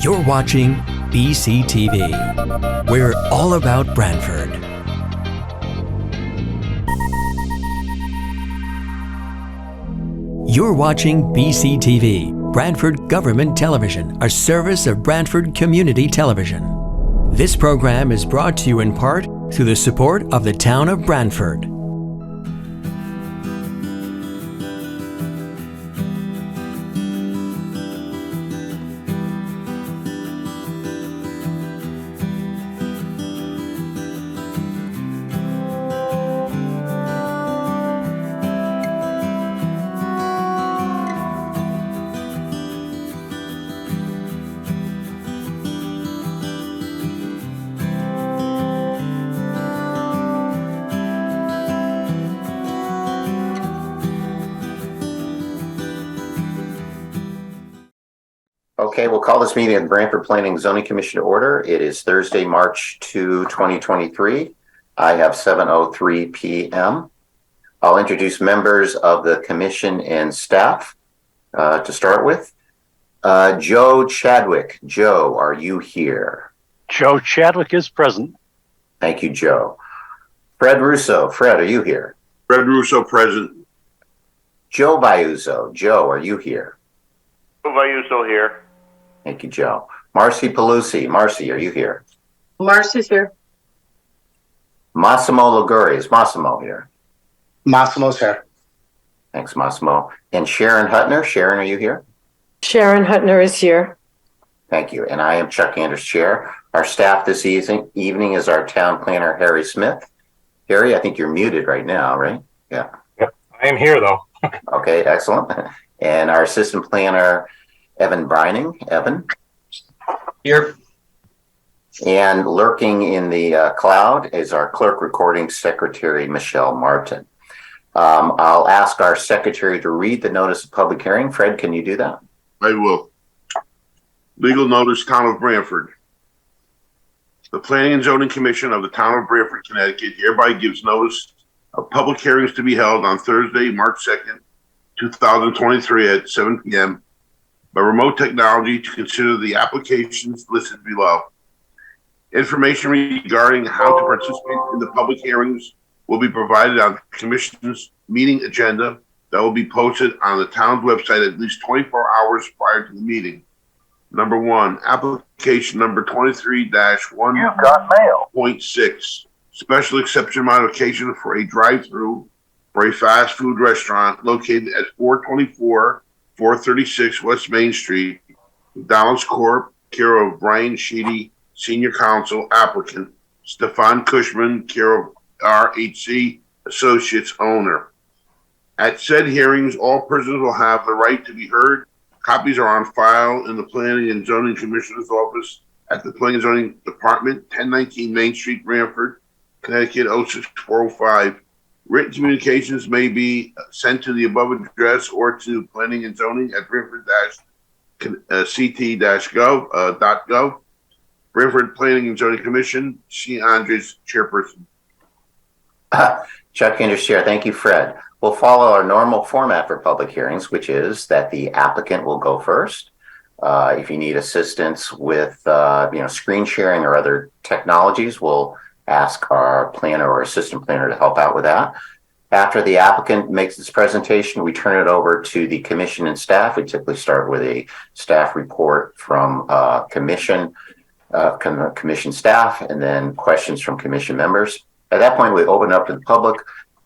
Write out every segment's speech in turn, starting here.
You're watching BCTV. We're all about Branford. You're watching BCTV, Branford Government Television, a service of Branford Community Television. This program is brought to you in part through the support of the town of Branford. Okay, we'll call this meeting of the Branford Planning and Zoning Commission to order. It is Thursday, March 2, 2023. I have 7:03 p.m. I'll introduce members of the commission and staff to start with. Joe Chadwick. Joe, are you here? Joe Chadwick is present. Thank you, Joe. Fred Russo. Fred, are you here? Fred Russo, present. Joe Bayuso. Joe, are you here? Joe Bayuso here. Thank you, Joe. Marcy Pelusi. Marcy, are you here? Marcy's here. Massimo Liguri. Is Massimo here? Massimo's here. Thanks, Massimo. And Sharon Hutner. Sharon, are you here? Sharon Hutner is here. Thank you. And I am Chuck Anders, Chair. Our staff this evening is our town planner, Harry Smith. Harry, I think you're muted right now, right? Yeah. Yep. I am here, though. Okay, excellent. And our assistant planner, Evan Brining. Evan? Here. And lurking in the cloud is our clerk recording secretary, Michelle Martin. I'll ask our secretary to read the notice of public hearing. Fred, can you do that? I will. Legal notice, Town of Branford. The Planning and Zoning Commission of the Town of Branford, Connecticut hereby gives notice of public hearings to be held on Thursday, March 2nd, 2023 at 7 p.m. by remote technology to consider the applications listed below. Information regarding how to participate in the public hearings will be provided on the Commission's meeting agenda that will be posted on the town's website at least 24 hours prior to the meeting. Number 1, application number 23-1. You've got mail. 0.6, special exception modification for a drive-through for a fast food restaurant located at 436 West Main Street, Dallas Corp., care of Brian Sheedy, Senior Counsel, applicant, Stefan Cushman, care of RHC Associates, owner. At said hearings, all persons will have the right to be heard. Copies are on file in the Planning and Zoning Commissioner's office at the Planning and Zoning Department, 1019 Main Street, Branford, Connecticut 06405. Written communications may be sent to the above address or to Planning and Zoning at Branford-ct-gov.gov. Branford Planning and Zoning Commission, C. Andres, Chairperson. Chuck Anders, Chair. Thank you, Fred. We'll follow our normal format for public hearings, which is that the applicant will go first. If you need assistance with screen sharing or other technologies, we'll ask our planner or assistant planner to help out with that. After the applicant makes its presentation, we turn it over to the commission and staff. We typically start with a staff report from commission staff and then questions from commission members. At that point, we open up to the public,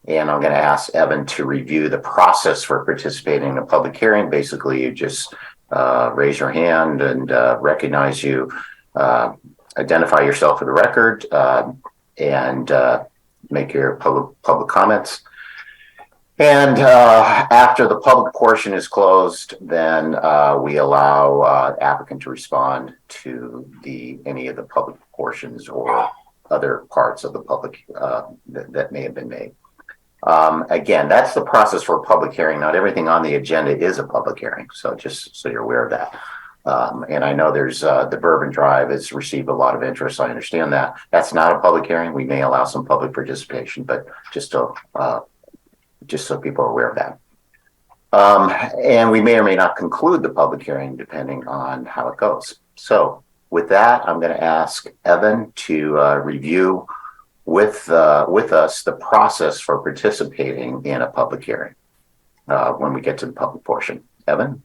and I'm going to ask Evan to review the process for participating in a public hearing. Basically, you just raise your hand and recognize you, identify yourself for the record, and make your public comments. And after the public portion is closed, then we allow applicant to respond to any of the public portions or other parts of the public that may have been made. Again, that's the process for a public hearing. Not everything on the agenda is a public hearing, so just so you're aware of that. And I know there's the Bourbon Drive has received a lot of interest. I understand that. That's not a public hearing. We may allow some public participation, but just so people are aware of that. And we may or may not conclude the public hearing depending on how it goes. So with that, I'm going to ask Evan to review with us the process for participating in a public hearing when we get to the public portion. Evan?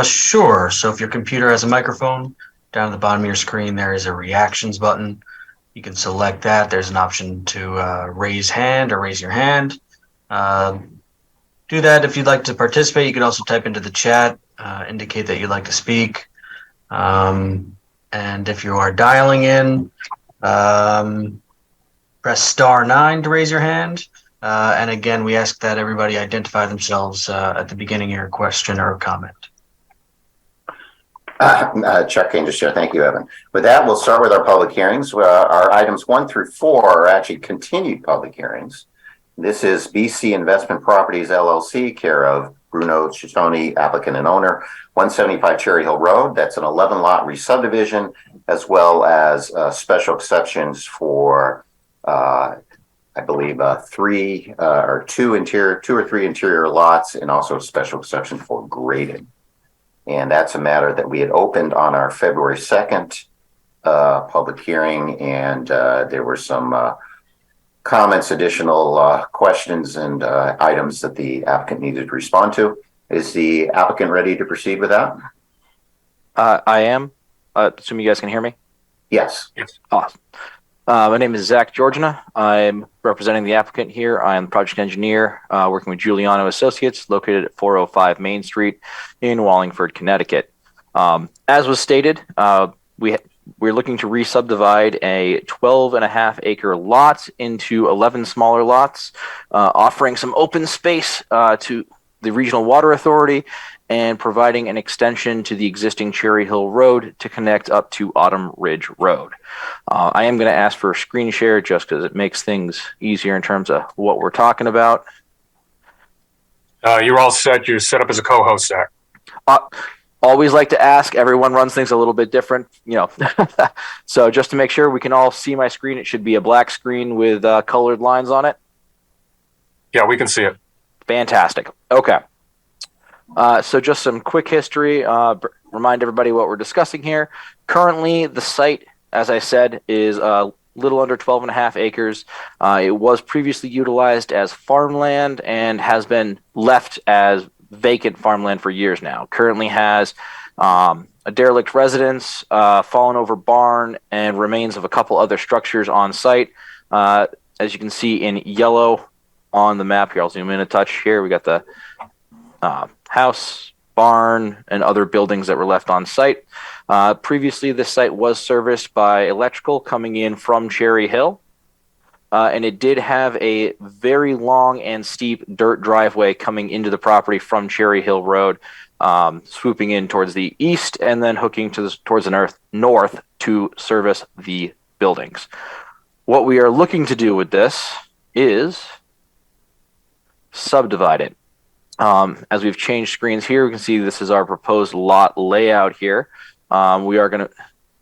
Sure. So if your computer has a microphone, down at the bottom of your screen, there is a reactions button. You can select that. There's an option to raise hand or raise your hand. Do that if you'd like to participate. You can also type into the chat, indicate that you'd like to speak. And if you are dialing in, press *9 to raise your hand. And again, we ask that everybody identify themselves at the beginning of your question or comment. Chuck Kane, just share. Thank you, Evan. With that, we'll start with our public hearings. Our items 1 through 4 are actually continued public hearings. This is BC Investment Properties LLC, care of Bruno Ciccone, applicant and owner, 175 Cherry Hill Road. That's an 11-lot re-subdivision, as well as special exceptions for, I believe, 2 or 3 interior lots, and also a special exception for grading. And that's a matter that we had opened on our February 2nd public hearing, and there were some comments, additional questions, and items that the applicant needed to respond to. Is the applicant ready to proceed with that? I am. Assuming you guys can hear me? Yes. Awesome. My name is Zach Georgina. I'm representing the applicant here. I am the project engineer working with Giuliano Associates, located at 405 Main Street in Wallingford, Connecticut. As was stated, we're looking to re-subdivide a 12.5 acre lot into 11 smaller lots, offering some open space to the Regional Water Authority and providing an extension to the existing Cherry Hill Road to connect up to Autumn Ridge Road. I am going to ask for a screen share just because it makes things easier in terms of what we're talking about. You're all set. You're set up as a co-host, Zach. Always like to ask. Everyone runs things a little bit different, you know. So just to make sure we can all see my screen, it should be a black screen with colored lines on it. Yeah, we can see it. Fantastic. Okay. So just some quick history. Remind everybody what we're discussing here. Currently, the site, as I said, is a little under 12.5 acres. It was previously utilized as farmland and has been left as vacant farmland for years now. Currently has a derelict residence, fallen over barn, and remains of a couple other structures on site. As you can see in yellow on the map here, I'll zoom in a touch here. We got the house, barn, and other buildings that were left on site. Previously, this site was serviced by electrical coming in from Cherry Hill. And it did have a very long and steep dirt driveway coming into the property from Cherry Hill Road, swooping in towards the east and then hooking towards the north to service the buildings. What we are looking to do with this is subdivide it. As we've changed screens here, we can see this is our proposed lot layout here. We are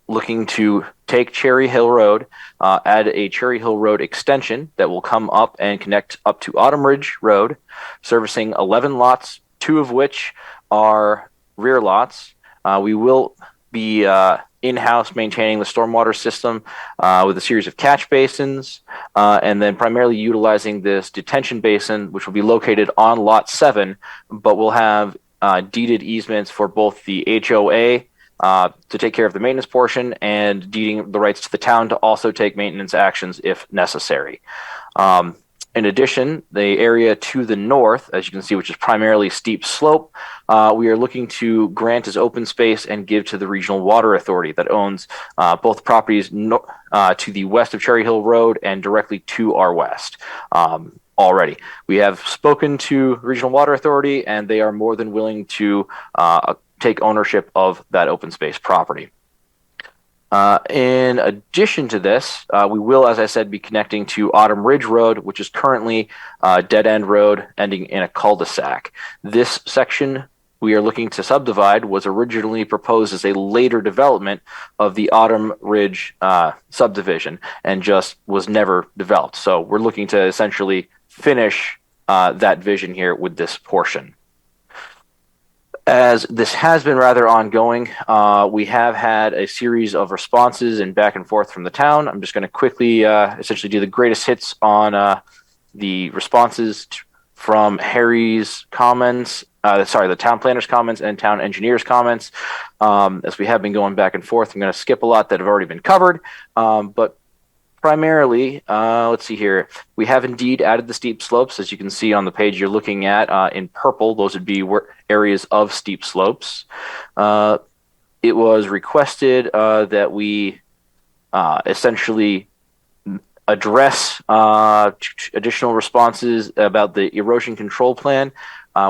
looking to take Cherry Hill Road, add a Cherry Hill Road extension that will come up and connect up to Autumn Ridge Road, servicing 11 lots, 2 of which are rear lots. We will be in-house maintaining the stormwater system with a series of catch basins, and then primarily utilizing this detention basin, which will be located on Lot 7, but will have deeded easements for both the HOA to take care of the maintenance portion and deeding the rights to the town to also take maintenance actions if necessary. In addition, the area to the north, as you can see, which is primarily steep slope, we are looking to grant as open space and give to the Regional Water Authority that owns both properties to the west of Cherry Hill Road and directly to our west. Already, we have spoken to Regional Water Authority, and they are more than willing to take ownership of that open space property. In addition to this, we will, as I said, be connecting to Autumn Ridge Road, which is currently a dead-end road ending in a cul-de-sac. This section we are looking to subdivide was originally proposed as a later development of the Autumn Ridge subdivision and just was never developed. So we're looking to essentially finish that vision here with this portion. As this has been rather ongoing, we have had a series of responses and back and forth from the town. I'm just going to quickly essentially do the greatest hits on the responses from Harry's comments, the town planner's comments and town engineer's comments. As we have been going back and forth, I'm going to skip a lot that have already been covered, but primarily, let's see here. We have indeed added the steep slopes, as you can see on the page you're looking at in purple. Those would be areas of steep slopes. It was requested that we essentially address additional responses about the erosion control plan.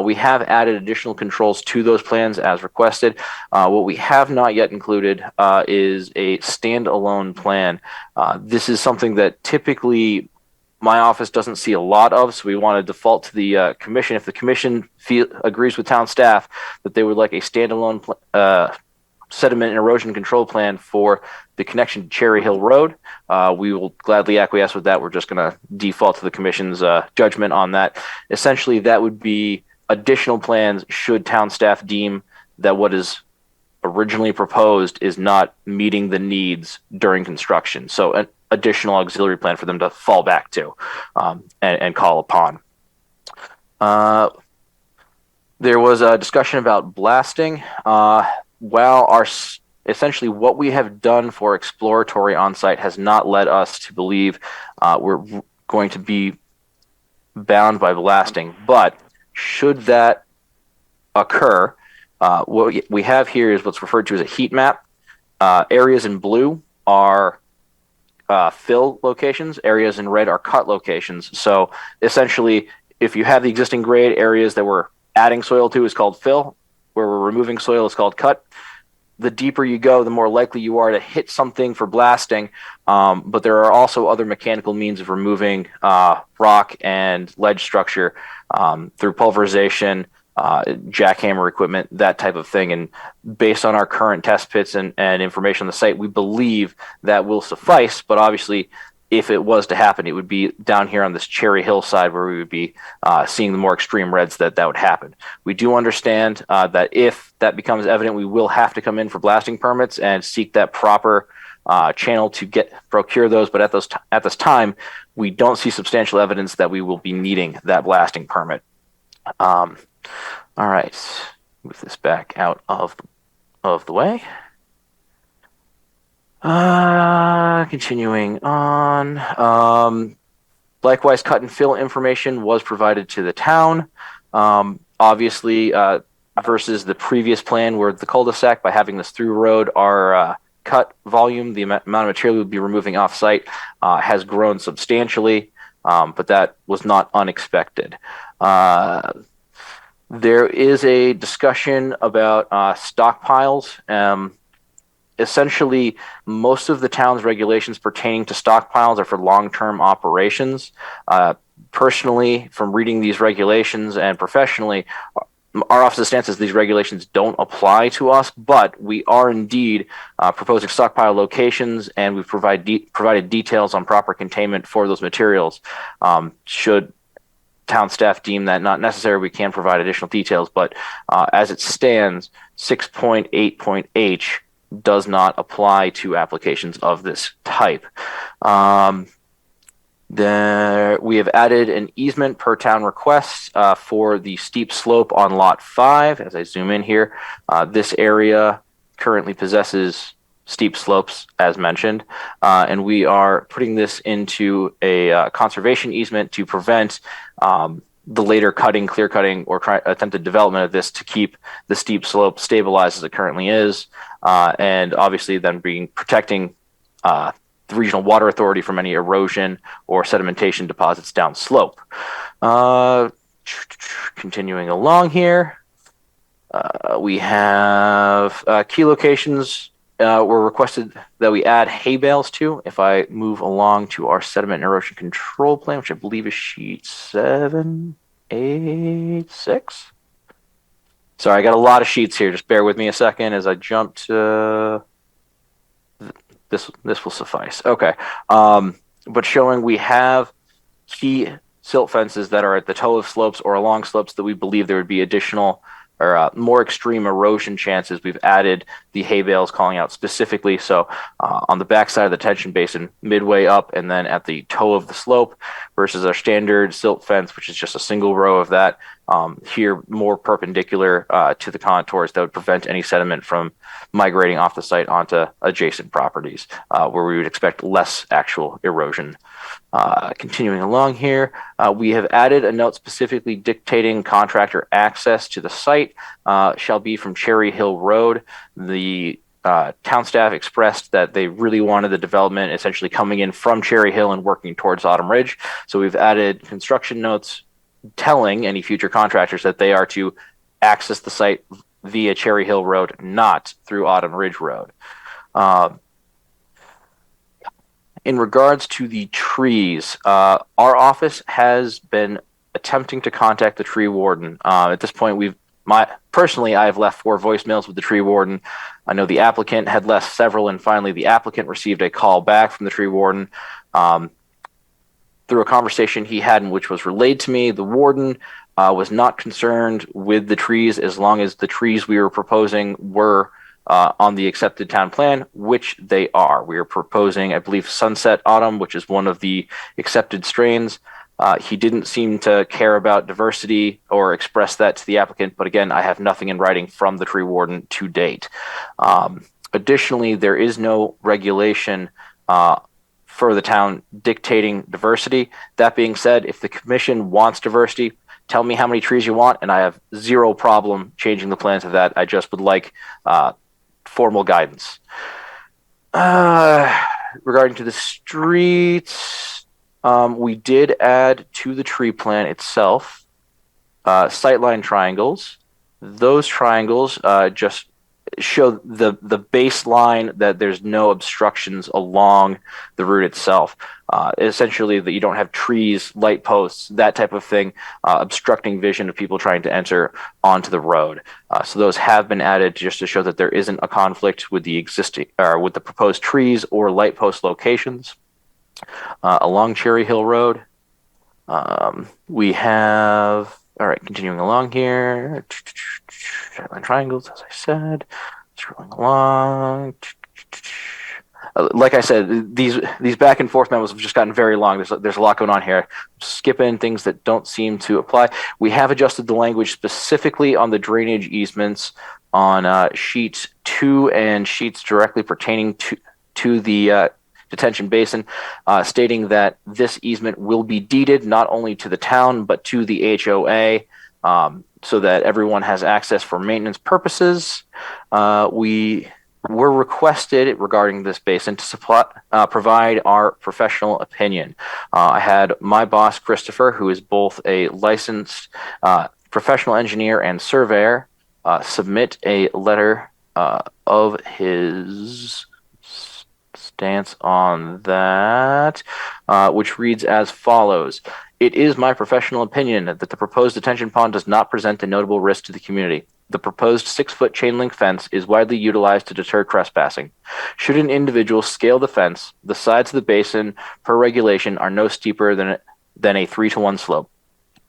We have added additional controls to those plans as requested. What we have not yet included is a standalone plan. This is something that typically my office doesn't see a lot of, so we want to default to the commission. If the commission agrees with town staff that they would like a standalone sediment and erosion control plan for the connection to Cherry Hill Road, we will gladly acquiesce with that. We're just going to default to the commission's judgment on that. Essentially, that would be additional plans should town staff deem that what is originally proposed is not meeting the needs during construction. So an additional auxiliary plan for them to fall back to and call upon. There was a discussion about blasting. While essentially what we have done for exploratory on-site has not led us to believe we're going to be bound by blasting, but should that occur, what we have here is what's referred to as a heat map. Areas in blue are fill locations. Areas in red are cut locations. So essentially, if you have the existing grade, areas that we're adding soil to is called fill. Where we're removing soil is called cut. The deeper you go, the more likely you are to hit something for blasting. But there are also other mechanical means of removing rock and ledge structure through pulverization, jackhammer equipment, that type of thing. And based on our current test pits and information on the site, we believe that will suffice. But obviously, if it was to happen, it would be down here on this Cherry Hill side where we would be seeing the more extreme reds that would happen. We do understand that if that becomes evident, we will have to come in for blasting permits and seek that proper channel to procure those. But at this time, we don't see substantial evidence that we will be needing that blasting permit. All right, move this back out of the way. Continuing on. Likewise, cut and fill information was provided to the town. Obviously, versus the previous plan where the cul-de-sac, by having this through road, our cut volume, the amount of material we would be removing off-site, has grown substantially, but that was not unexpected. There is a discussion about stockpiles. Essentially, most of the town's regulations pertaining to stockpiles are for long-term operations. Personally, from reading these regulations and professionally, our office's stance is these regulations don't apply to us, but we are indeed proposing stockpile locations, and we've provided details on proper containment for those materials. Should town staff deem that not necessary, we can provide additional details, but as it stands, 6.8.h does not apply to applications of this type. We have added an easement per town request for the steep slope on lot 5. As I zoom in here, this area currently possesses steep slopes, as mentioned, and we are putting this into a conservation easement to prevent the later cutting, clear cutting, or attempted development of this to keep the steep slope stabilized as it currently is, and obviously then protecting the regional water authority from any erosion or sedimentation deposits down slope. Continuing along here, we have key locations were requested that we add hay bales to. If I move along to our sediment and erosion control plan, which I believe is sheet 786. Sorry, I got a lot of sheets here. Just bear with me a second as I jump to this. This will suffice. Okay. But showing we have key silt fences that are at the toe of slopes or along slopes that we believe there would be additional more extreme erosion chances, we've added the hay bales calling out specifically. So on the backside of the detention basin, midway up, and then at the toe of the slope, versus our standard silt fence, which is just a single row of that. Here, more perpendicular to the contours that would prevent any sediment from migrating off the site onto adjacent properties, where we would expect less actual erosion. Continuing along here, we have added a note specifically dictating contractor access to the site shall be from Cherry Hill Road. The town staff expressed that they really wanted the development essentially coming in from Cherry Hill and working towards Autumn Ridge. So we've added construction notes telling any future contractors that they are to access the site via Cherry Hill Road, not through Autumn Ridge Road. In regards to the trees, our office has been attempting to contact the tree warden. At this point, personally, I've left 4 voicemails with the tree warden. I know the applicant had left several, and finally the applicant received a call back from the tree warden through a conversation he had, in which was relayed to me. The warden was not concerned with the trees as long as the trees we were proposing were on the accepted town plan, which they are. We are proposing, I believe, Sunset Autumn, which is one of the accepted strains. He didn't seem to care about diversity or express that to the applicant, but again, I have nothing in writing from the tree warden to date. Additionally, there is no regulation for the town dictating diversity. That being said, if the commission wants diversity, tell me how many trees you want, and I have zero problem changing the plans of that. I just would like formal guidance. Regarding to the streets, we did add to the tree plan itself sightline triangles. Those triangles just show the baseline that there's no obstructions along the route itself. Essentially, that you don't have trees, light posts, that type of thing, obstructing vision of people trying to enter onto the road. So those have been added just to show that there isn't a conflict with the existing or with the proposed trees or light post locations along Cherry Hill Road. We have, all right, continuing along here. Triangles, as I said. Scrolling along. Like I said, these back and forth memos have just gotten very long. There's a lot going on here. Skipping things that don't seem to apply. We have adjusted the language specifically on the drainage easements on sheet 2 and sheets directly pertaining to the detention basin, stating that this easement will be deeded not only to the town but to the HOA, so that everyone has access for maintenance purposes. We were requested regarding this basin to provide our professional opinion. I had my boss, Christopher, who is both a licensed professional engineer and surveyor, submit a letter of his stance on that, which reads as follows. It is my professional opinion that the proposed detention pond does not present a notable risk to the community. The proposed 6-foot chain link fence is widely utilized to deter trespassing. Should an individual scale the fence, the sides of the basin, per regulation, are no steeper than a 3-to-1 slope,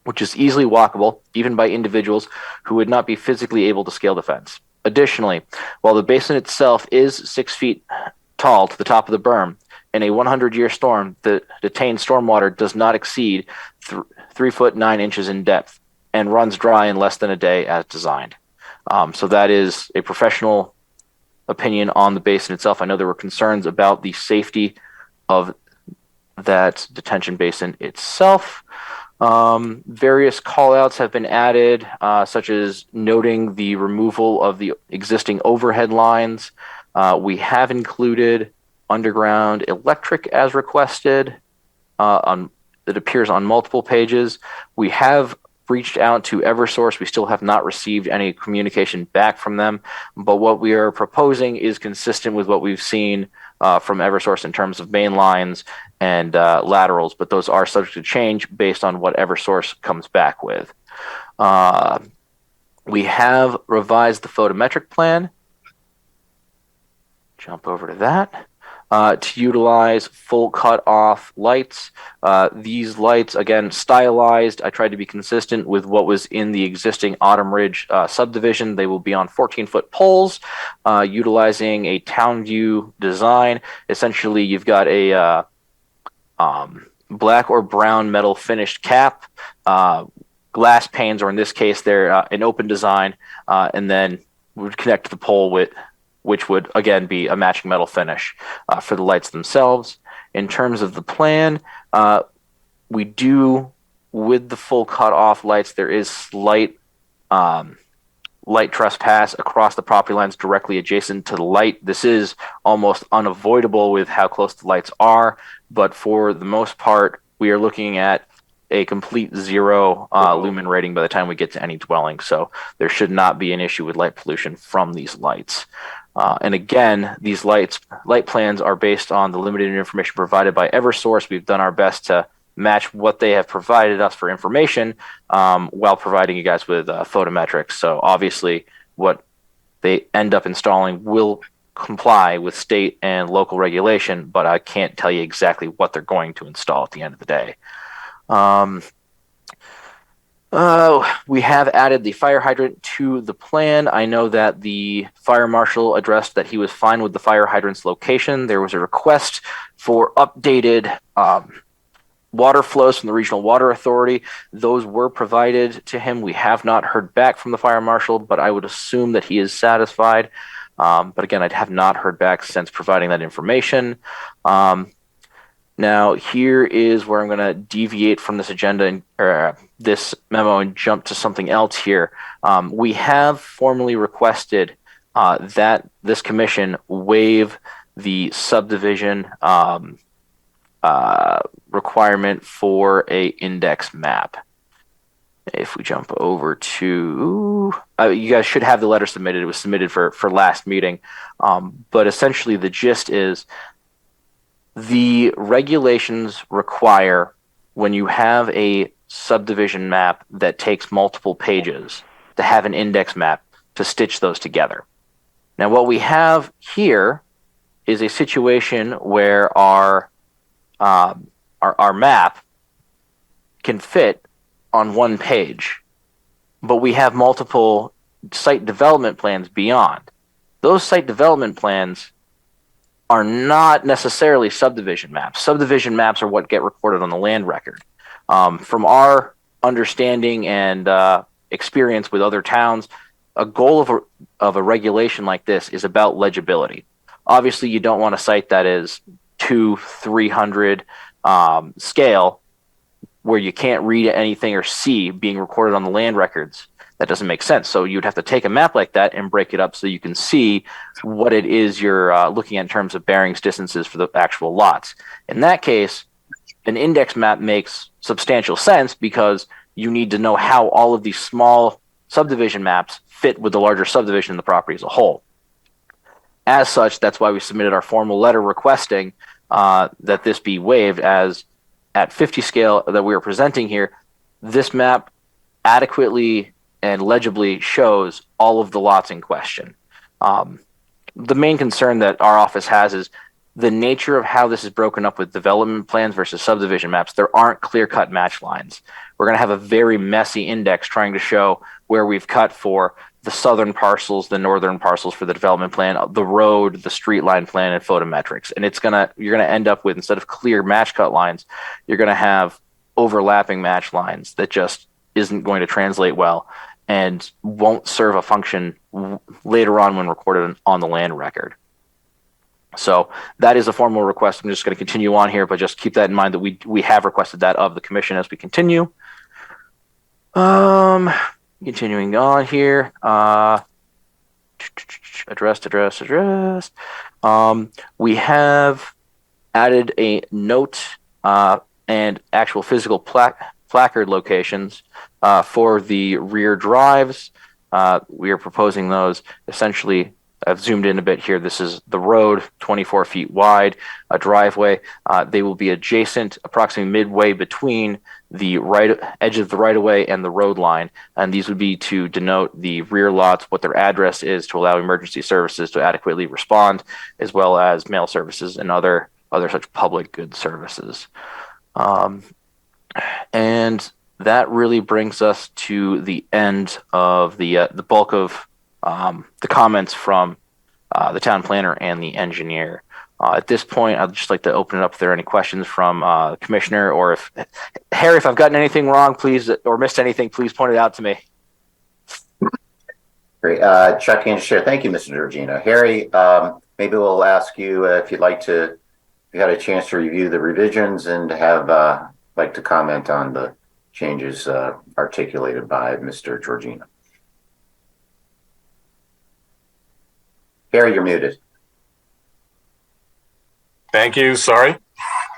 which is easily walkable, even by individuals who would not be physically able to scale the fence. Additionally, while the basin itself is 6 feet tall to the top of the berm, in a 100-year storm, the detained stormwater does not exceed 3 foot 9 inches in depth and runs dry in less than a day as designed. So that is a professional opinion on the basin itself. I know there were concerns about the safety of that detention basin itself. Various callouts have been added, such as noting the removal of the existing overhead lines. We have included underground electric as requested. It appears on multiple pages. We have reached out to Eversource. We still have not received any communication back from them, but what we are proposing is consistent with what we've seen from Eversource in terms of main lines and laterals, but those are subject to change based on what Eversource comes back with. We have revised the photometric plan. Jump over to that. to utilize full cut-off lights. These lights, again, stylized. I tried to be consistent with what was in the existing Autumn Ridge subdivision. They will be on 14-foot poles, utilizing a town view design. Essentially, you've got a black or brown metal finished cap, glass panes, or in this case, they're an open design, and then would connect to the pole with, which would again be a matching metal finish for the lights themselves. In terms of the plan, we do, with the full cut-off lights, there is slight light trespass across the property lines directly adjacent to the light. This is almost unavoidable with how close the lights are, but for the most part, we are looking at a complete zero lumen rating by the time we get to any dwelling. So there should not be an issue with light pollution from these lights. And again, these light plans are based on the limited information provided by Eversource. We've done our best to match what they have provided us for information while providing you guys with photometrics. So obviously what they end up installing will comply with state and local regulation, but I can't tell you exactly what they're going to install at the end of the day. We have added the fire hydrant to the plan. I know that the fire marshal addressed that he was fine with the fire hydrant's location. There was a request for updated water flows from the Regional Water Authority. Those were provided to him. We have not heard back from the fire marshal, but I would assume that he is satisfied. But again, I have not heard back since providing that information. Now, here is where I'm going to deviate from this agenda or this memo and jump to something else here. We have formally requested that this commission waive the subdivision requirement for a index map. If we jump over to, you guys should have the letter submitted. It was submitted for last meeting. But essentially the gist is the regulations require when you have a subdivision map that takes multiple pages to have an index map to stitch those together. Now what we have here is a situation where our map can fit on one page, but we have multiple site development plans beyond. Those site development plans are not necessarily subdivision maps. Subdivision maps are what get recorded on the land record. From our understanding and experience with other towns, a goal of a regulation like this is about legibility. Obviously, you don't want a site that is 200-300 scale where you can't read anything or see being recorded on the land records. That doesn't make sense. So you'd have to take a map like that and break it up so you can see what it is you're looking at in terms of bearings, distances for the actual lots. In that case, an index map makes substantial sense because you need to know how all of these small subdivision maps fit with the larger subdivision in the property as a whole. As such, that's why we submitted our formal letter requesting that this be waived, as at 50 scale that we are presenting here, this map adequately and legibly shows all of the lots in question. The main concern that our office has is the nature of how this is broken up with development plans versus subdivision maps. There aren't clear-cut match lines. We're going to have a very messy index trying to show where we've cut for the southern parcels, the northern parcels for the development plan, the road, the street line plan, and photometrics. And you're going to end up with, instead of clear match cut lines, you're going to have overlapping match lines that just isn't going to translate well and won't serve a function later on when recorded on the land record. So that is a formal request. I'm just going to continue on here, but just keep that in mind that we have requested that of the commission as we continue. Continuing on here. Addressed. We have added a note and actual physical placard locations for the rear drives. We are proposing those essentially I've zoomed in a bit here. This is the road, 24 feet wide, a driveway. They will be adjacent, approximately midway between the right edge of the right-of-way and the road line. And these would be to denote the rear lots, what their address is, to allow emergency services to adequately respond, as well as mail services and other such public good services. And that really brings us to the end of the bulk of the comments from the town planner and the engineer. At this point, I'd just like to open it up if there are any questions from the commissioner, or if Harry, if I've gotten anything wrong, please, or missed anything, please point it out to me. Great. Chuck and Chair, thank you, Mr. Georgino. Harry, maybe we'll ask you if you'd like to, if you had a chance to review the revisions and have like to comment on the changes articulated by Mr. Georgino. Harry, you're muted. Thank you. Sorry.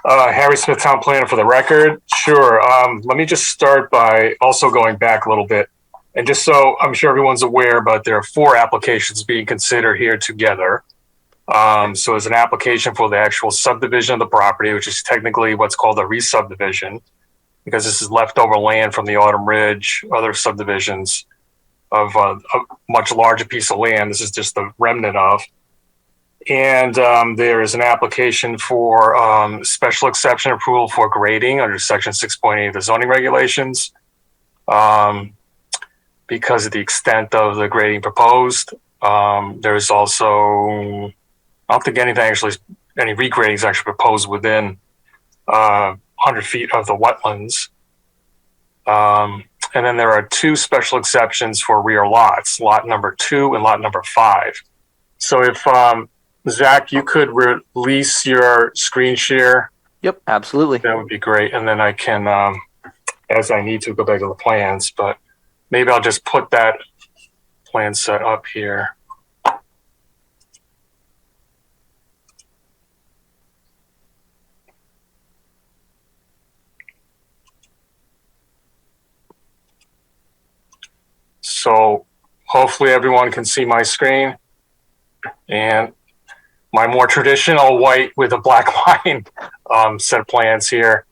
Harry Smith, town planner for the record. Sure. Let me just start by also going back a little bit. And just so I'm sure everyone's aware, but there are 4 applications being considered here together. So there's an application for the actual subdivision of the property, which is technically what's called a re-subdivision, because this is leftover land from the Autumn Ridge, other subdivisions of a much larger piece of land. This is just the remnant of. And there is an application for special exception approval for grading under section 6.8 of the zoning regulations. Because of the extent of the grading proposed, there's also, I don't think any regrading is actually proposed within 100 feet of the wetlands. And then there are 2 special exceptions for rear lots, lot number 2 and lot number 5. So if Zach, you could release your screen share. Yep, absolutely. That would be great. And then I can, as I need to, go back to the plans, but maybe I'll just put that plan set up here. So hopefully everyone can see my screen, and my more traditional white with a black line set of plans here.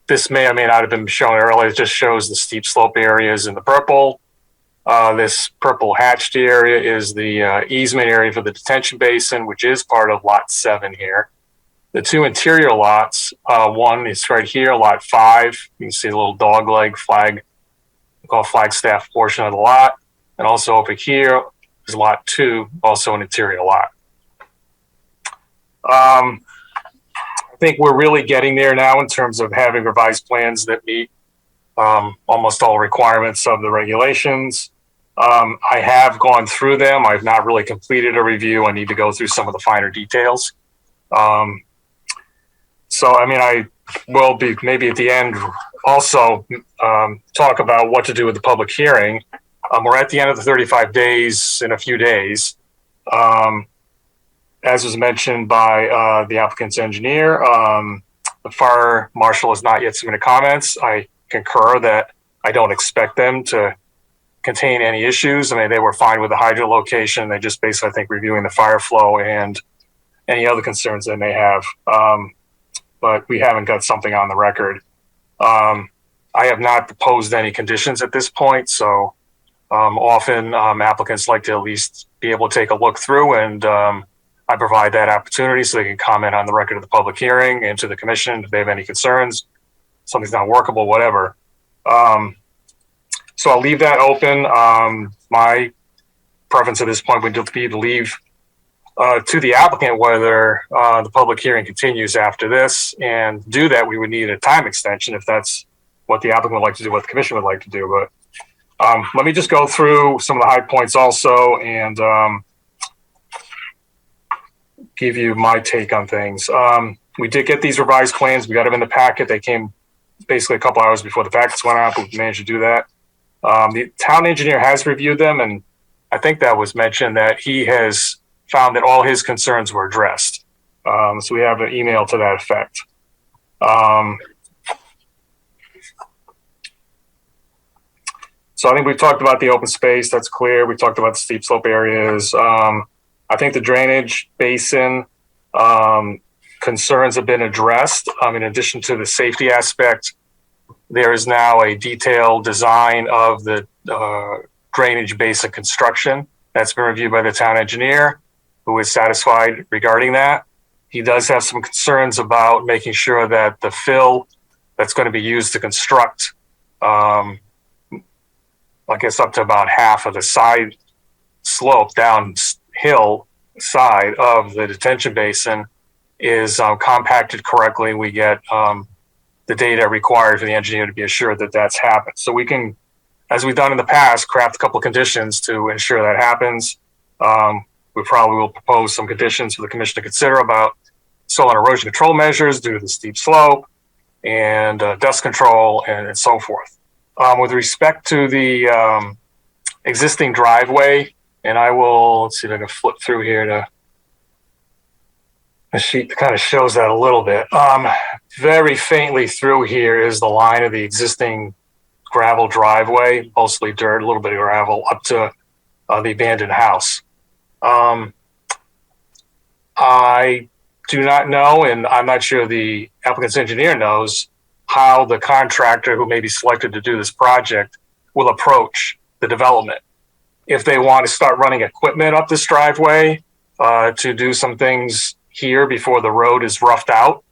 This may or may not have been shown earlier. It just shows the steep slope areas in the purple. This purple hatched area is the easement area for the detention basin, which is part of lot 7 here. The 2 interior lots, one is right here, lot 5. You can see the little dog leg flag, we call Flagstaff portion of the lot. And also over here is lot 2, also an interior lot. I think we're really getting there now in terms of having revised plans that meet almost all requirements of the regulations. I have gone through them. I've not really completed a review. I need to go through some of the finer details. So, I mean, I will be maybe at the end also talk about what to do with the public hearing. We're at the end of the 35 days in a few days. As was mentioned by the applicant's engineer, the fire marshal has not yet submitted comments. I concur that I don't expect them to contain any issues. I mean, they were fine with the hydrant location. They just basically, I think, reviewing the fire flow and any other concerns they may have. But we haven't got something on the record. I have not proposed any conditions at this point. So often applicants like to at least be able to take a look through, and I provide that opportunity so they can comment on the record of the public hearing and to the commission if they have any concerns, something's not workable, whatever. So I'll leave that open. My preference at this point would be to leave to the applicant whether the public hearing continues after this. And to do that, we would need a time extension if that's what the applicant would like to do, what the commission would like to do. But let me just go through some of the high points also and give you my take on things. We did get these revised plans. We got them in the packet. They came basically a couple hours before the packets went out, but we managed to do that. The town engineer has reviewed them, and I think that was mentioned that he has found that all his concerns were addressed. So we have an email to that effect. So I think we've talked about the open space. That's clear. We talked about the steep slope areas. I think the drainage basin concerns have been addressed. In addition to the safety aspect, there is now a detailed design of the drainage basin construction that's been reviewed by the town engineer, who is satisfied regarding that. He does have some concerns about making sure that the fill that's going to be used to construct, I guess up to about half of the side slope downhill side of the detention basin is compacted correctly. We get the data required for the engineer to be assured that that's happened. So we can, as we've done in the past, craft a couple conditions to ensure that happens. We probably will propose some conditions for the commission to consider about soil and erosion control measures due to the steep slope and dust control and so forth. With respect to the existing driveway, and I will, let's see if I can flip through here to a sheet that kind of shows that a little bit. Very faintly through here is the line of the existing gravel driveway, mostly dirt, a little bit of gravel, up to the abandoned house. I do not know, and I'm not sure the applicant's engineer knows, how the contractor who may be selected to do this project will approach the development. If they want to start running equipment up this driveway to do some things here before the road is roughed out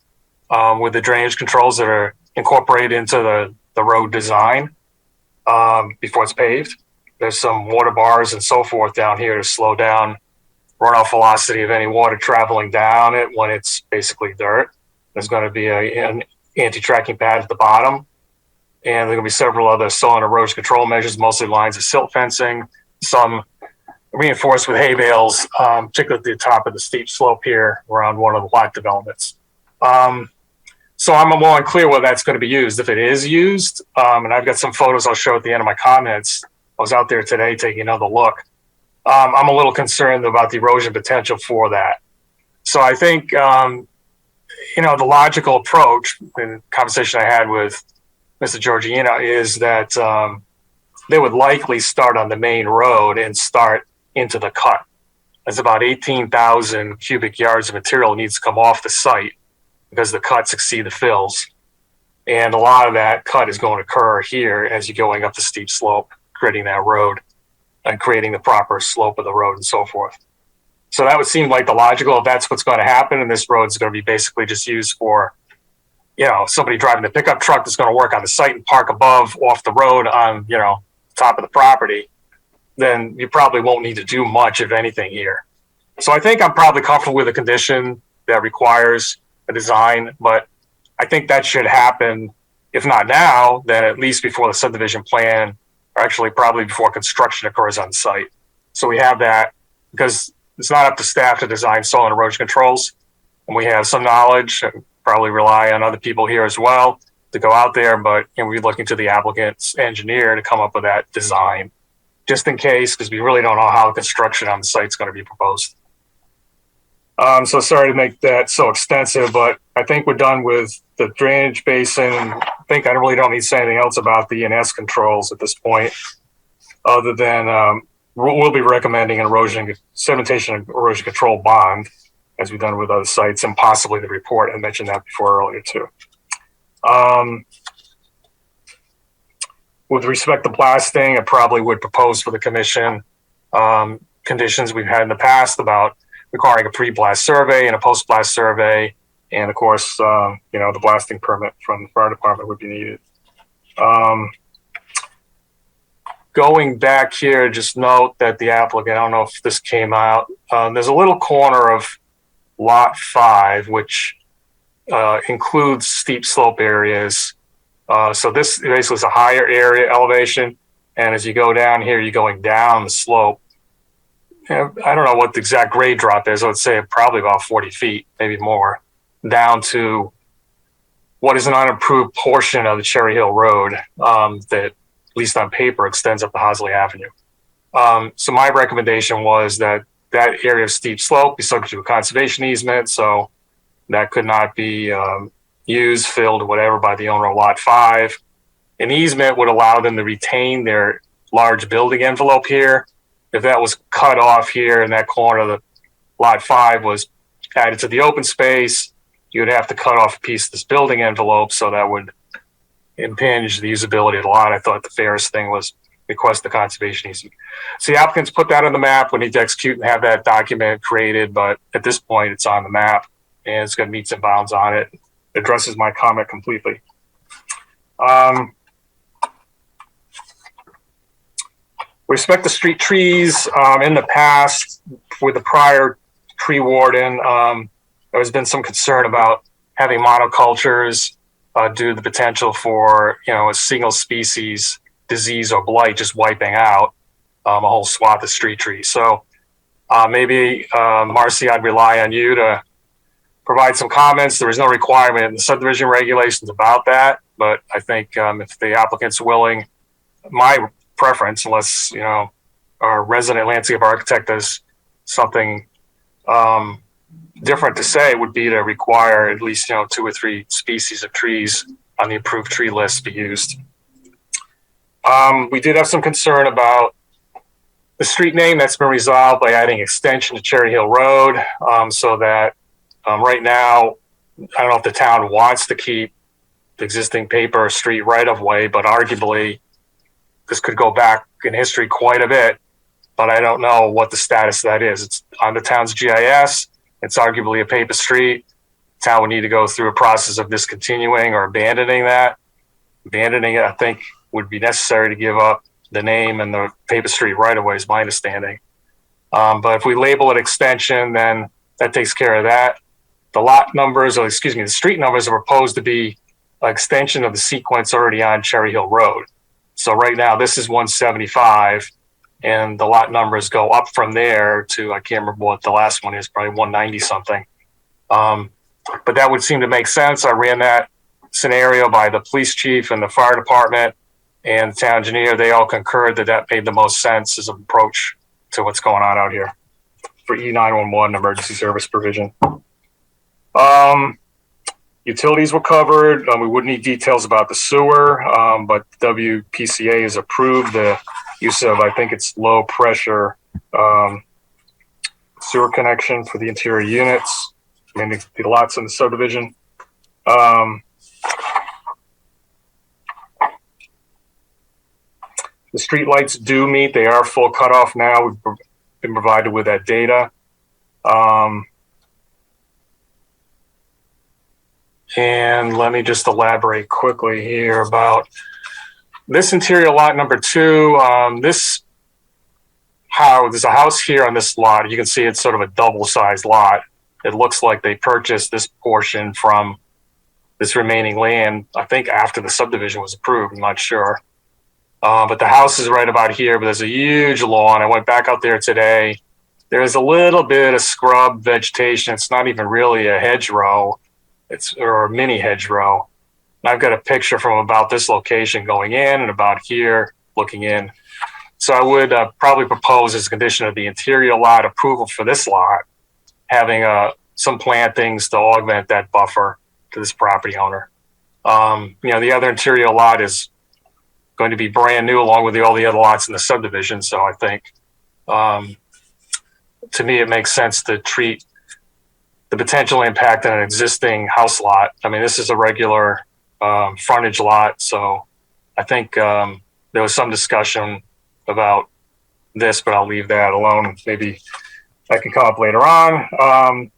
with the drainage controls that are incorporated into the road design before it's paved. There's some water bars and so forth down here to slow down runoff velocity of any water traveling down it when it's basically dirt. There's going to be an anti-tracking pad at the bottom. And there are going to be several other soil and erosion control measures, mostly lines of silt fencing, some reinforced with hay bales, particularly at the top of the steep slope here around one of the lot developments. So I'm more unclear whether that's going to be used. If it is used, and I've got some photos I'll show at the end of my comments. I was out there today taking another look. I'm a little concerned about the erosion potential for that. So I think, the logical approach in the conversation I had with Mr. Georgina is that they would likely start on the main road and start into the cut. There's about 18,000 cubic yards of material that needs to come off the site because the cuts exceed the fills. And a lot of that cut is going to occur here as you're going up the steep slope, creating that road and creating the proper slope of the road and so forth. So that would seem like the logical, if that's what's going to happen, and this road is going to be basically just used for, somebody driving the pickup truck that's going to work on the site and park above off the road on, top of the property, then you probably won't need to do much, if anything, here. So I think I'm probably comfortable with a condition that requires a design, but I think that should happen, if not now, then at least before the subdivision plan, or actually probably before construction occurs on site. So we have that, because it's not up to staff to design soil and erosion controls. And we have some knowledge and probably rely on other people here as well to go out there, but we're looking to the applicant's engineer to come up with that design, just in case, because we really don't know how the construction on the site is going to be proposed. So sorry to make that so extensive, but I think we're done with the drainage basin. I think I really don't need to say anything else about the ENS controls at this point, other than we'll be recommending an sedimentation and erosion control bond, as we've done with other sites, and possibly the report. I mentioned that before earlier too. With respect to blasting, I probably would propose for the commission conditions we've had in the past about requiring a pre-blast survey and a post-blast survey, and of course, the blasting permit from the fire department would be needed. Going back here, just note that the applicant, I don't know if this came out, there's a little corner of lot 5, which includes steep slope areas. So this basically is a higher area elevation. And as you go down here, you're going down the slope. I don't know what the exact grade drop is. I would say probably about 40 feet, maybe more, down to what is an unimproved portion of the Cherry Hill Road that, at least on paper, extends up to Hosley Avenue. So my recommendation was that area of steep slope be subject to a conservation easement. So that could not be used, filled, or whatever by the owner of lot 5. An easement would allow them to retain their large building envelope here. If that was cut off here in that corner, the lot 5 was added to the open space, you would have to cut off a piece of this building envelope, so that would impinge the usability of the lot. I thought the fairest thing was request the conservation easement. So the applicants put that on the map. We need to execute and have that document created, but at this point it's on the map and it's got meets and bounds on it. It addresses my comment completely. With respect to street trees, in the past with the prior tree warden, there has been some concern about having monocultures due to the potential for, a single species disease or blight just wiping out a whole swath of street trees. So maybe, Marcy, I'd rely on you to provide some comments. There is no requirement in the subdivision regulations about that, but I think if the applicant's willing, my preference, unless, our resident landscape architect does something different to say, would be to require at least, 2 or 3 species of trees on the approved tree list be used. We did have some concern about the street name. That's been resolved by adding extension to Cherry Hill Road, so that right now, I don't know if the town wants to keep the existing paper street right-of-way, but arguably this could go back in history quite a bit, but I don't know what the status of that is. It's on the town's GIS. It's arguably a paper street. The town would need to go through a process of discontinuing or abandoning that. Abandoning it, I think, would be necessary to give up the name and the paper street right-of-way is my understanding. But if we label it extension, then that takes care of that. The lot numbers, the street numbers are proposed to be an extension of the sequence already on Cherry Hill Road. So right now, this is 175, and the lot numbers go up from there to, I can't remember what the last one is, probably 190 something. But that would seem to make sense. I ran that scenario by the police chief and the fire department and the town engineer. They all concurred that that made the most sense as an approach to what's going on out here for E911 emergency service provision. Utilities were covered. We would need details about the sewer, but WPCA has approved the use of, I think it's low pressure sewer connection for the interior units. I mean, the lots in the subdivision. The street lights do meet. They are full cutoff now. We've been provided with that data. And let me just elaborate quickly here about this interior lot number 2. There's a house here on this lot. You can see it's sort of a double-sized lot. It looks like they purchased this portion from this remaining land, I think after the subdivision was approved. I'm not sure. But the house is right about here, but there's a huge lawn. I went back out there today. There's a little bit of scrub vegetation. It's not even really a hedgerow. Or a mini hedgerow. And I've got a picture from about this location going in and about here looking in. So I would probably propose as a condition of the interior lot approval for this lot, having some plantings to augment that buffer to this property owner. The other interior lot is going to be brand new along with all the other lots in the subdivision. So I think, to me, it makes sense to treat the potential impact on an existing house lot. I mean, this is a regular frontage lot, so I think there was some discussion about this, but I'll leave that alone. Maybe I can come up later on.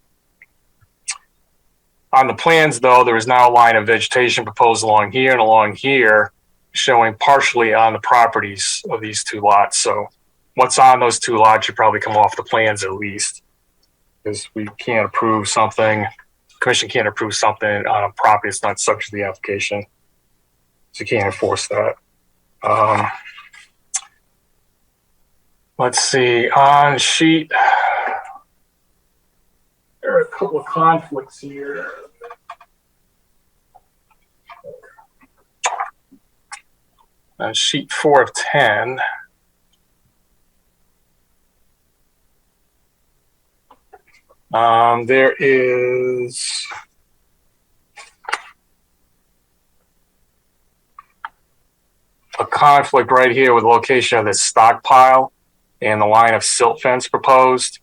On the plans, though, there is now a line of vegetation proposed along here and along here, showing partially on the properties of these 2 lots. So what's on those 2 lots should probably come off the plans at least, because we can't approve something, commission can't approve something on a property that's not subject to the application. So you can't enforce that. Let's see, on sheet, there are a couple of conflicts here. On sheet 4 of 10, there is a conflict right here with the location of this stockpile and the line of silt fence proposed.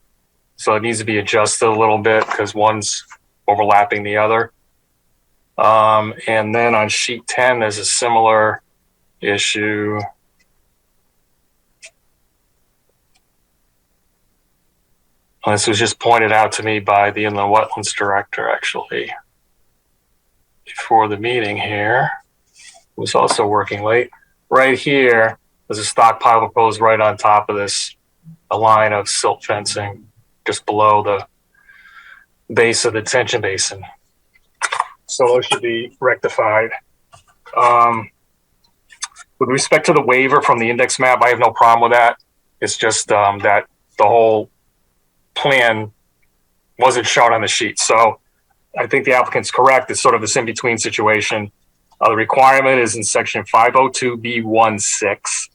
So it needs to be adjusted a little bit because one's overlapping the other. And then on sheet 10, there's a similar issue. This was just pointed out to me by the inland wetlands director, actually, before the meeting here. It was also working late. Right here, there's a stockpile proposed right on top of this, a line of silt fencing just below the base of the detention basin. So those should be rectified. With respect to the waiver from the index map, I have no problem with that. It's just that the whole plan wasn't shown on the sheet. So I think the applicant's correct. It's sort of this in-between situation. The requirement is in section 502B16.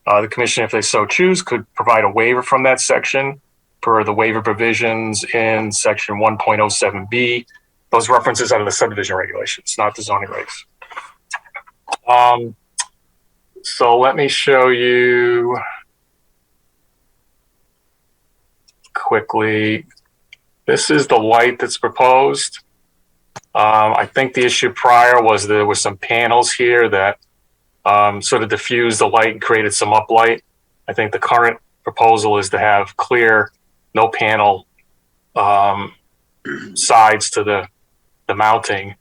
The commission, if they so choose, could provide a waiver from that section per the waiver provisions in section 1.07B. Those references out of the subdivision regulations, not the zoning regs. So let me show you quickly. This is the light that's proposed. I think the issue prior was there were some panels here that sort of diffused the light and created some uplight. I think the current proposal is to have clear, no panel sides to the mounting,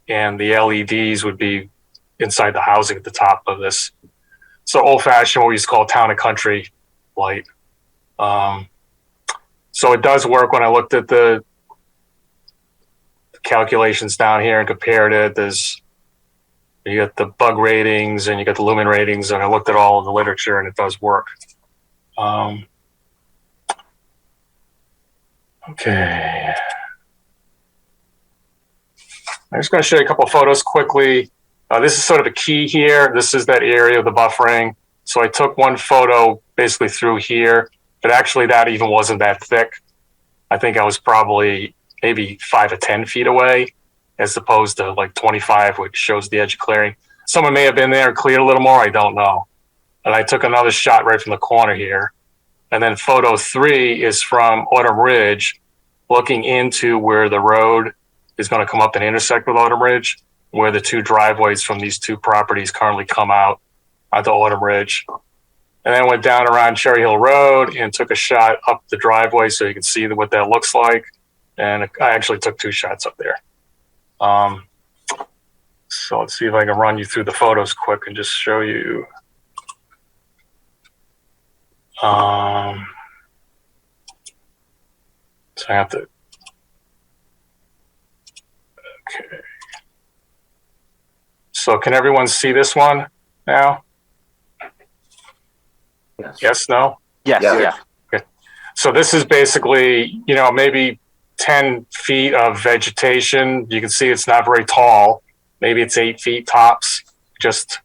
and the LEDs would be inside the housing at the top of this. So old-fashioned, what we used to call town and country light. So it does work. When I looked at the calculations down here and compared it, you got the bug ratings and you got the lumen ratings, and I looked at all of the literature, and it does work. Okay. I'm just going to show you a couple of photos quickly. This is sort of a key here. This is that area of the buffering. So I took one photo basically through here, but actually that even wasn't that thick. I think I was probably maybe 5 or 10 feet away, as opposed to like 25, which shows the edge of clearing. Someone may have been there and cleared a little more. I don't know. And I took another shot right from the corner here. And then photo 3 is from Autumn Ridge, looking into where the road is going to come up and intersect with Autumn Ridge, where the two driveways from these two properties currently come out onto Autumn Ridge. And then went down around Cherry Hill Road and took a shot up the driveway so you can see what that looks like. And I actually took 2 shots up there. So let's see if I can run you through the photos quick and just show you. So I have to. Okay. So can everyone see this one now? Yes. Yes, no? Yes, Yeah. yeah. Okay. So this is basically, maybe 10 feet of vegetation. You can see it's not very tall. Maybe it's 8 feet tops. Just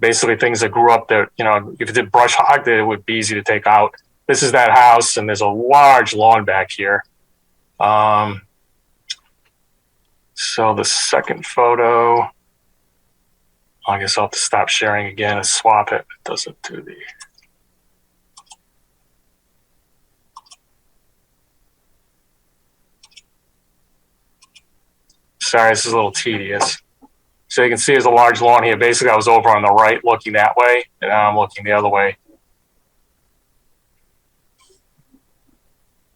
basically things that grew up there. If it did brush hog, it would be easy to take out. This is that house, and there's a large lawn back here. So the second photo, I guess I'll have to stop sharing again and swap it. It doesn't do the. Sorry, this is a little tedious. So you can see there's a large lawn here. Basically, I was over on the right looking that way, and now I'm looking the other way.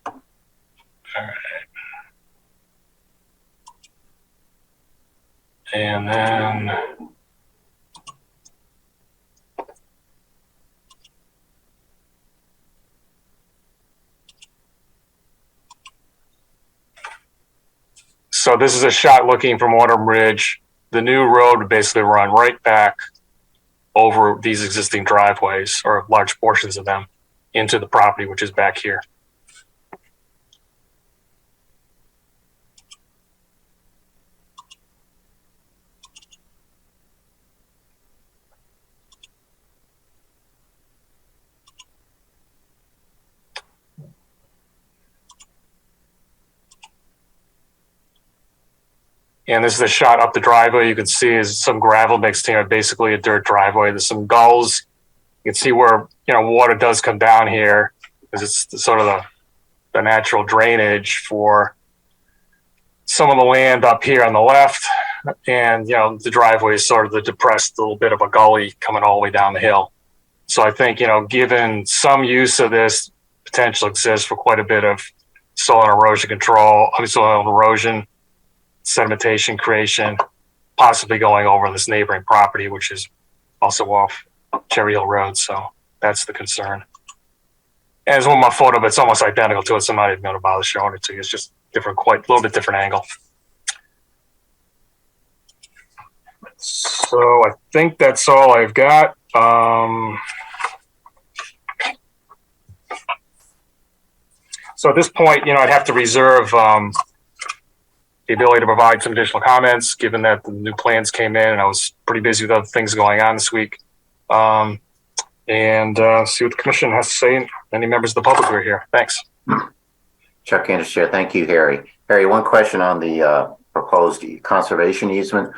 All right. And then so this is a shot looking from Autumn Ridge. The new road would basically run right back over these existing driveways, or large portions of them, into the property, which is back here. And this is a shot up the driveway. You can see is some gravel mixed here, basically a dirt driveway. There's some gulls. You can see where, water does come down here because it's sort of the natural drainage for some of the land up here on the left. And, the driveway is sort of the depressed little bit of a gully coming all the way down the hill. So I think, given some use of this potential exists for quite a bit of soil and erosion control, soil and erosion, sedimentation creation, possibly going over this neighboring property, which is also off Cherry Hill Road. So that's the concern. And there's one more photo, but it's almost identical to it, so I'm not even going to bother showing it to you. It's just different, quite a little bit different angle. So I think that's all I've got. So at this point, I'd have to reserve the ability to provide some additional comments, given that the new plans came in and I was pretty busy with other things going on this week. And see what the commission has to say and any members of the public who are here. Thanks. Chuck Anderson, Chair. Thank you, Harry. Harry, one question on the proposed conservation easement.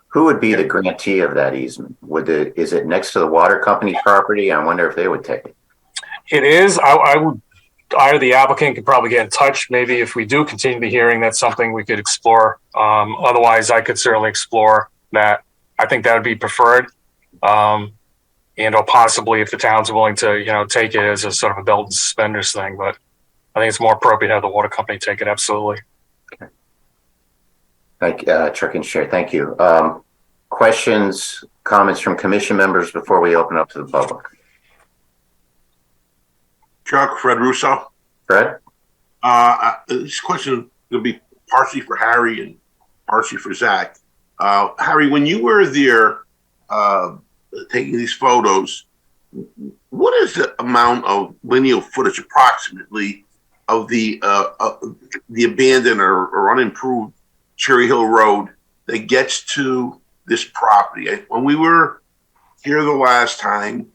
Who would be the grantee of that easement? Is it next to the water company property? I wonder if they would take it. It is. I would. Either the applicant could probably get in touch. Maybe if we do continue the hearing, that's something we could explore. Otherwise, I could certainly explore that. I think that would be preferred. Or possibly if the town's willing to, take it as a sort of a belt and suspenders thing. But I think it's more appropriate to have the water company take it. Absolutely. Okay. Thank you, Chuck and Chair. Thank you. Questions, comments from commission members before we open up to the public? Chuck, Fred Russo. Fred? This question will be partially for Harry and partially for Zach. Harry, when you were there taking these photos, what is the amount of linear footage approximately of the abandoned or unimproved Cherry Hill Road that gets to this property? When we were here the last time,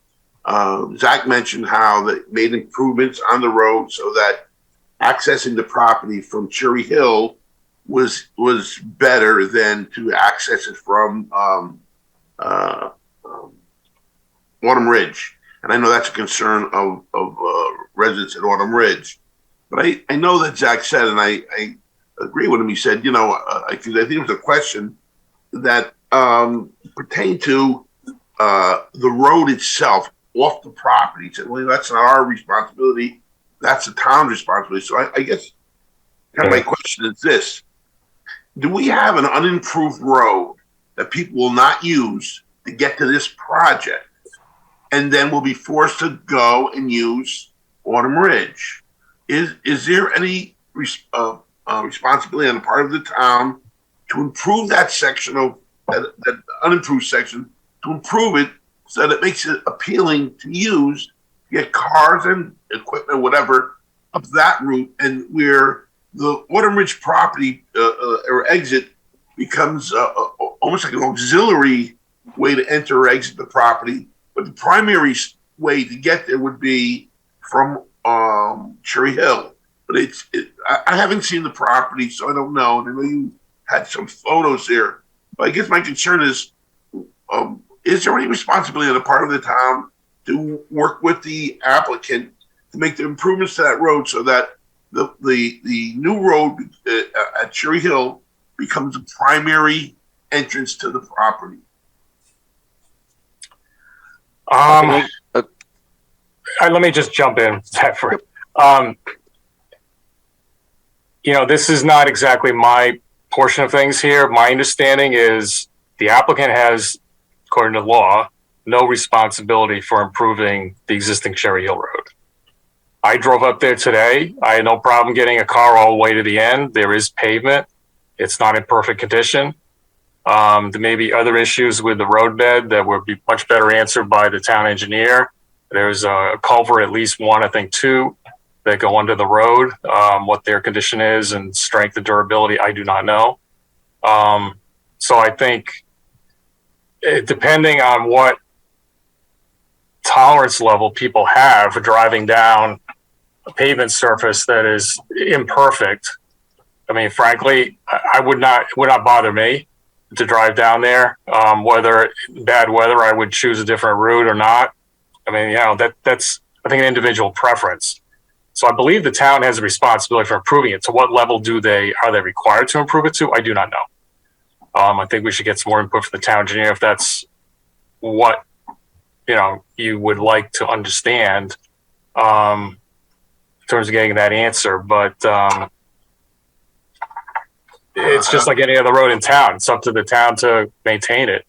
Zach mentioned how they made improvements on the road so that accessing the property from Cherry Hill was better than to access it from Autumn Ridge. And I know that's a concern of residents at Autumn Ridge. But I know that Zach said, and I agree with him, he said, I think it was a question that pertained to the road itself off the property. He said, well, that's not our responsibility. That's the town's responsibility. So I guess kind of my question is this. Do we have an unimproved road that people will not use to get to this project and then will be forced to go and use Autumn Ridge? Is there any responsibility on the part of the town to improve that section of that unimproved section, to improve it so that it makes it appealing to use, get cars and equipment, whatever, up that route, and where the Autumn Ridge property or exit becomes almost like an auxiliary way to enter or exit the property, but the primary way to get there would be from Cherry Hill. But I haven't seen the property, so I don't know. And I know you had some photos there. But I guess my concern is there any responsibility on the part of the town to work with the applicant to make the improvements to that road so that the new road at Cherry Hill becomes a primary entrance to the property? Let me just jump in. This is not exactly my portion of things here. My understanding is the applicant has, according to law, no responsibility for improving the existing Cherry Hill Road. I drove up there today. I had no problem getting a car all the way to the end. There is pavement. It's not in perfect condition. There may be other issues with the roadbed that would be much better answered by the town engineer. There's a culvert, at least one, I think two, that go under the road. What their condition is and strength and durability, I do not know. So I think depending on what tolerance level people have for driving down a pavement surface that is imperfect, I mean, frankly, I would not, it would not bother me to drive down there. Whether bad weather, I would choose a different route or not. I mean, that's, I think, an individual preference. So I believe the town has a responsibility for improving it. To what level are they required to improve it to? I do not know. I think we should get some more input from the town engineer if that's what, you would like to understand, in terms of getting that answer. But, it's just like any other road in town. It's up to the town to maintain it.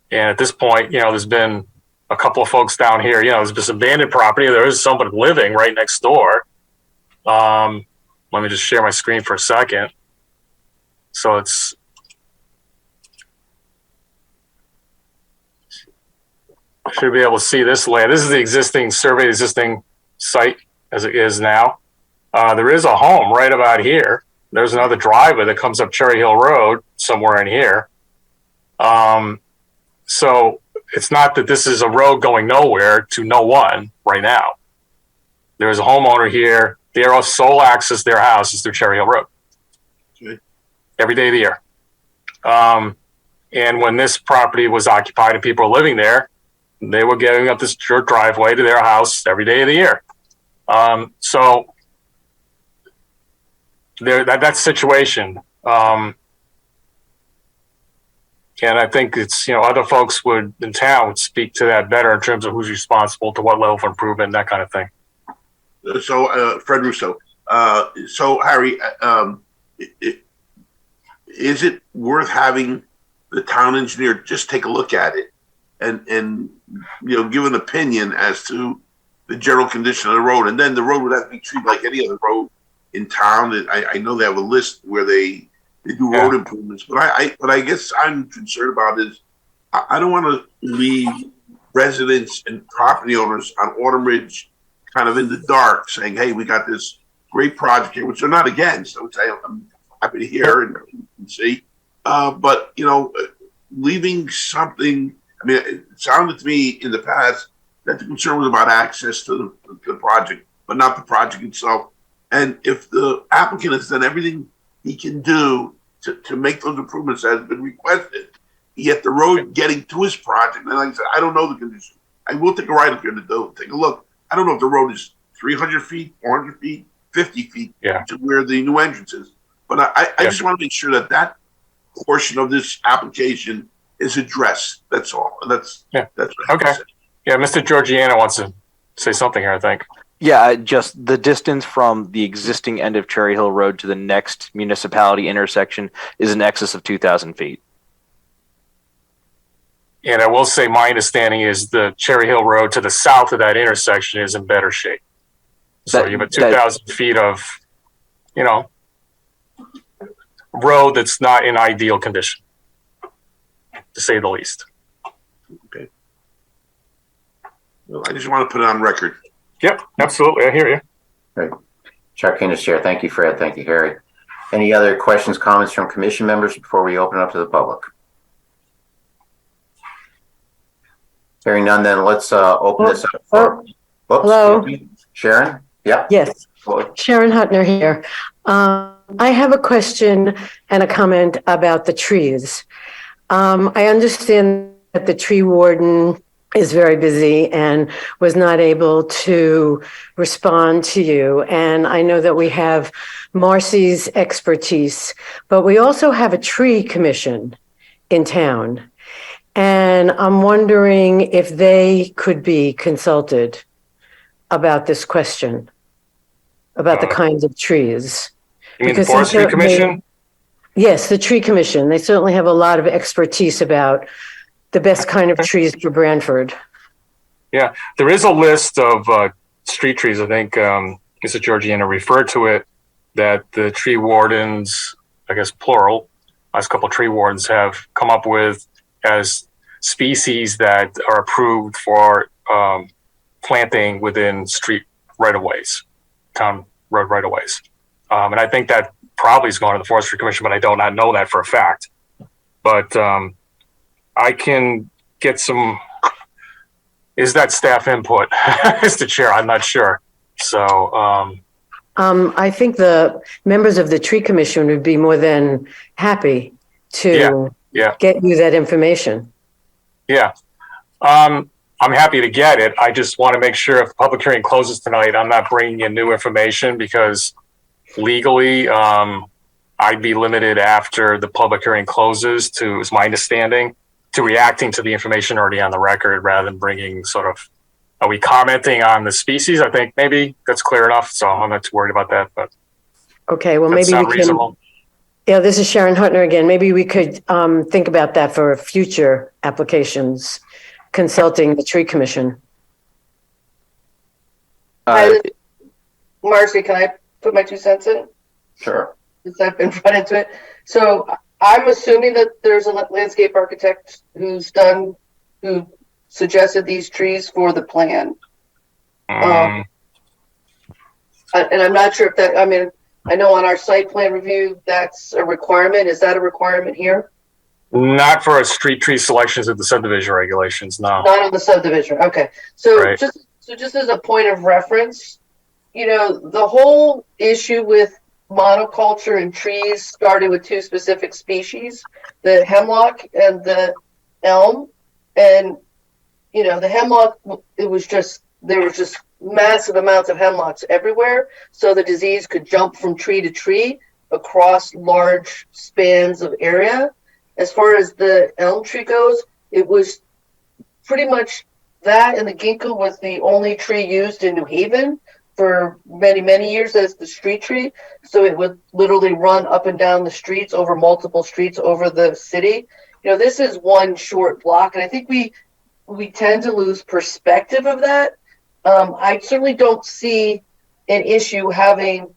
And at this point, there's been a couple of folks down here, there's this abandoned property. There is somebody living right next door. Let me just share my screen for a second. So should be able to see this land. This is the existing site as it is now. There is a home right about here. There's another driveway that comes up Cherry Hill Road somewhere in here. So it's not that this is a road going nowhere to no one right now. There's a homeowner here. Their sole access to their house is through Cherry Hill Road. Okay. Every day of the year. And when this property was occupied and people were living there, they were giving up this driveway to their house every day of the year. So that situation. And I think it's, other folks in town would speak to that better in terms of who's responsible to what level of improvement, that kind of thing. So, Fred Russo. So, Harry, is it worth having the town engineer just take a look at it and give an opinion as to the general condition of the road? And then the road would have to be treated like any other road in town. I know they have a list where they do road improvements, but I guess I'm concerned about is I don't want to leave residents and property owners on Autumn Ridge kind of in the dark saying, hey, we got this great project here, which they're not against, which I'm happy to hear and see. But, leaving something, I mean, it sounded to me in the past that the concern was about access to the project, but not the project itself. And if the applicant has done everything he can do to make those improvements that has been requested, yet the road getting to his project, and like I said, I don't know the condition. I will take a ride up here to take a look. I don't know if the road is 300 feet, 400 feet, 50 feet to where the new entrance is. But I just want to make sure that portion of this application is addressed. That's all. And that's okay. Yeah, Mr. Georgiana wants to say something here, I think. Yeah, just the distance from the existing end of Cherry Hill Road to the next municipality intersection is in excess of 2,000 feet. And I will say my understanding is the Cherry Hill Road to the south of that intersection is in better shape. So you have 2,000 feet of, road that's not in ideal condition, to say the least. Okay. Well, I just want to put it on record. Yep, absolutely. I hear you. Right. Chuck Innes, Chair. Thank you, Fred. Thank you, Harry. Any other questions, comments from commission members before we open up to the public? Hearing none, then let's open this up for. Hello. Sharon? Yeah. Yes. Sharon Hutner here. I have a question and a comment about the trees. I understand that the tree warden is very busy and was not able to respond to you. And I know that we have Marcy's expertise, but we also have a tree commission in town. And I'm wondering if they could be consulted about this question, about the kinds of trees. You mean the Forestry Commission? Yes, the tree commission. They certainly have a lot of expertise about the best kind of trees for Branford. Yeah, there is a list of street trees. I think Mr. Georgiana referred to it, that the tree wardens, I guess plural, last couple of tree wardens have come up with as species that are approved for planting within street right-of-ways, town road right-of-ways. And I think that probably is going to the Forestry Commission, but I do not know that for a fact. But I can get some, is that staff input? Mr. Chair, I'm not sure. So I think the members of the tree commission would be more than happy to Yeah. get you that information. Yeah. I'm happy to get it. I just want to make sure if the public hearing closes tonight, I'm not bringing in new information because legally, I'd be limited after the public hearing closes to, is my understanding, to reacting to the information already on the record rather than bringing sort of, are we commenting on the species? I think maybe that's clear enough. So I'm not too worried about that, but Okay, well, that maybe we sound can. reasonable. Yeah, this is Sharon Hutner again. Maybe we could think about that for future applications, consulting the tree commission. Marcy, can I put my 2 cents in? Sure. Since I've been run into it. So I'm assuming that there's a landscape architect who suggested these trees for the plan. And I'm not sure if that, I mean, I know on our site plan review, that's a requirement. Is that a requirement here? Not for a street tree selections of the subdivision regulations, no. Not on the subdivision. Okay. So Right. just as a point of reference, you know, the whole issue with monoculture and trees started with 2 specific species, the hemlock and the elm. And, you know, the hemlock, there was just massive amounts of hemlocks everywhere. So the disease could jump from tree to tree across large spans of area. As far as the elm tree goes, it was pretty much that, and the ginkgo was the only tree used in New Haven for many, many years as the street tree. So it would literally run up and down the streets over multiple streets over the city. You know, this is one short block, and I think we tend to lose perspective of that. I certainly don't see an issue having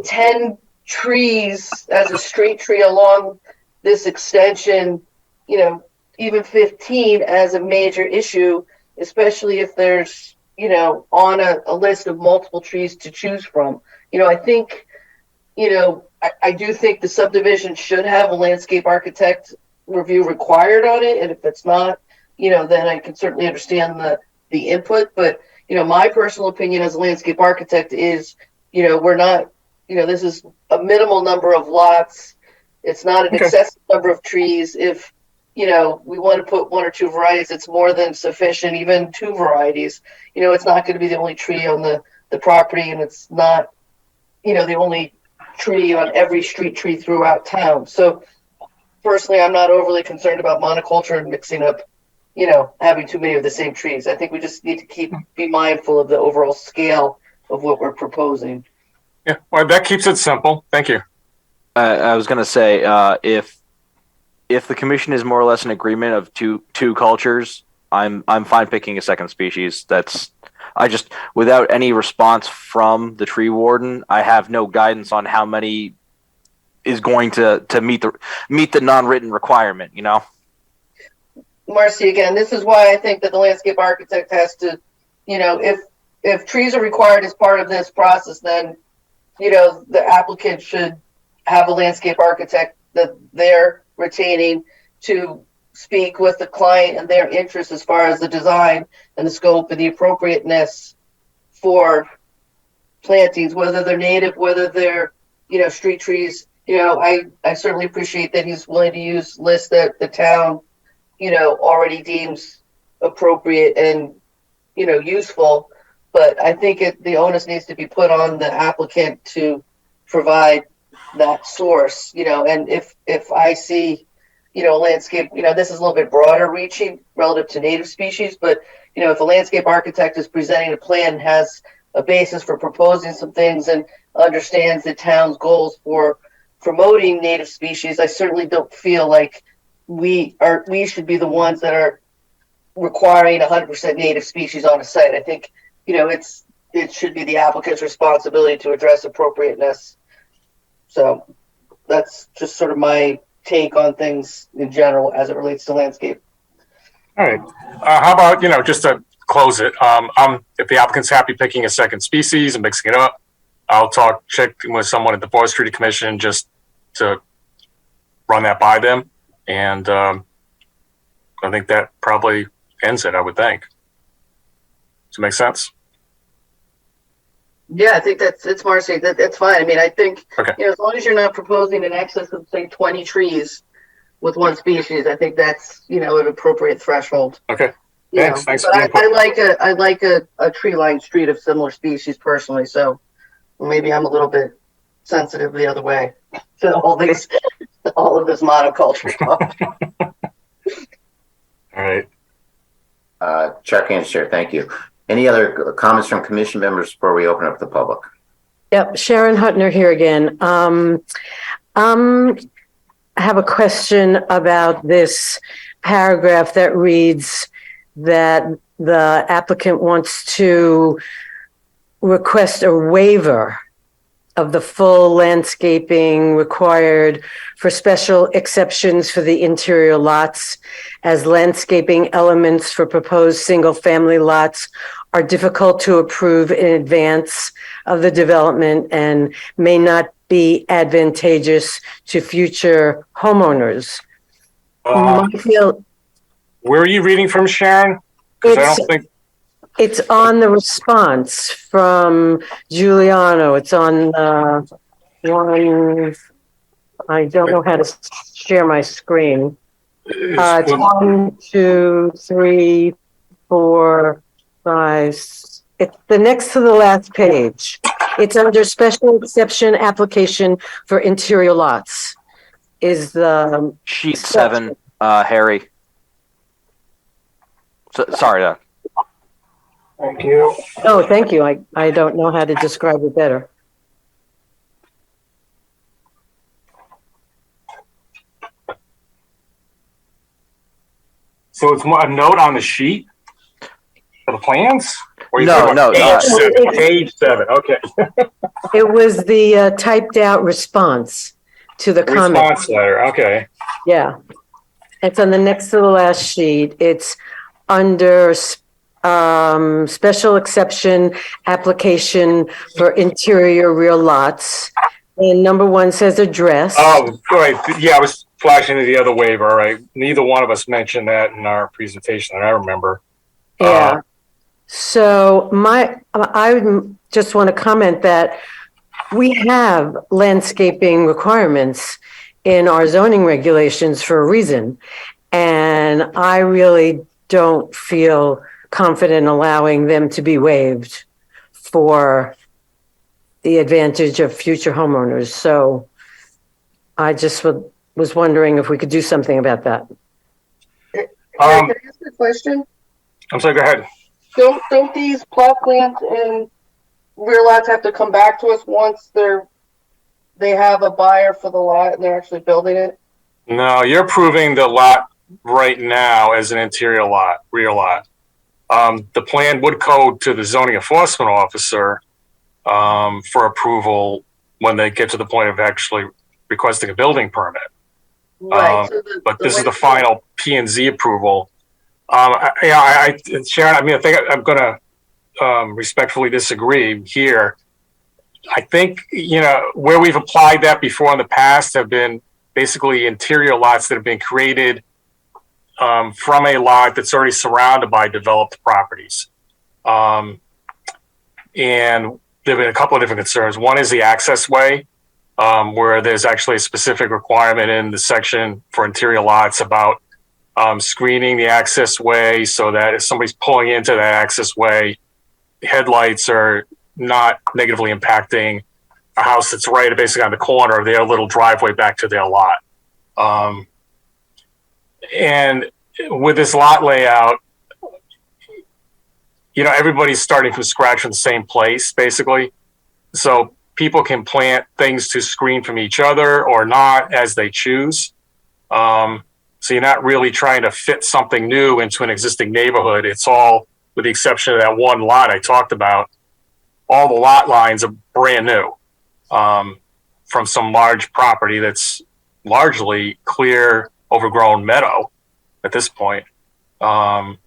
10 trees as a street tree along this extension, you know, even 15 as a major issue, especially if there's, you know, on a list of multiple trees to choose from. You know, I think, you know, I do think the subdivision should have a landscape architect review required on it. And if it's not, you know, then I can certainly understand the input. But, you know, my personal opinion as a landscape architect is, you know, we're not, you know, this is a minimal number of lots. It's not an excessive number of trees. If, you know, we want to put 1 or 2 varieties, it's more than sufficient, even 2 varieties. You know, it's not going to be the only tree on the property, and it's not, you know, the only tree on every street tree throughout town. So personally, I'm not overly concerned about monoculture and mixing up, you know, having too many of the same trees. I think we just need to be mindful of the overall scale of what we're proposing. Yeah, well, that keeps it simple. Thank you. I was going to say, if the commission is more or less in agreement of two cultures, I'm fine picking a second species. I just, without any response from the tree warden, I have no guidance on how many is going to meet the non-written requirement, you know? Marcy, again, this is why I think that the landscape architect has to, you know, if trees are required as part of this process, then, you know, the applicant should have a landscape architect that they're retaining to speak with the client and their interests as far as the design and the scope and the appropriateness for plantings, whether they're native, whether they're, you know, street trees. You know, I certainly appreciate that he's willing to use lists that the town, you know, already deems appropriate and, you know, useful. But I think the onus needs to be put on the applicant to provide that source, you know. And if I see, you know, a landscape, you know, this is a little bit broader reaching relative to native species, but, you know, if a landscape architect is presenting a plan, has a basis for proposing some things and understands the town's goals for promoting native species, I certainly don't feel like we should be the ones that are requiring 100% native species on a site. I think, you know, it should be the applicant's responsibility to address appropriateness. So that's just sort of my take on things in general as it relates to landscape. All right. How about, you know, just to close it, if the applicant's happy picking a second species and mixing it up, I'll check with someone at the Forestry Commission just to run that by them. And I think that probably ends it, I would think. Does it make sense? Yeah, I think it's Marcy. That's fine. I mean, I think, Okay. as long as you're not proposing an excess of, say, 20 trees with one species, I think that's, an appropriate threshold. Okay. You Thanks. know, Thanks but for the input. I like a tree-lined street of similar species personally, so maybe I'm a little bit sensitive the other way to all of this monoculture talk. All right. Chair Cancer, thank you. Any other comments from commission members before we open up the public? Yep, Sharon Hutner here again. I have a question about this paragraph that reads that the applicant wants to request a waiver of the full landscaping required for special exceptions for the interior lots, as landscaping elements for proposed single-family lots are difficult to approve in advance of the development and may not be advantageous to future homeowners. Where are you reading from, Sharon? Because I don't think. It's on the response from Giuliano. It's on one. I don't know how to share my screen. It's 1, 2, 3, 4, 5. It's the next to the last page. It's under special exception application for interior lots. Is the sheet 7, Harry. Sorry. Thank you. Oh, thank you. I don't know how to describe it better. So it's a note on the sheet for the plans? Or No. Page 7. Okay. It was the typed out response to the comment. Response letter. Okay. Yeah. It's on the next to the last sheet. It's under special exception application for interior rear lots. And number 1 says address. Oh, right. Yeah, I was flashing to the other waiver. All right. Neither one of us mentioned that in our presentation that I remember. Yeah. So I just want to comment that we have landscaping requirements in our zoning regulations for a reason. And I really don't feel confident allowing them to be waived for the advantage of future homeowners. So I just was wondering if we could do something about that. Can I ask a question? I'm sorry, go ahead. Don't these plot plans and rear lots have to come back to us once they have a buyer for the lot and they're actually building it? No, you're approving the lot right now as an interior lot, rear lot. The plan would code to the zoning enforcement officer for approval when they get to the point of actually requesting a building permit. Right. But this is the final P&Z approval. Sharon, I think I'm going to respectfully disagree here. I think, where we've applied that before in the past have been basically interior lots that have been created from a lot that's already surrounded by developed properties. And there have been a couple of different concerns. One is the access way, where there's actually a specific requirement in the section for interior lots about screening the access way so that if somebody's pulling into that access way, headlights are not negatively impacting a house that's right basically on the corner of their little driveway back to their lot. And with this lot layout, everybody's starting from scratch from the same place, basically. So people can plant things to screen from each other or not as they choose. So you're not really trying to fit something new into an existing neighborhood. It's all, with the exception of that one lot I talked about, all the lot lines are brand new from some large property that's largely clear, overgrown meadow at this point. So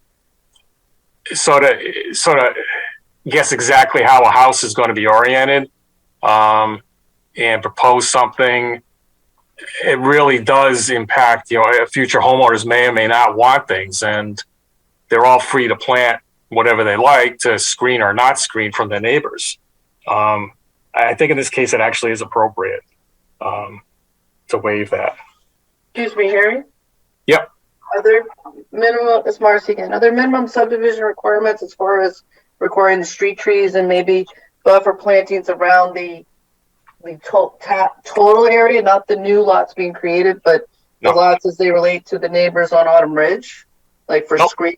to sort of guess exactly how a house is going to be oriented and propose something, it really does impact, future homeowners may or may not want things, and they're all free to plant whatever they like to screen or not screen from their neighbors. I think in this case, it actually is appropriate to waive that. Excuse me, Harry? Yep. Are there minimum, as Marcy again, are there minimum subdivision requirements as far as requiring the street trees and maybe buffer plantings around the total area, not the new lots being created, but the No. lots as they relate to the neighbors on Autumn Ridge, like for screening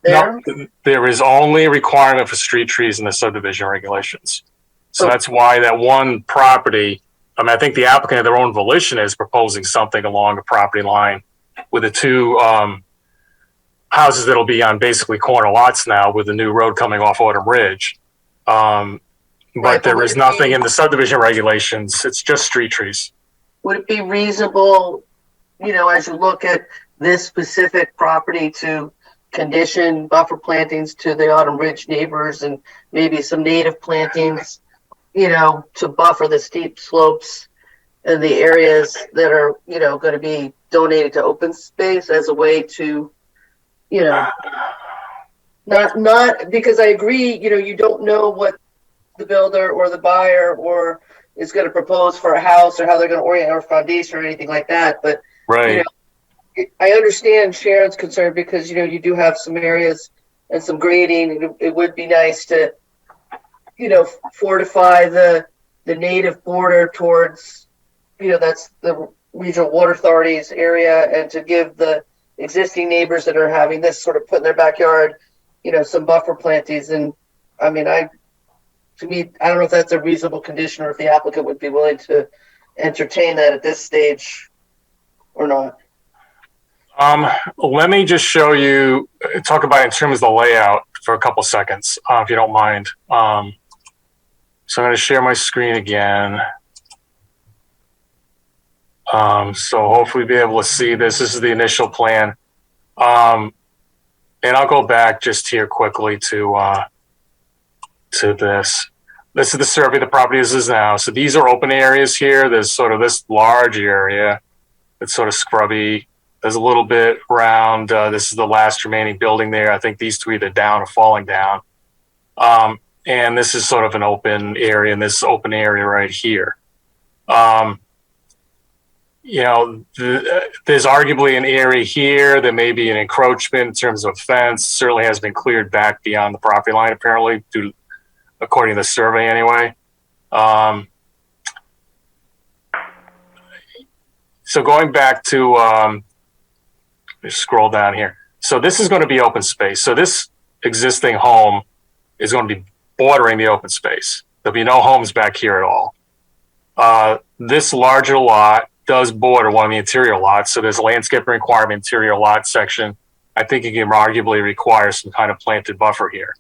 there? No, there is only a requirement for street trees in the subdivision regulations. So that's why that one property, I mean, I think the applicant of their own volition is proposing something along the property line with the two houses that'll be on basically corner lots now with the new road coming off Autumn Ridge. But there is nothing in the subdivision regulations. It's just street trees. Would it be reasonable, you know, as you look at this specific property to condition buffer plantings to the Autumn Ridge neighbors and maybe some native plantings, you know, to buffer the steep slopes and the areas that are, you know, going to be donated to open space as a way to, you know, not because I agree, you know, you don't know what the builder or the buyer or is going to propose for a house or how they're going to orient our foundation or anything like that. But right. You know, I understand Sharon's concern because, you know, you do have some areas and some grading. It would be nice to, you know, fortify the native border towards, you know, that's the regional water authorities area, and to give the existing neighbors that are having this sort of put in their backyard, you know, some buffer plantings. And I mean, to me, I don't know if that's a reasonable condition or if the applicant would be willing to entertain that at this stage or not. Let me just show you, talk about it in terms of the layout for a couple seconds, if you don't mind. So I'm going to share my screen again. So hopefully be able to see this. This is the initial plan. And I'll go back just here quickly to this. This is the survey of the property as is now. So these are open areas here. There's sort of this large area that's sort of scrubby. There's a little bit around, this is the last remaining building there. I think these two either down or falling down. And this is sort of an open area, and this open area right here. You know, there's arguably an area here that may be an encroachment in terms of fence. Certainly has been cleared back beyond the property line, apparently, according to the survey anyway. So going back to, just scroll down here. So this is going to be open space. So this existing home is going to be bordering the open space. There'll be no homes back here at all. This larger lot does border one of the interior lots. So there's a landscaping requirement interior lot section. I think it can arguably require some kind of planted buffer here.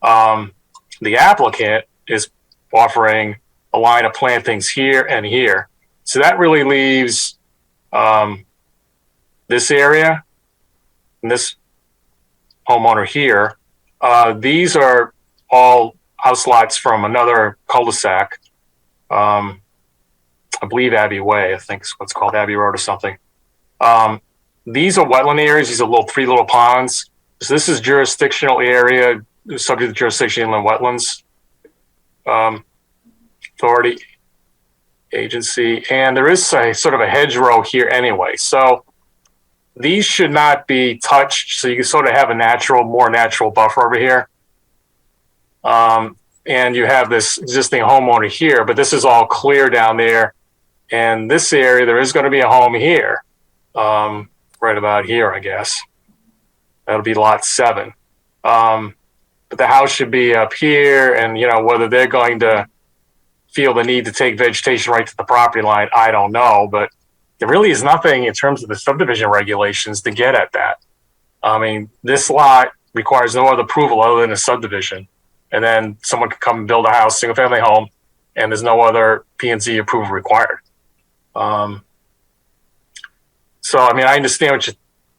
The applicant is offering a line of plantings here and here. So that really leaves this area and this homeowner here. These are all house lots from another cul-de-sac. I believe Abbey Way, I think is what's called Abbey Road or something. These are wetland areas. These are three little ponds. So this is jurisdictional area subject to jurisdiction inland wetlands authority agency. And there is a sort of a hedgerow here anyway. So these should not be touched. So you can sort of have a more natural buffer over here. And you have this existing homeowner here, but this is all clear down there. And this area, there is going to be a home here, right about here, I guess. That'll be lot 7. But the house should be up here, and, you know, whether they're going to feel the need to take vegetation right to the property line, I don't know. But there really is nothing in terms of the subdivision regulations to get at that. I mean, this lot requires no other approval other than a subdivision. And then someone could come and build a house, single-family home, and there's no other P&Z approval required. So, I mean, I understand what you're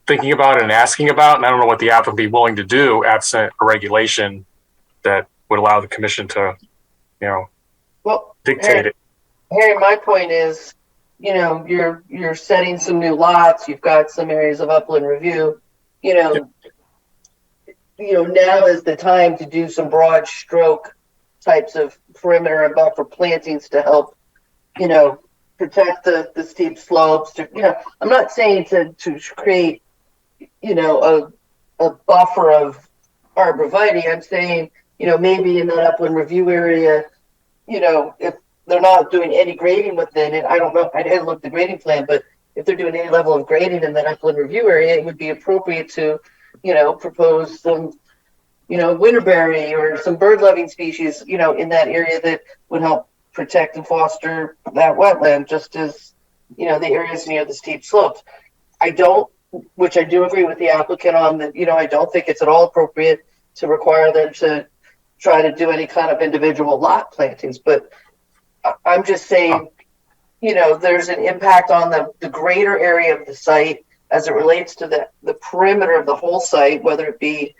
thinking about and asking about, and I don't know what the applicant would be willing to do absent a regulation that would allow the commission to, you know, dictate it. Harry, my point is, you know, you're setting some new lots. You've got some areas of upland review. You know, now is the time to do some broad stroke types of perimeter and buffer plantings to help, you know, protect the steep slopes. To, you know, I'm not saying to create, you know, a buffer of arborvitae. I'm saying, you know, maybe in that upland review area, you know, if they're not doing any grading within it, I don't know, I didn't look at the grading plan, but if they're doing any level of grading in that upland review area, it would be appropriate to, you know, propose some, you know, winterberry or some bird loving species, you know, in that area that would help protect and foster that wetland, just as, you know, the areas near the steep slopes. I don't, which I do agree with the applicant on that, you know, I don't think it's at all appropriate to require them to try to do any kind of individual lot plantings, but I'm just saying, you know, there's an impact on the greater area of the site as it relates to the perimeter of the whole site, whether it be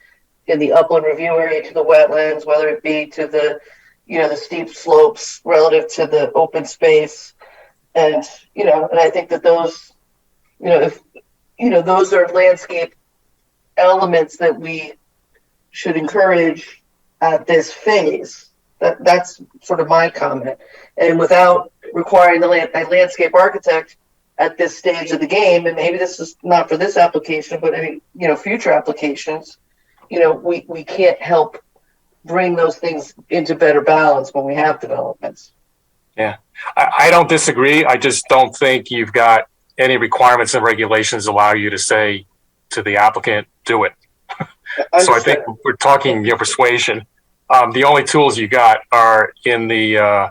in the upland review area to the wetlands, whether it be to the, you know, the steep slopes relative to the open space. And, you know, and I think that those, you know, if, you know, those are landscape elements that we should encourage at this phase. That's sort of my comment. And without requiring the landscape architect at this stage of the game, and maybe this is not for this application, but any, you know, future applications, you know, we can't help bring those things into better balance when we have developments. Yeah, I don't disagree. I just don't think you've got any requirements and regulations allow you to say to the applicant, do it. So I think we're talking, you know, persuasion. The only tools you got are in the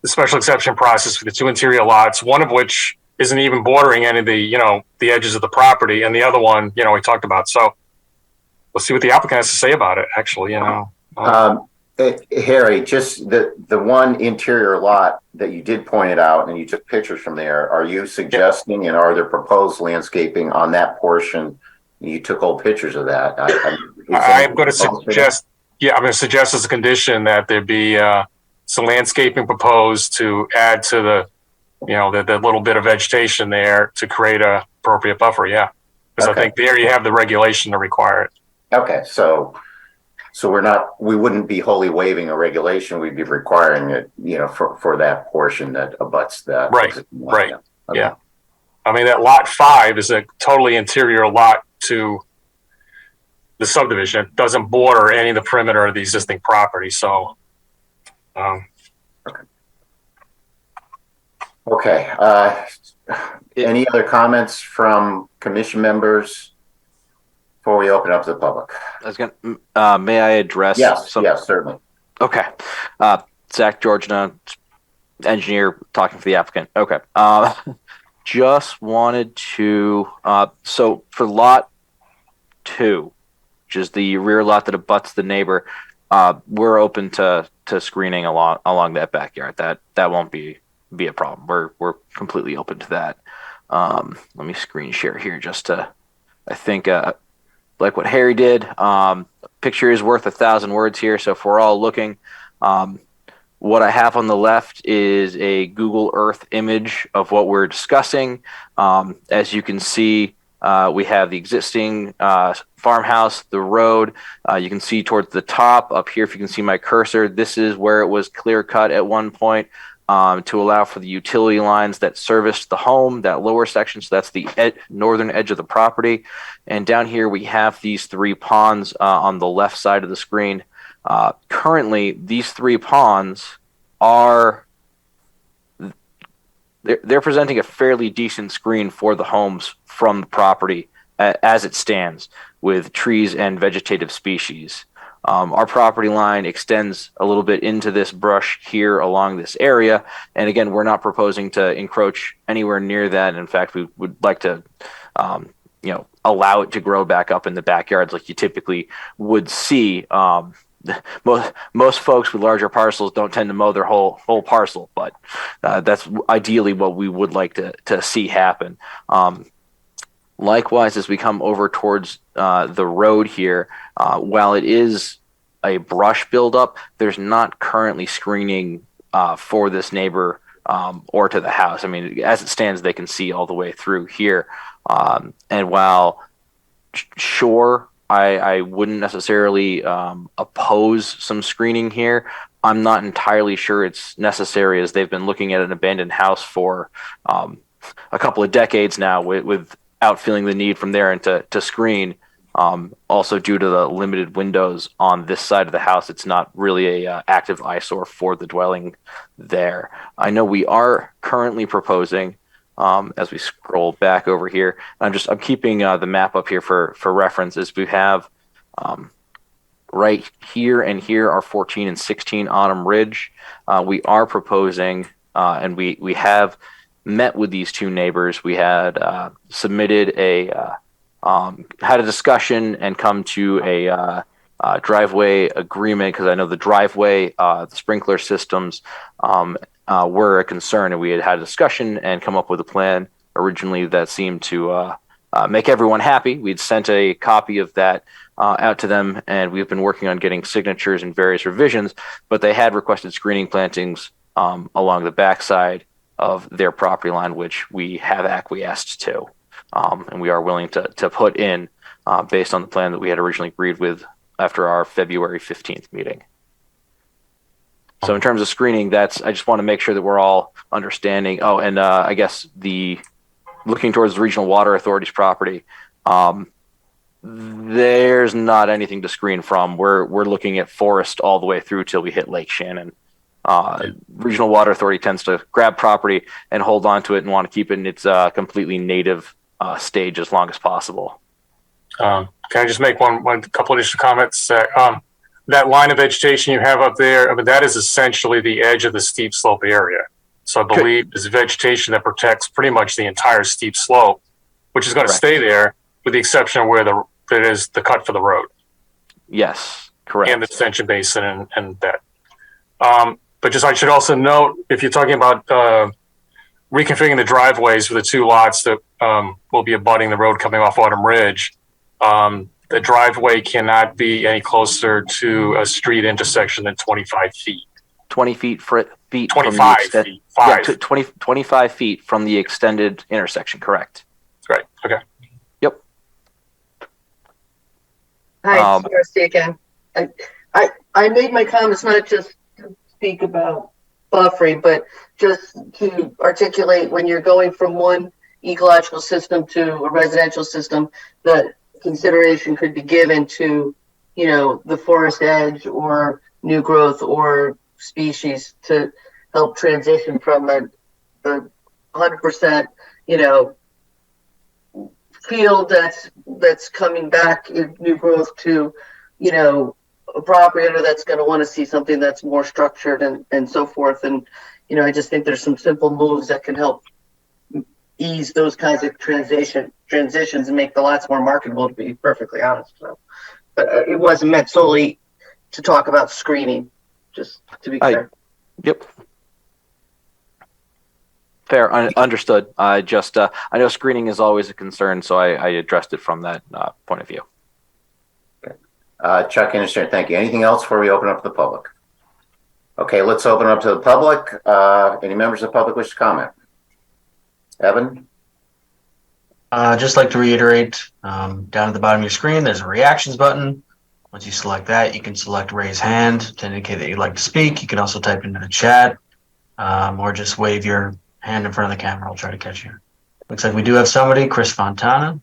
special exception process for the two interior lots, one of which isn't even bordering any of the, you know, the edges of the property, and the other one, you know, we talked about. So let's see what the applicant has to say about it, actually, you know. Harry, just the one interior lot that you did point it out and you took pictures from there, are you suggesting and are there proposed landscaping on that portion? You took old pictures of that. I'm going to suggest, I'm going to suggest as a condition that there be some landscaping proposed to add to the, you know, the little bit of vegetation there to create a appropriate buffer. Yeah, because I think there you have the regulation to require it. Okay, so we wouldn't be wholly waiving a regulation. We'd be requiring it, you know, for that portion that abuts that. Right. Okay. Yeah. I mean, that lot 5 is a totally interior lot to the subdivision. It doesn't border any of the perimeter of the existing property. So, Okay. Any other comments from commission members before we open up to the public? I was going may I address? Yes, certainly. Okay. Zach Georgina, engineer, talking for the applicant. Okay. Just wanted to, so for lot 2, which is the rear lot that abuts the neighbor, we're open to screening along that backyard. That won't be a problem. We're completely open to that. Let me screen share here just to, I think, like what Harry did. Picture is worth 1,000 words here. So if we're all looking, what I have on the left is a Google Earth image of what we're discussing. As you can see, we have the existing farmhouse, the road. You can see towards the top up here, if you can see my cursor, this is where it was clear cut at one point to allow for the utility lines that serviced the home, that lower section. So that's the northern edge of the property. And down here, we have these 3 ponds on the left side of the screen. Currently, these 3 ponds are they're presenting a fairly decent screen for the homes from the property as it stands, with trees and vegetative species. Our property line extends a little bit into this brush here along this area, and again, we're not proposing to encroach anywhere near that. In fact, we would like to allow it to grow back up in the backyards like you typically would see. Most folks with larger parcels don't tend to mow their whole parcel, but that's ideally what we would like to see happen. Likewise, as we come over towards the road here, while it is a brush buildup, there's not currently screening for this neighbor or to the house. I mean, as it stands, they can see all the way through here. And while sure, I wouldn't necessarily oppose some screening here. I'm not entirely sure it's necessary, as they've been looking at an abandoned house for a couple of decades now, without feeling the need from there and to screen. Also, due to the limited windows on this side of the house, it's not really a active eyesore for the dwelling there. I know we are currently proposing, as we scroll back over here, I'm keeping the map up here for reference, as we have right here and here are 14 and 16 Autumn Ridge. We are proposing, and we have met with these two neighbors. We had submitted had a discussion and come to a driveway agreement, because I know the driveway, the sprinkler systems were a concern, and we had a discussion and come up with a plan originally that seemed to make everyone happy. We'd sent a copy of that out to them, and we've been working on getting signatures and various revisions, but they had requested screening plantings along the backside of their property line, which we have acquiesced to. And we are willing to put in based on the plan that we had originally agreed with after our February 15th meeting. So in terms of screening, I just want to make sure that we're all understanding. Oh, and I guess looking towards the Regional Water Authority's property, there's not anything to screen from. We're looking at forest all the way through till we hit Lake Shannon. Regional Water Authority tends to grab property and hold on to it and want to keep it in its completely native stage as long as possible. Can I just make one couple additional comments? That line of vegetation you have up there, I mean, that is essentially the edge of the steep slope area. So I believe there's vegetation that protects pretty much the entire steep slope, which is going to stay there with the exception of where it is the cut for the road. Yes, correct. And the detention basin and that. But I should also note, if you're talking about reconfiguring the driveways for the two lots that will be abutting the road coming off Autumn Ridge, the driveway cannot be any closer to a street intersection than 25 feet. 20 feet, 25 feet. 25 feet from the extended intersection, correct. Right, okay. Yep. Hi, it's Darcy again. I made my comments not just to speak about buffering, but just to articulate when you're going from one ecological system to a residential system, that consideration could be given to, the forest edge or new growth or species to help transition from the 100%, field that's coming back in new growth to, a property owner that's going to want to see something that's more structured and so forth. And, I just think there's some simple moves that can help ease those kinds of transitions and make the lots more marketable, to be perfectly honest. So, but it wasn't meant solely to talk about screening, just to be clear. Yep. Fair, understood. I know screening is always a concern, so I addressed it from that point of view. Okay. Chuck, Anderson, thank you. Anything else before we open up to the public? Okay, let's open up to the public. Any members of the public wish to comment? Evan? Just like to reiterate, down at the bottom of your screen, there's a reactions button. Once you select that, you can select raise hand to indicate that you'd like to speak. You can also type into the chat or just wave your hand in front of the camera. I'll try to catch you. Looks like we do have somebody, Chris Fontana.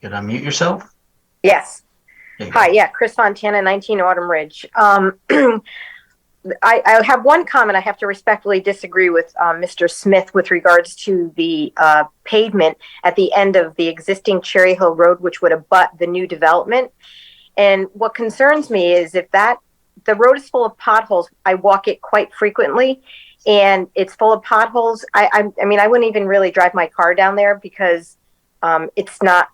You can unmute yourself. Yes. Hi, yeah, Chris Fontana, 19 Autumn Ridge. I have one comment. I have to respectfully disagree with Mr. Smith with regards to the pavement at the end of the existing Cherry Hill Road, which would abut the new development. And what concerns me is if the road is full of potholes, I walk it quite frequently, and it's full of potholes. I mean, I wouldn't even really drive my car down there because it's not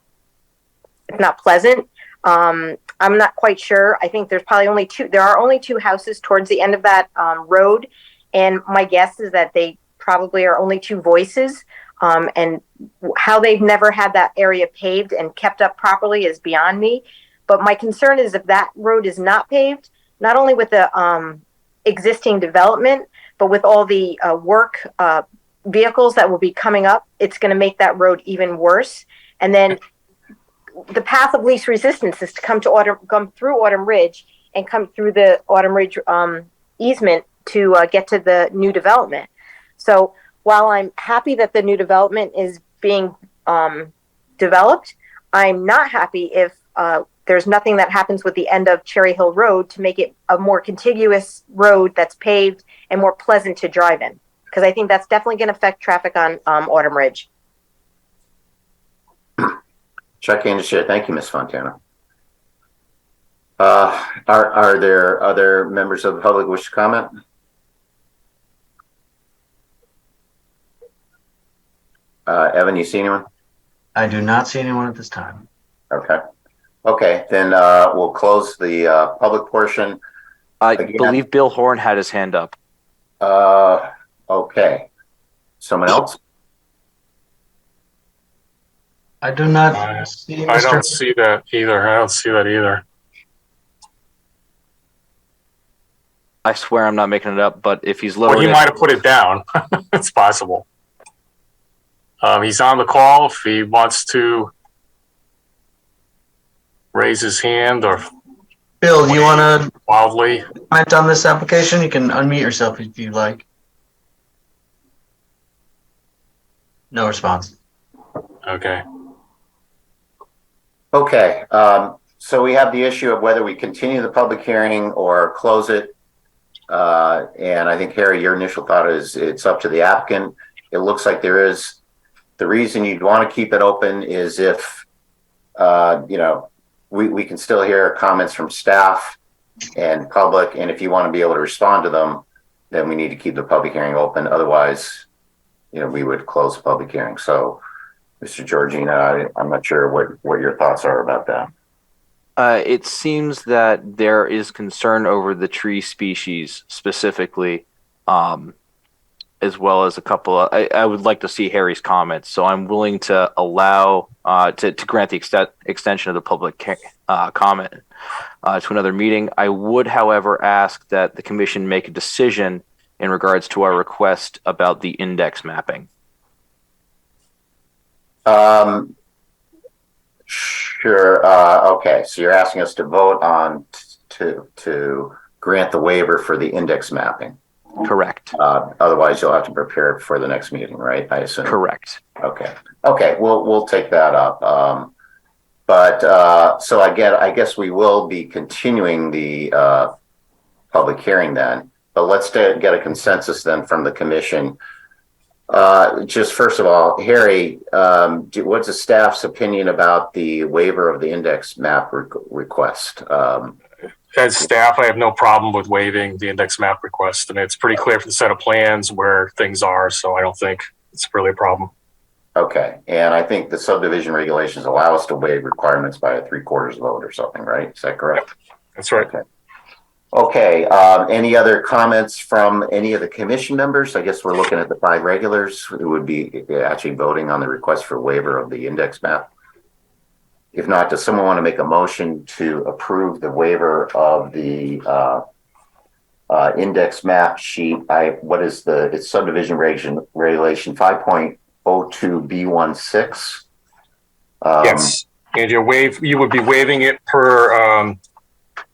pleasant. I'm not quite sure. I think there are only two houses towards the end of that road. And my guess is that they probably are only two voices. And how they've never had that area paved and kept up properly is beyond me. But my concern is if that road is not paved, not only with the existing development, but with all the work vehicles that will be coming up, it's going to make that road even worse. And then the path of least resistance is to come through Autumn Ridge and come through the Autumn Ridge easement to get to the new development. So while I'm happy that the new development is being developed, I'm not happy if there's nothing that happens with the end of Cherry Hill Road to make it a more contiguous road that's paved and more pleasant to drive in. Because I think that's definitely going to affect traffic on Autumn Ridge. Chuck Anderson, thank you, Ms. Fontana. Are there other members of the public wish to comment? Evan, you see anyone? I do not see anyone at this time. Okay. Okay, then we'll close the public portion. I believe Bill Horn had his hand up. Okay. Someone else? I do not see I don't see that either. I swear I'm not making it up, but if he's Well, lowered he might have put it down. It's possible. He's on the call if he wants to raise his hand or Bill, do you want to wildly comment on this application? You can unmute yourself if you like. No response. Okay. Okay, so we have the issue of whether we continue the public hearing or close it. And I think, Harry, your initial thought is it's up to the applicant. It looks like there is, the reason you'd want to keep it open is if, you know, we can still hear comments from staff and public. And if you want to be able to respond to them, then we need to keep the public hearing open. Otherwise, you know, we would close the public hearing. So, Mr. Georgina, I'm not sure what your thoughts are about that. It seems that there is concern over the tree species specifically, as well as a couple of, I would like to see Harry's comments. So I'm willing to allow, to grant the extension of the public comment to another meeting. I would, however, ask that the commission make a decision in regards to our request about the index mapping. Sure. Okay. So you're asking us to vote on to grant the waiver for the index mapping. Correct. Otherwise, you'll have to prepare it for the next meeting, right? I assume. Correct. Okay. Okay. We'll take that up. So I guess we will be continuing the public hearing then. But let's get a consensus then from the commission. Just first of all, Harry, what's the staff's opinion about the waiver of the index map request? As staff, I have no problem with waiving the index map request. I mean, it's pretty clear from the set of plans where things are, so I don't think it's really a problem. Okay, and I think the subdivision regulations allow us to waive requirements by a 3/4 vote or something, right? Is that correct? That's right. Okay. Okay, any other comments from any of the commission members? I guess we're looking at the 5 regulars who would be actually voting on the request for waiver of the index map. If not, does someone want to make a motion to approve the waiver of the index map sheet? It's subdivision regulation 5.02B16. Yes, and you would be waiving it per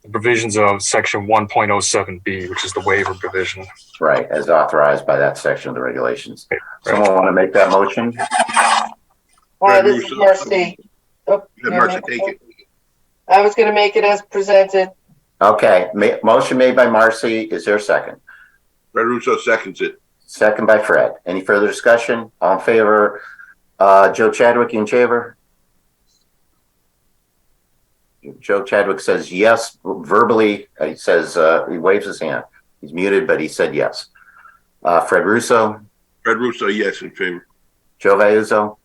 the provisions of section 1.07B, which is the waiver provision. Right, as authorized by that section of the regulations. Right. Someone want to make that motion? This is Marcy. Oh, Marcy, take it. I was going to make it as presented. Okay, motion made by Marcy. Is there a second? Fred Russo seconds it. Second by Fred. Any further discussion? All in favor? Joe Chadwick, in favor? Joe Chadwick says yes verbally. He says he waves his hand. He's muted, but he said yes. Fred Russo. Fred Russo, yes, in favor. Joe Vayuzo.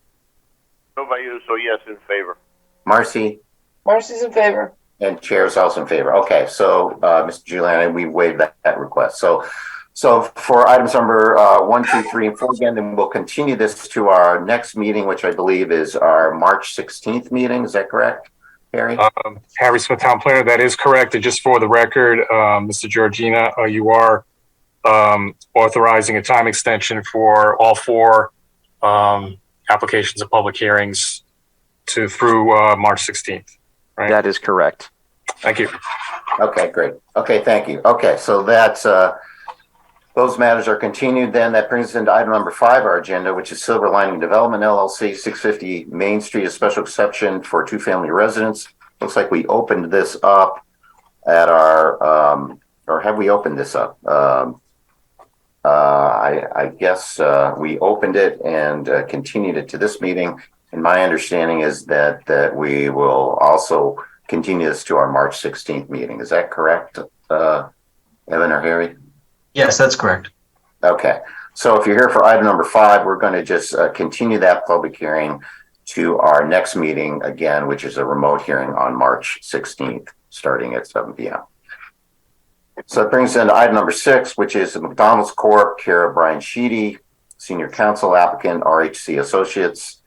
Joe Vayuzo, yes, in favor. Marcy. Marcy's in favor. And Chair is also in favor. Okay, so Mr. Giuliani, we waived that request. So for items number 1, 2, 3, and 4 again, then we'll continue this to our next meeting, which I believe is our March 16th meeting. Is that correct? Harry? Harry Smith, Town Planner, that is correct. And just for the record, Mr. Georgina, you are authorizing a time extension for all 4 applications of public hearings through March 16th, right? That is correct. Thank you. Okay, great. Okay, thank you. Okay, so that's those matters are continued. Then that brings us into item number 5, our agenda, which is Silver Lining Development LLC, 650 Main Street, a special exception for 2-family residents. Looks like we opened this up at our, or have we opened this up? I guess we opened it and continued it to this meeting. And my understanding is that we will also continue this to our March 16th meeting. Is that correct, Evan or Harry? Yes, that's correct. Okay. So if you're here for item number 5, we're going to just continue that public hearing to our next meeting again, which is a remote hearing on March 16th, starting at 7 p.m. So that brings us into item number 6, which is the McDonald's Corp., care of Brian Sheedy, Senior Counsel Applicant, RHC Associates,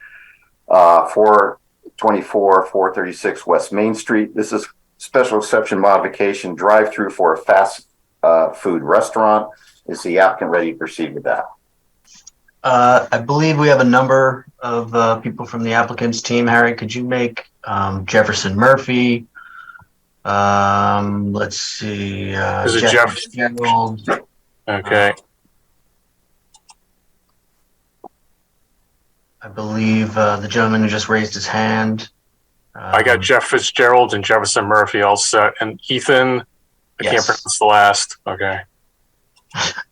424, 436 West Main Street. This is special exception modification drive-through for a fast food restaurant. Is the applicant ready to proceed with that? I believe we have a number of people from the applicant's team. Harry, could you make Jefferson Murphy? Let's see. Is it Jeff? Fitzgerald. Okay. I believe the gentleman who just raised his hand. I got Jeff Fitzgerald and Jefferson Murphy all set, and Ethan. I can't pronounce the last. Okay.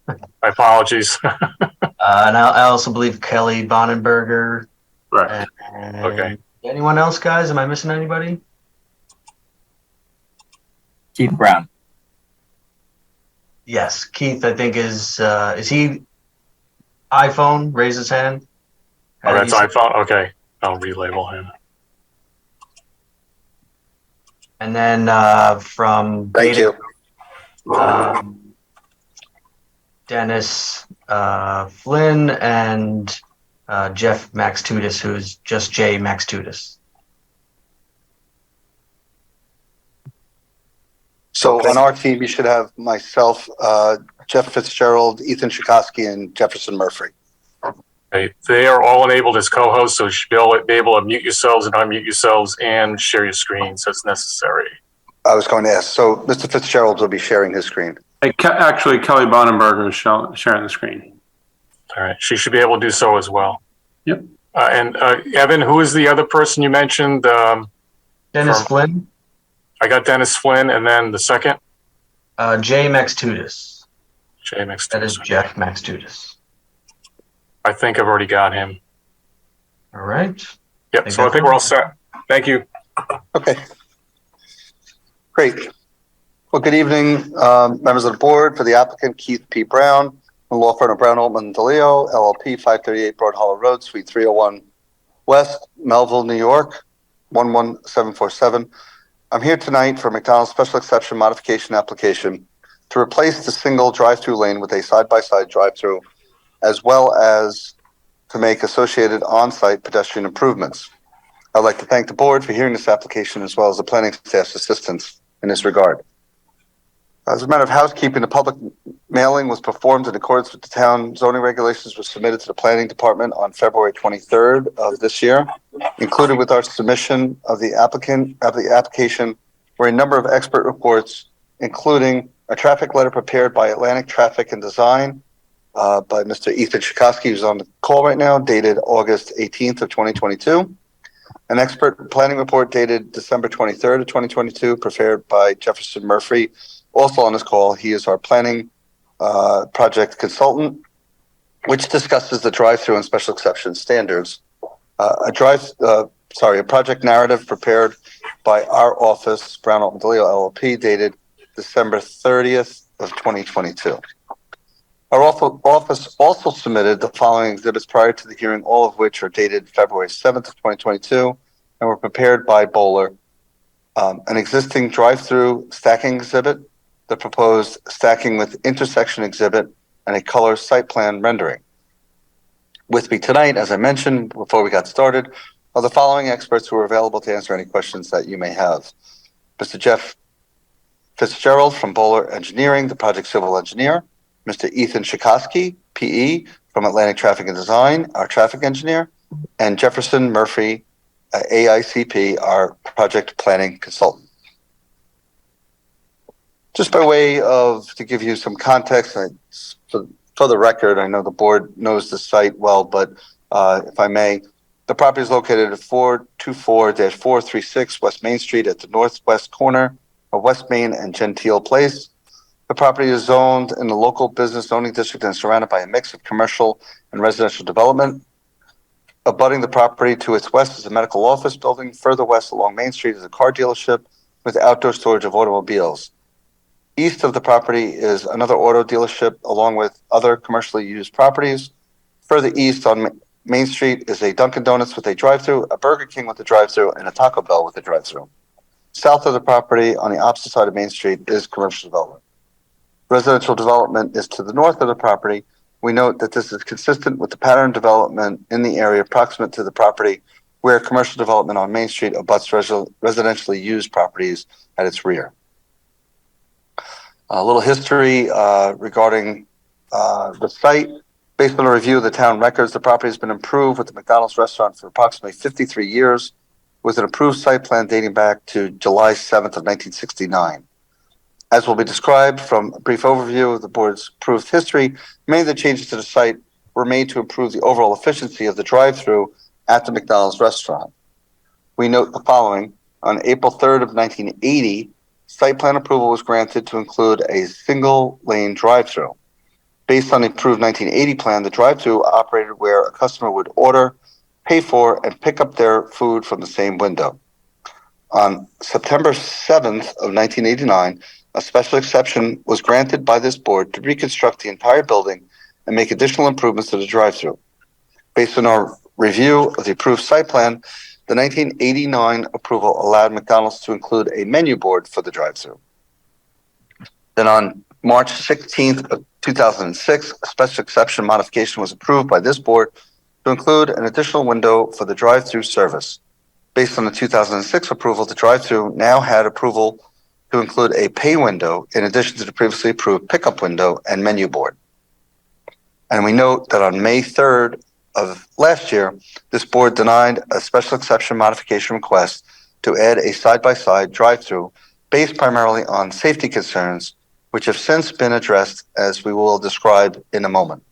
My apologies. And I also believe Kelly Bonenberger. Right. Okay. Anyone else, guys? Am I missing anybody? Keith Brown. Yes, Keith. I think is he iPhone? Raise his hand. Oh, that's iPhone. Okay, I'll relabel him. And then from Thank you. Dennis Flynn and Jeff Max Tudis, who's just J Max Tudis. So on our team, you should have myself, Jeff Fitzgerald, Ethan Shikoski, and Jefferson Murphy. Okay. They are all enabled as co-hosts, so you should be able to mute yourselves and unmute yourselves and share your screens as necessary. I was going to ask. So Mr. Fitzgerald will be sharing his screen. Actually, Kelly Bonenberger is sharing the screen. All right. She should be able to do so as well. Yep. And Evan, who is the other person you mentioned? Dennis Flynn. I got Dennis Flynn, and then the second? J Max Tudis. J Max Tudis. That is Jeff Max Tudis. I think I've already got him. All right. Yep. So I think we're all set. Thank you. Okay. Great. Well, good evening, members of the board. For the applicant, Keith P. Brown, the law firm of Brown, Altman, DeLeo, LLP, 538 Broad Hollow Road, Suite 301 West, Melville, New York, 11747. I'm here tonight for McDonald's special exception modification application to replace the single drive-through lane with a side-by-side drive-through, as well as to make associated on-site pedestrian improvements. I'd like to thank the board for hearing this application, as well as the planning staff's assistance in this regard. As a matter of housekeeping, the public mailing was performed in accordance with the town zoning regulations, was submitted to the planning department on February 23rd of this year. Included with our submission of the application were a number of expert reports, including a traffic letter prepared by Atlantic Traffic and Design by Mr. Ethan Shikoski, who's on the call right now, dated August 18th of 2022. An expert planning report dated December 23rd of 2022, prepared by Jefferson Murphy. Also on this call, he is our planning project consultant, which discusses the drive-through and special exception standards. A project narrative prepared by our office, Brown Altman DeLeo LLP, dated December 30th of 2022. Our office also submitted the following exhibits prior to the hearing, all of which are dated February 7th of 2022, and were prepared by Bowler. An existing drive-through stacking exhibit, the proposed stacking with intersection exhibit, and a color site plan rendering. With me tonight, as I mentioned before we got started, are the following experts who are available to answer any questions that you may have. Mr. Jeff Fitzgerald from Bowler Engineering, the project civil engineer. Mr. Ethan Shikoski, PE, from Atlantic Traffic and Design, our traffic engineer. And Jefferson Murphy, AICP, our project planning consultant. Just by way of, to give you some context, for the record, I know the board knows the site well, but if I may, the property is located at 424-436 West Main Street at the northwest corner of West Main and Gentile Place. The property is zoned in the local business zoning district and surrounded by a mix of commercial and residential development. Abutting the property to its west is a medical office building. Further west along Main Street is a car dealership with outdoor storage of automobiles. East of the property is another auto dealership along with other commercially used properties. Further east on Main Street is a Dunkin' Donuts with a drive-thru, a Burger King with a drive-thru, and a Taco Bell with a drive-thru. South of the property on the opposite side of Main Street is commercial development. Residential development is to the north of the property. We note that this is consistent with the pattern development in the area proximate to the property where commercial development on Main Street abuts residentially used properties at its rear. A little history regarding the site. Based on a review of the town records, the property has been improved with the McDonald's restaurant for approximately 53 years, with an approved site plan dating back to July 7th of 1969. As will be described from a brief overview of the board's approved history, many of the changes to the site were made to improve the overall efficiency of the drive-thru at the McDonald's restaurant. We note the following. On April 3rd of 1980, site plan approval was granted to include a single-lane drive-thru. Based on the approved 1980 plan, the drive-thru operated where a customer would order, pay for, and pick up their food from the same window. On September 7th of 1989, a special exception was granted by this board to reconstruct the entire building and make additional improvements to the drive-thru. Based on our review of the approved site plan, the 1989 approval allowed McDonald's to include a menu board for the drive-thru. Then on March 16th of 2006, a special exception modification was approved by this board to include an additional window for the drive-thru service. Based on the 2006 approval, the drive-thru now had approval to include a pay window in addition to the previously approved pickup window and menu board. And we note that on May 3rd of last year, this board denied a special exception modification request to add a side-by-side drive-thru based primarily on safety concerns, which have since been addressed, as we will describe in a moment.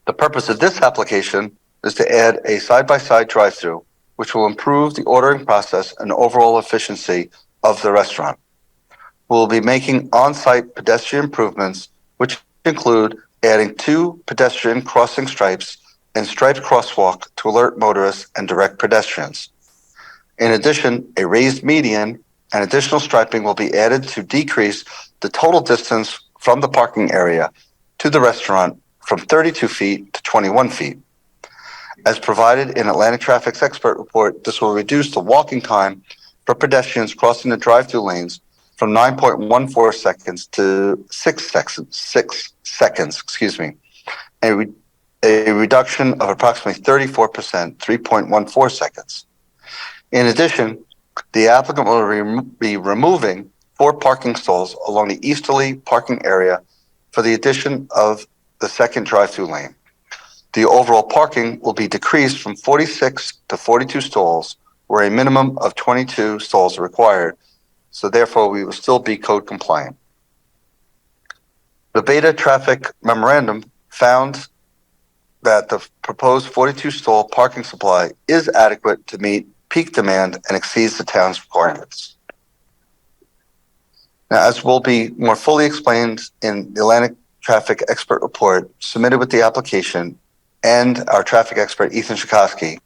The purpose of this application is to add a side-by-side drive-thru, which will improve the ordering process and overall efficiency of the restaurant. We'll be making on-site pedestrian improvements, which include adding 2 pedestrian crossing stripes and striped crosswalk to alert motorists and direct pedestrians. In addition, a raised median and additional striping will be added to decrease the total distance from the parking area to the restaurant from 32 feet to 21 feet. As provided in Atlantic Traffic's expert report, this will reduce the walking time for pedestrians crossing the drive-thru lanes from 9.14 seconds to 6 seconds, a reduction of approximately 34%, 3.14 seconds. In addition, the applicant will be removing 4 parking stalls along the easterly parking area for the addition of the second drive-thru lane. The overall parking will be decreased from 46 to 42 stalls, where a minimum of 22 stalls are required. So therefore, we will still be code compliant. The beta traffic memorandum found that the proposed 42 stall parking supply is adequate to meet peak demand and exceeds the town's requirements. Now, as will be more fully explained in the Atlantic Traffic Expert Report submitted with the application and our traffic expert, Ethan Shikoski,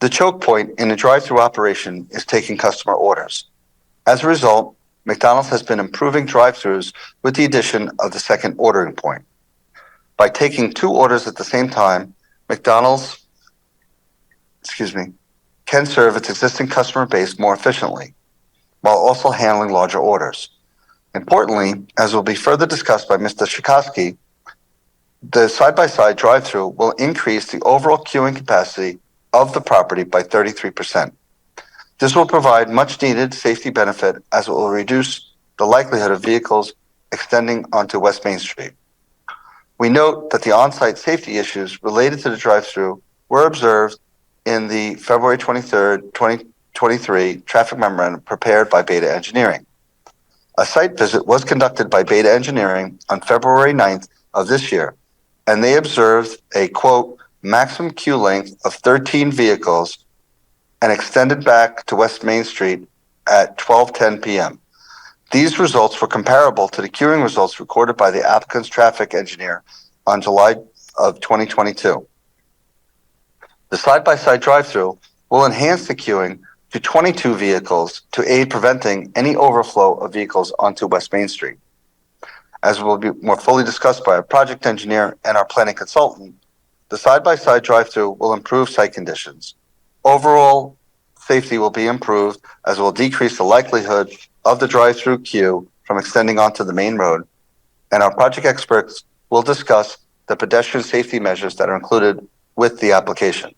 the choke point in the drive-thru operation is taking customer orders. As a result, McDonald's has been improving drive-thrus with the addition of the second ordering point. By taking 2 orders at the same time, McDonald's, can serve its existing customer base more efficiently, while also handling larger orders. Importantly, as will be further discussed by Mr. Shikoski, the side-by-side drive-thru will increase the overall queuing capacity of the property by 33%. This will provide much-needed safety benefit as it will reduce the likelihood of vehicles extending onto West Main Street. We note that the on-site safety issues related to the drive-thru were observed in the February 23rd, 2023 traffic memorandum prepared by Beta Engineering. A site visit was conducted by Beta Engineering on February 9th of this year, and they observed a, quote, maximum queue length of 13 vehicles and extended back to West Main Street at 12:10 p.m. These results were comparable to the queuing results recorded by the applicant's traffic engineer on July of 2022. The side-by-side drive-through will enhance the queuing to 22 vehicles to aid preventing any overflow of vehicles onto West Main Street. As will be more fully discussed by our project engineer and our planning consultant, the side-by-side drive-through will improve site conditions. Overall safety will be improved as it will decrease the likelihood of the drive-through queue from extending onto the main road, and our project experts will discuss the pedestrian safety measures that are included with the application.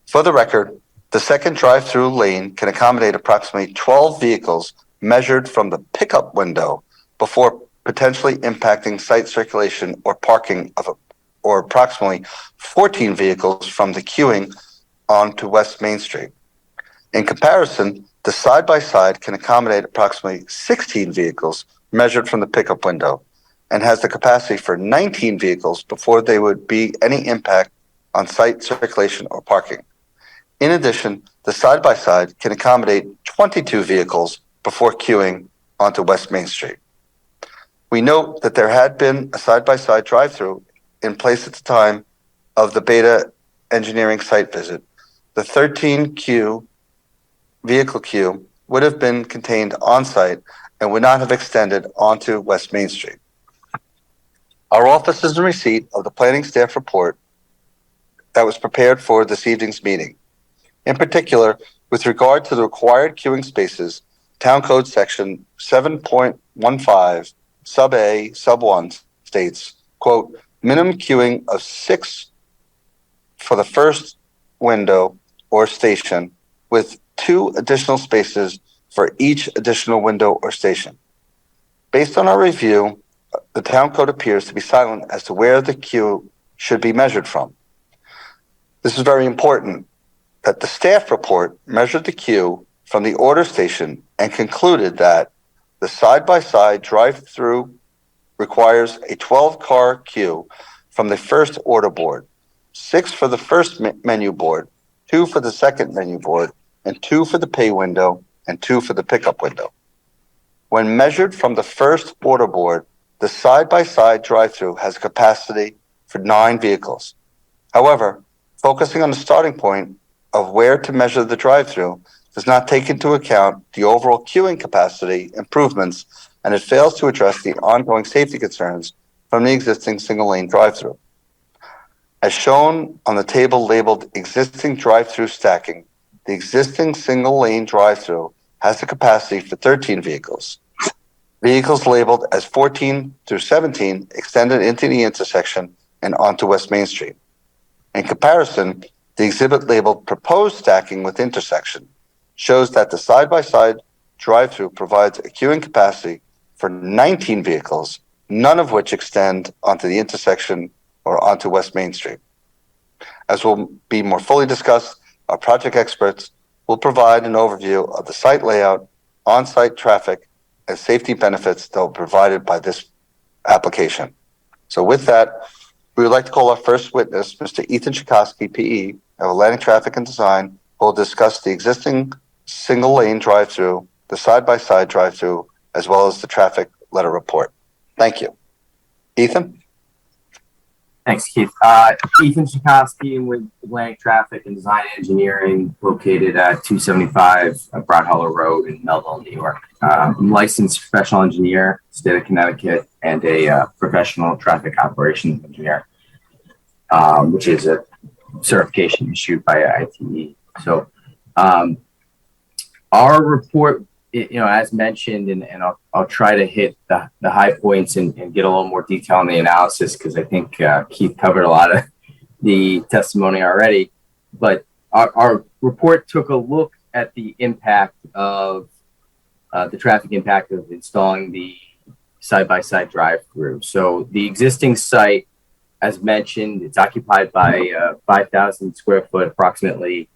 For the record, the second drive-through lane can accommodate approximately 12 vehicles measured from the pickup window before potentially impacting site circulation or parking or approximately 14 vehicles from the queuing onto West Main Street. In comparison, the side-by-side can accommodate approximately 16 vehicles measured from the pickup window and has the capacity for 19 vehicles before there would be any impact on site circulation or parking. In addition, the side-by-side can accommodate 22 vehicles before queuing onto West Main Street. We note that there had been a side-by-side drive-through in place at the time of the Beta Engineering site visit. The 13 vehicle queue would have been contained on-site and would not have extended onto West Main Street. Our office is in receipt of the planning staff report that was prepared for this evening's meeting. In particular, with regard to the required queuing spaces, Town Code Section 7.15 Sub A Sub 1 states, quote, minimum queuing of 6 for the first window or station with 2 additional spaces for each additional window or station. Based on our review, the town code appears to be silent as to where the queue should be measured from. This is very important that the staff report measured the queue from the order station and concluded that the side-by-side drive-through requires a 12-car queue from the first order board, 6 for the first menu board, 2 for the second menu board, and 2 for the pay window, and 2 for the pickup window. When measured from the first order board, the side-by-side drive-through has capacity for 9 vehicles. However, focusing on the starting point of where to measure the drive-through does not take into account the overall queuing capacity improvements, and it fails to address the ongoing safety concerns from the existing single-lane drive-through. As shown on the table labeled existing drive-through stacking, the existing single-lane drive-through has the capacity for 13 vehicles. Vehicles labeled as 14 through 17 extended into the intersection and onto West Main Street. In comparison, the exhibit labeled proposed stacking with intersection shows that the side-by-side drive-through provides a queuing capacity for 19 vehicles, none of which extend onto the intersection or onto West Main Street. As will be more fully discussed, our project experts will provide an overview of the site layout, on-site traffic, and safety benefits that will be provided by this application. So with that, we would like to call our first witness, Mr. Ethan Chikoski, PE, of Atlantic Traffic and Design, who will discuss the existing single-lane drive-through, the side-by-side drive-through, as well as the traffic letter report. Thank you. Ethan? Thanks, Keith. Ethan Chikoski with Atlantic Traffic and Design Engineering, located at 275 Broad Hollow Road in Melville, New York. I'm a licensed professional engineer, state of Connecticut, and a professional traffic operations engineer, which is a certification issued by ITE. So our report, as mentioned, and I'll try to hit the high points and get a little more detail on the analysis, because I think Keith covered a lot of the testimony already. But our report took a look at the impact of the traffic impact of installing the side-by-side drive-through. So the existing site, as mentioned, it's occupied by 5,000 square foot approximately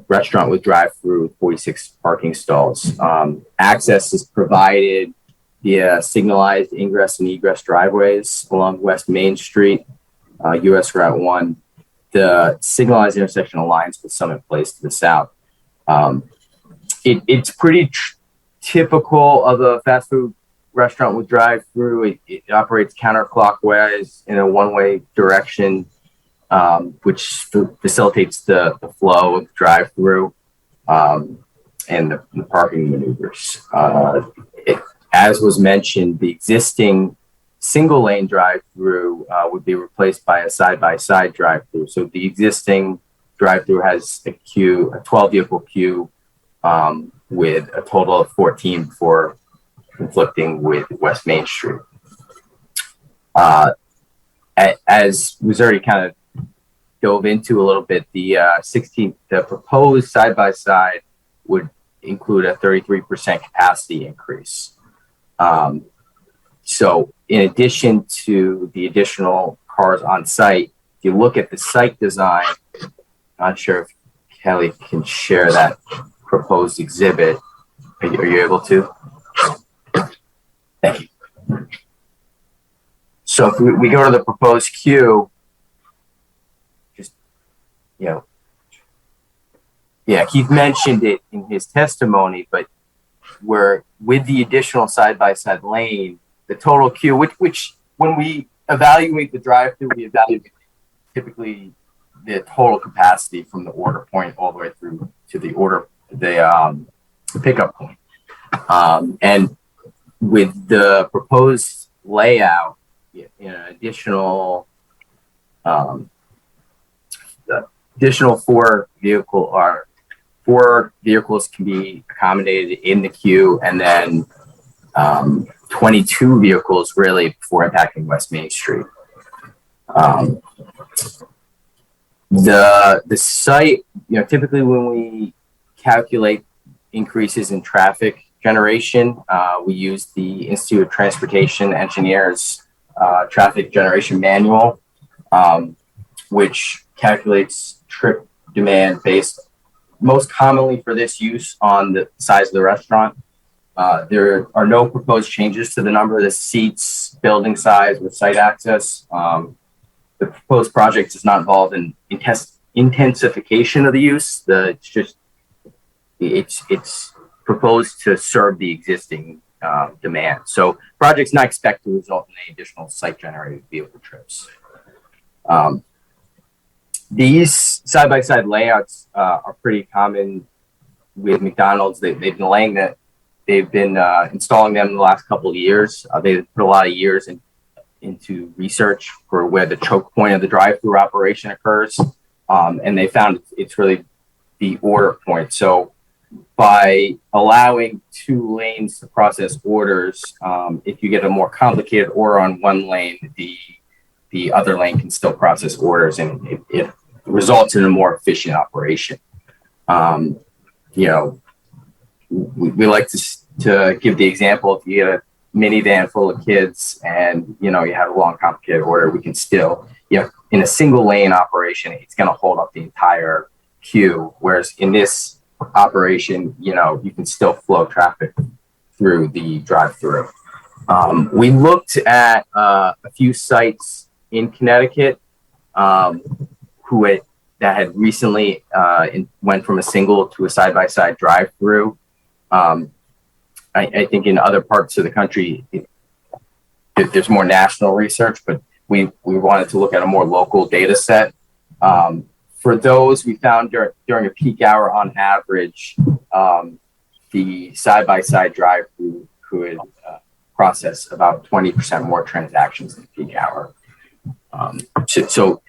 restaurant with drive-through with 46 parking stalls. Access is provided via signalized ingress and egress driveways along West Main Street, US Route 1. The signalized intersection aligns with Summit Place to the south. It's pretty typical of a fast food restaurant with drive-through. It operates counterclockwise in a one-way direction, which facilitates the flow of drive-through and the parking maneuvers. As was mentioned, the existing single lane drive-through would be replaced by a side-by-side drive-through. So the existing drive-through has a 12 vehicle queue with a total of 14 for conflicting with West Main Street. As was already kind of dove into a little bit, the proposed side-by-side would include a 33% capacity increase. So in addition to the additional cars on site, if you look at the site design, not sure if Kelly can share that proposed exhibit. Are you able to? Thank you. So if we go to the proposed queue, just, Keith mentioned it in his testimony, but we're with the additional side-by-side lane, the total queue, which when we evaluate the drive-through, we evaluate typically the total capacity from the order point all the way through to the pickup point. And with the proposed layout, additional four vehicles can be accommodated in the queue, and then 22 vehicles really before impacting West Main Street. The site, typically when we calculate increases in traffic generation, we use the Institute of Transportation Engineers traffic generation manual, which calculates trip demand based most commonly for this use on the size of the restaurant. There are no proposed changes to the number of the seats, building size, with site access. The proposed project is not involved in intensification of the use. It's proposed to serve the existing demand. So project's not expected to result in any additional site-generated vehicle trips. These side-by-side layouts are pretty common with McDonald's. They've been installing them in the last couple of years. They've put a lot of years into research for where the choke point of the drive-through operation occurs, and they found it's really the order point. So by allowing two lanes to process orders, if you get a more complicated order on one lane, the other lane can still process orders, and it results in a more efficient operation. We like to give the example, if you get a minivan full of kids and you have a long complicated order, we can still, in a single lane operation, it's going to hold up the entire queue, whereas in this operation, you can still flow traffic through the drive-through. We looked at a few sites in Connecticut that had recently went from a single to a side-by-side drive-through. I think in other parts of the country, there's more national research, but we wanted to look at a more local data set. For those, we found during a peak hour on average, the side-by-side drive-through could process about 20% more transactions in peak hour. So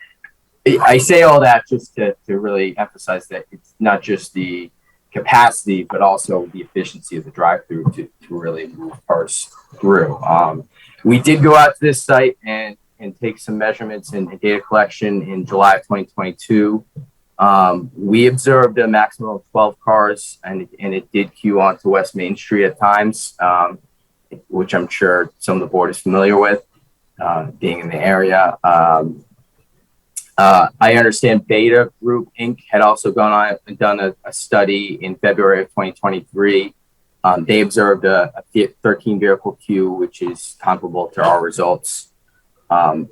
I say all that just to really emphasize that it's not just the capacity, but also the efficiency of the drive-through to really move cars through. We did go out to this site and take some measurements and data collection in July of 2022. We observed a maximum of 12 cars, and it did queue onto West Main Street at times, which I'm sure some of the board is familiar with, being in the area. I understand Beta Group Inc. had also gone on and done a study in February of 2023. They observed a 13 vehicle queue, which is comparable to our results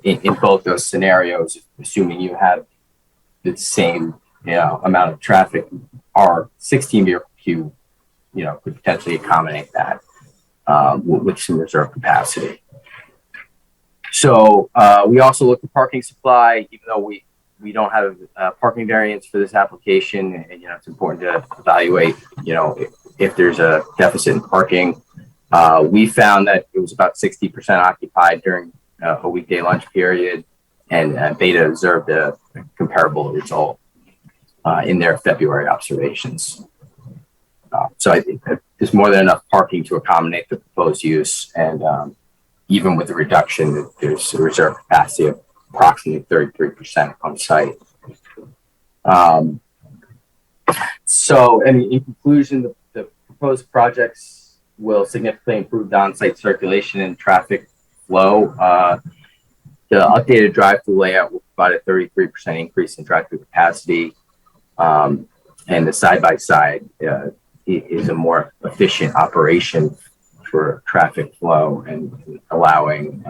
in both those scenarios, assuming you have the same amount of traffic. Our 16 vehicle queue, could potentially accommodate that with some reserve capacity. So we also looked at parking supply, even though we don't have a parking variance for this application, and it's important to evaluate, if there's a deficit in parking. We found that it was about 60% occupied during a weekday lunch period, and Beta observed a comparable result in their February observations. So I think that there's more than enough parking to accommodate the proposed use, and even with the reduction, there's a reserve capacity of approximately 33% on site. So, in conclusion, the proposed projects will significantly improve the on-site circulation and traffic flow. The updated drive-through layout will provide a 33% increase in drive-through capacity, and the side-by-side is a more efficient operation for traffic flow and allowing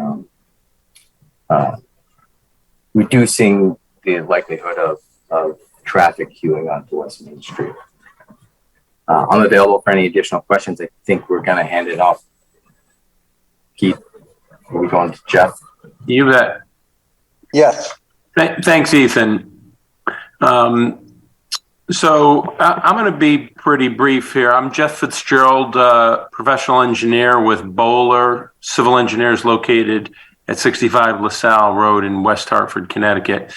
reducing the likelihood of traffic queuing onto West Main Street. I'm available for any additional questions. I think we're going to hand it off. Keith, are we going to Jeff? You bet. Yes. Thanks, Ethan. So I'm going to be pretty brief here. I'm Jeff Fitzgerald, professional engineer with Bowler Civil Engineers, located at 65 LaSalle Road in West Hartford, Connecticut.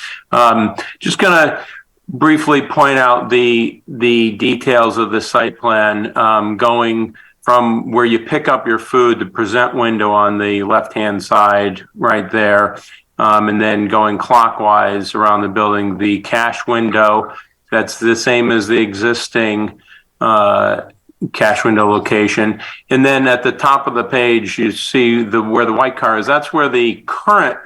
Just going to briefly point out the details of the site plan, going from where you pick up your food, the present window on the left-hand side right there, and then going clockwise around the building, the cash window. That's the same as the existing cash window location. And then at the top of the page, you see where the white car is. That's where the current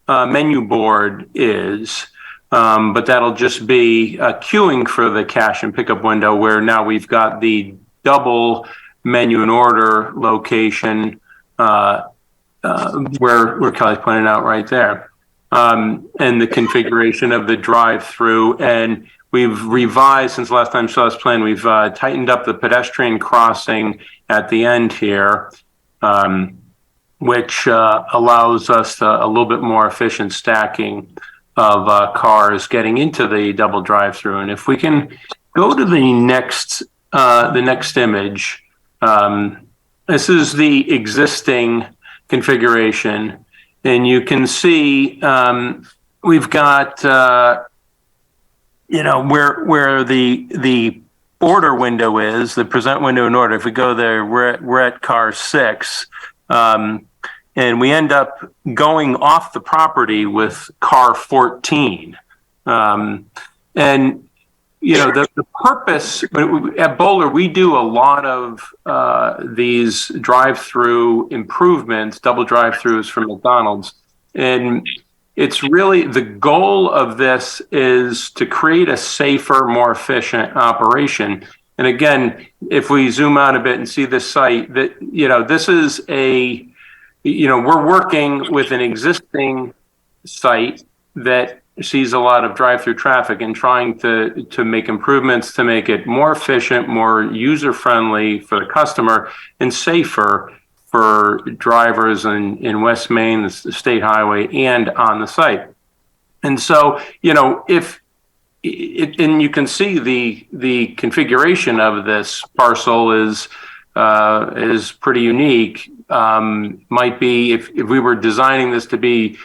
menu board is. But that'll just be queuing for the cash and pickup window, where now we've got the double menu and order location where Kelly's pointed out right there. And the configuration of the drive-through. And we've revised, since last time you saw this plan, we've tightened up the pedestrian crossing at the end here, which allows us a little bit more efficient stacking of cars getting into the double drive-through. And if we can go to the next image, this is the existing configuration, and you can see we've got where the order window is, the present window in order. If we go there, we're at car 6, and we end up going off the property with car 14. And the purpose at Bowler, we do a lot of these drive-through improvements, double drive-throughs from McDonald's, and it's really the goal of this is to create a safer, more efficient operation. And again, if we zoom out a bit and see this site, that this is we're working with an existing site that sees a lot of drive-through traffic and trying to make improvements to make it more efficient, more user-friendly for the customer, and safer for drivers in West Main, the state highway, and on the site. And so, and you can see the configuration of this parcel is pretty unique. Might be if we were designing this to be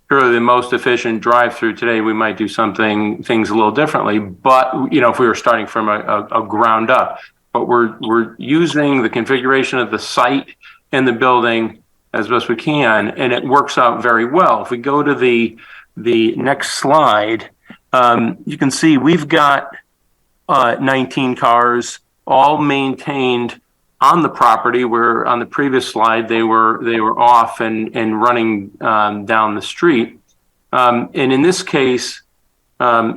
the most efficient drive-through today, we might do things a little differently. But if we were starting from a ground up, but we're using the configuration of the site and the building as best we can, and it works out very well. If we go to the next slide, you can see we've got 19 cars, all maintained on the property, where on the previous slide they were off and running down the street. And in this case,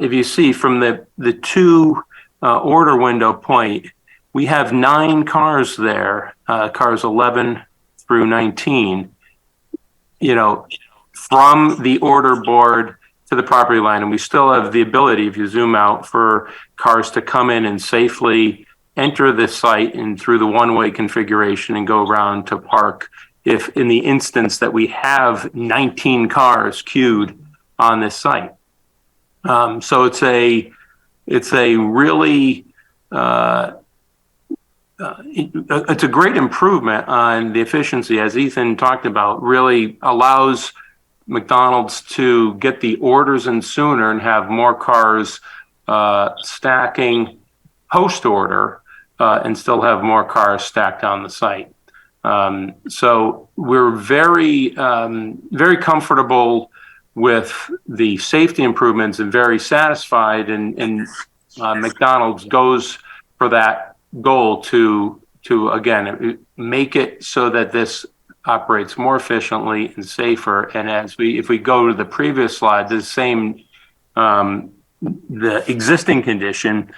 if you see from the two order window point, we have 9 cars there, cars 11 through 19, from the order board to the property line. And we still have the ability, if you zoom out, for cars to come in and safely enter the site and through the one-way configuration and go around to park if in the instance that we have 19 cars queued on this site. So it's a really it's a great improvement on the efficiency, as Ethan talked about. Really allows McDonald's to get the orders in sooner and have more cars stacking post order and still have more cars stacked on the site. So we're very comfortable with the safety improvements and very satisfied, and McDonald's goes for that goal to again make it so that this operates more efficiently and safer. And if we go to the previous slide, the same the existing condition,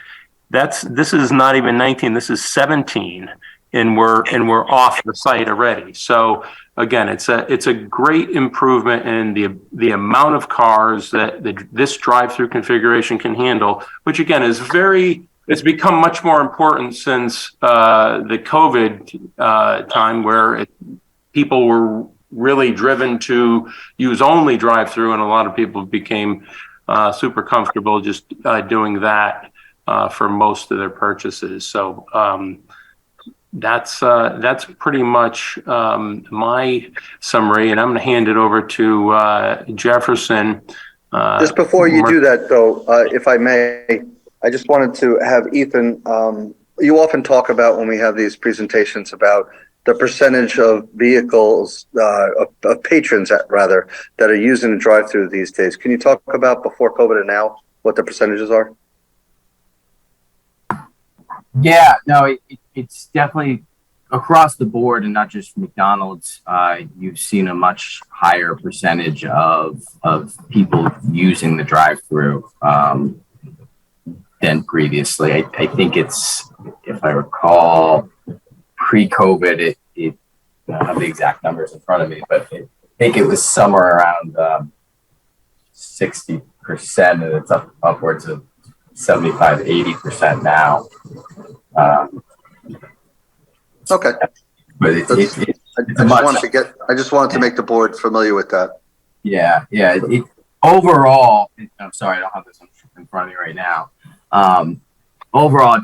this is not even 19, this is 17, and we're off the site already. So again, it's a great improvement in the amount of cars that this drive-through configuration can handle, which again is it's become much more important since the COVID time, where people were really driven to use only drive-through, and a lot of people became super comfortable just doing that for most of their purchases. So that's pretty much my summary, and I'm going to hand it over to Jefferson. Just before you do that, though, if I may, I just wanted to have Ethan, you often talk about when we have these presentations about the percentage of vehicles, of patrons rather, that are using the drive-through these days. Can you talk about before COVID and now what the percentages are? Yeah, no, it's definitely across the board, and not just McDonald's. You've seen a much higher percentage of people using the drive-through than previously. I think it's, if I recall, pre-COVID, I don't have the exact numbers in front of me, but I think it was somewhere around 60%, and it's upwards of 75, 80% now. Okay. But I just wanted to make the board familiar with that. Yeah. Overall, I'm sorry, I don't have this in front of me right now. Overall,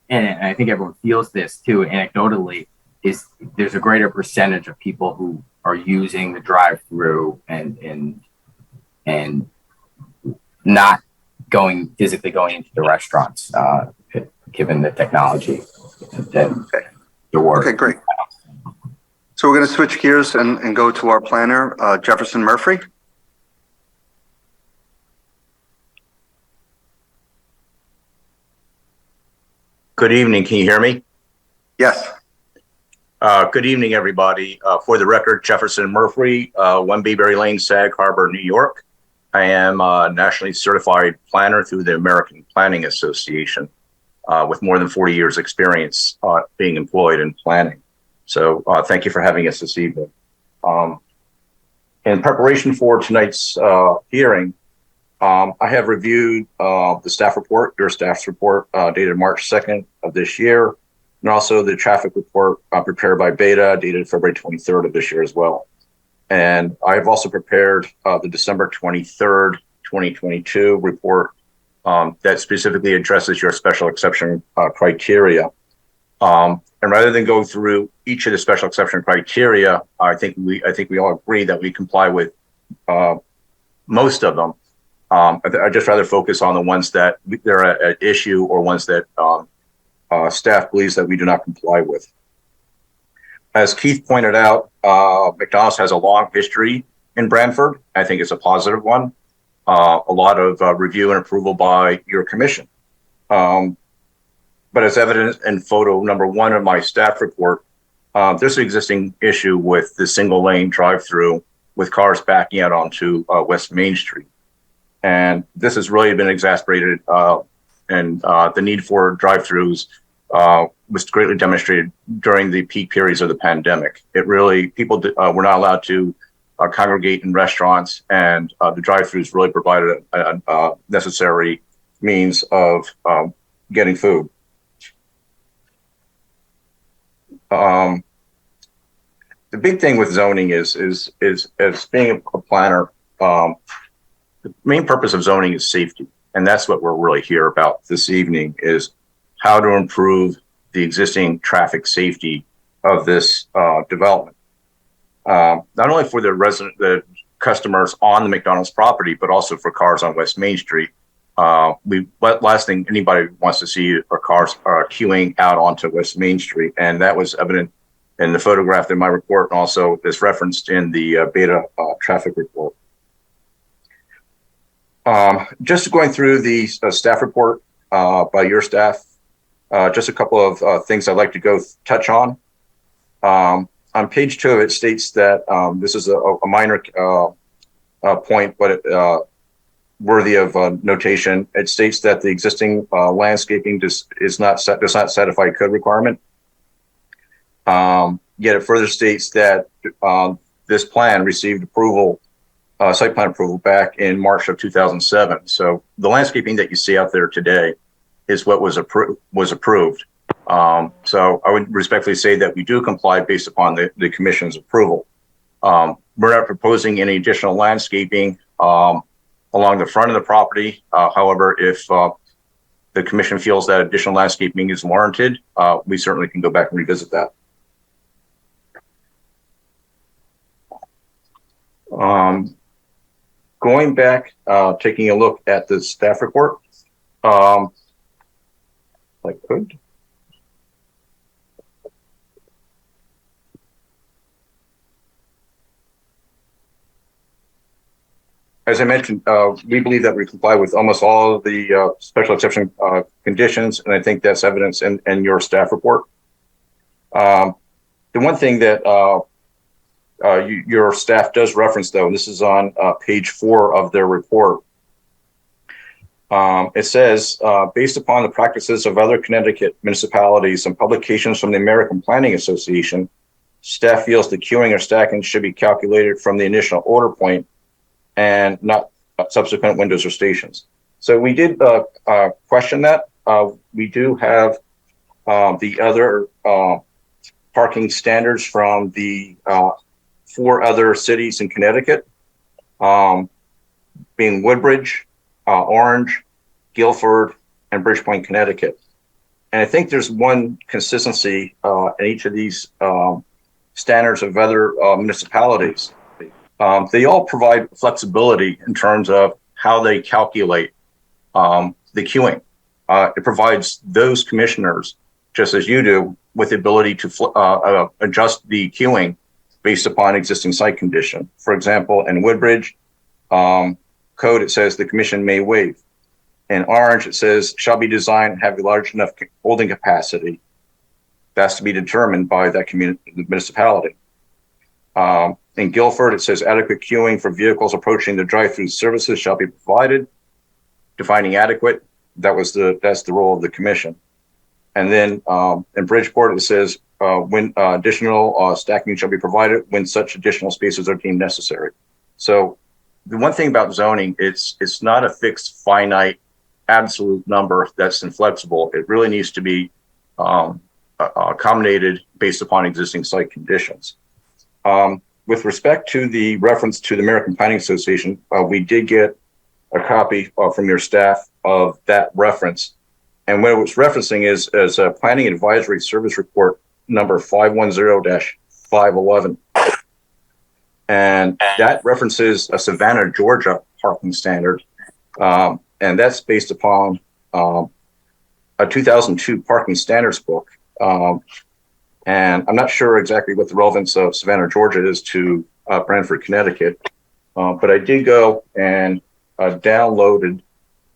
and I think everyone feels this too, anecdotally, is there's a greater percentage of people who are using the drive-through and not physically going into the restaurants, given the technology that the work. Okay, great. So we're going to switch gears and go to our planner, Jefferson Murphy. Good evening. Can you hear me? Yes. Good evening, everybody. For the record, Jefferson Murphy, 1 Bayberry Lane, Sag Harbor, New York. I am a nationally certified planner through the American Planning Association, with more than 40 years experience being employed in planning. So thank you for having us this evening. In preparation for tonight's hearing, I have reviewed the staff report, your staff's report, dated March 2nd of this year, and also the traffic report prepared by Beta, dated February 23rd of this year as well. And I've also prepared the December 23rd, 2022 report that specifically addresses your special exception criteria. And rather than go through each of the special exception criteria, I think we all agree that we comply with most of them. I'd just rather focus on the ones that they're at issue, or ones that staff believes that we do not comply with. As Keith pointed out, McDonald's has a long history in Branford. I think it's a positive one. A lot of review and approval by your commission. But as evident in photo number 1 of my staff report, there's an existing issue with the single lane drive-through with cars backing out onto West Main Street. And this has really been exacerbated, and the need for drive-throughs was greatly demonstrated during the peak periods of the pandemic. It really, people were not allowed to congregate in restaurants, and the drive-throughs really provided a necessary means of getting food. The big thing with zoning is as being a planner, the main purpose of zoning is safety. And that's what we're really here about this evening, is how to improve the existing traffic safety of this development. Not only for the customers on the McDonald's property, but also for cars on West Main Street. Last thing anybody wants to see are cars queuing out onto West Main Street. And that was evident in the photograph in my report, and also is referenced in the beta traffic report. Just going through the staff report by your staff, just a couple of things I'd like to touch on. On page 2 of it states that this is a minor point, but worthy of notation. It states that the existing landscaping does not satisfy code requirement. Yet it further states that this plan received approval, site plan approval, back in March of 2007. So the landscaping that you see out there today is what was approved. So I would respectfully say that we do comply based upon the commission's approval. We're not proposing any additional landscaping along the front of the property. However, if the commission feels that additional landscaping is warranted, we certainly can go back and revisit that. Going back, taking a look at the staff report, if I could. As I mentioned, we believe that we comply with almost all of the special exception conditions, and I think that's evidence in your staff report. The one thing that your staff does reference, though, and this is on page 4 of their report, it says, based upon the practices of other Connecticut municipalities and publications from the American Planning Association, staff feels the queuing or stacking should be calculated from the initial order point and not subsequent windows or stations. So we did question that. We do have the other parking standards from the 4 other cities in Connecticut, being Woodbridge, Orange, Guilford, and Bridgepoint, Connecticut. And I think there's one consistency in each of these standards of other municipalities. They all provide flexibility in terms of how they calculate the queuing. It provides those commissioners, just as you do, with the ability to adjust the queuing based upon existing site condition. For example, in Woodbridge code, it says the commission may waive. In Orange, it says shall be designed and have a large enough holding capacity. That's to be determined by that municipality. In Guilford, it says adequate queuing for vehicles approaching the drive-through services shall be provided. Defining adequate, that's the role of the commission. And then in Bridgeport, it says when additional stacking shall be provided when such additional spaces are deemed necessary. So the one thing about zoning, it's not a fixed, finite, absolute number that's inflexible. It really needs to be accommodated based upon existing site conditions. With respect to the reference to the American Planning Association, we did get a copy from your staff of that reference. And what it was referencing is a Planning Advisory Service Report number 510-511. And that references a Savannah, Georgia parking standard. And that's based upon a 2002 parking standards book. And I'm not sure exactly what the relevance of Savannah, Georgia is to Branford, Connecticut. But I did go and downloaded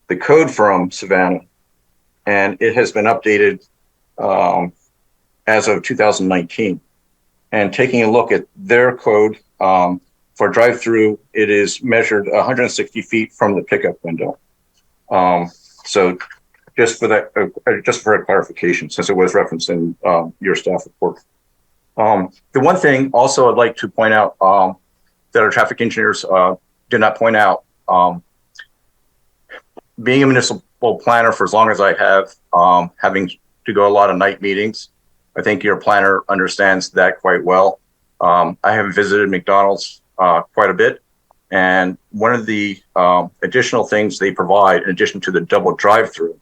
the code from Savannah, and it has been updated as of 2019. And taking a look at their code, For drive-through, it is measured 160 feet from the pickup window. So just for that, just for a clarification, since it was referenced in your staff report. The one thing also I'd like to point out that our traffic engineers did not point out, being a municipal planner for as long as I have, having to go a lot of night meetings, I think your planner understands that quite well. I have visited McDonald's quite a bit, and one of the additional things they provide, in addition to the double drive-through,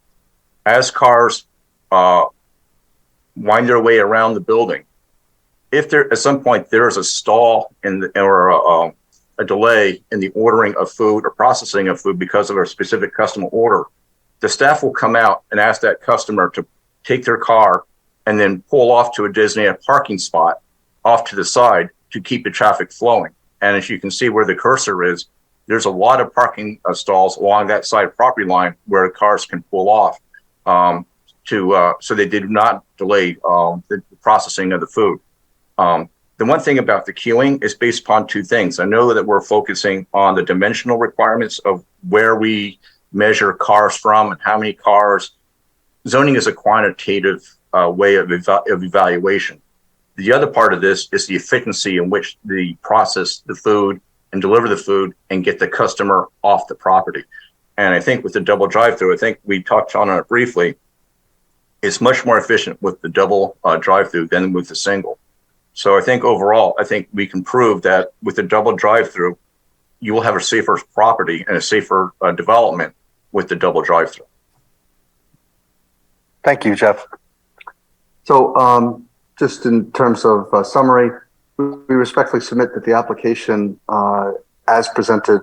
as cars wind their way around the building, if there at some point there is a stall or a delay in the ordering of food or processing of food because of a specific customer order, the staff will come out and ask that customer to take their car and then pull off to a designated parking spot off to the side to keep the traffic flowing. And as you can see where the cursor is, there's a lot of parking stalls along that side property line where cars can pull off so they did not delay the processing of the food. The one thing about the queuing is based upon two things. I know that we're focusing on the dimensional requirements of where we measure cars from and how many cars. Zoning is a quantitative way of evaluation. The other part of this is the efficiency in which they process the food and deliver the food and get the customer off the property. And I think with the double drive-through, I think we touched on it briefly, it's much more efficient with the double drive-through than with the single. So I think overall, I think we can prove that with the double drive-through, you will have a safer property and a safer development with the double drive-through. Thank you, Jeff. So just in terms of summary, we respectfully submit that the application as presented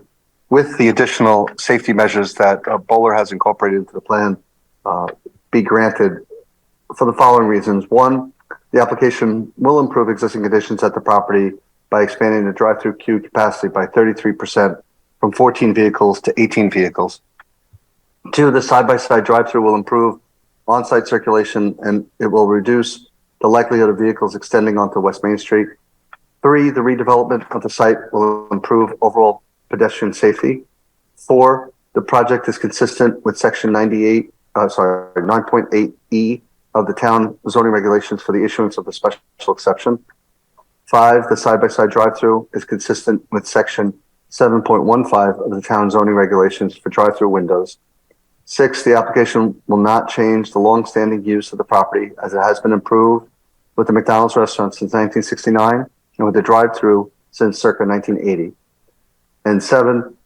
with the additional safety measures that Bowler has incorporated into the plan be granted for the following reasons. One, the application will improve existing conditions at the property by expanding the drive-through queue capacity by 33% from 14 vehicles to 18 vehicles. Two, the side-by-side drive-through will improve on-site circulation and it will reduce the likelihood of vehicles extending onto West Main Street. Three, the redevelopment of the site will improve overall pedestrian safety. Four, the project is consistent with section 9.8E of the town zoning regulations for the issuance of the special exception. Five, the side-by-side drive-through is consistent with section 7.15 of the town zoning regulations for drive-through windows. Six, the application will not change the long-standing use of the property as it has been improved with the McDonald's restaurant since 1969 and with the drive-through since circa 1980. And seven,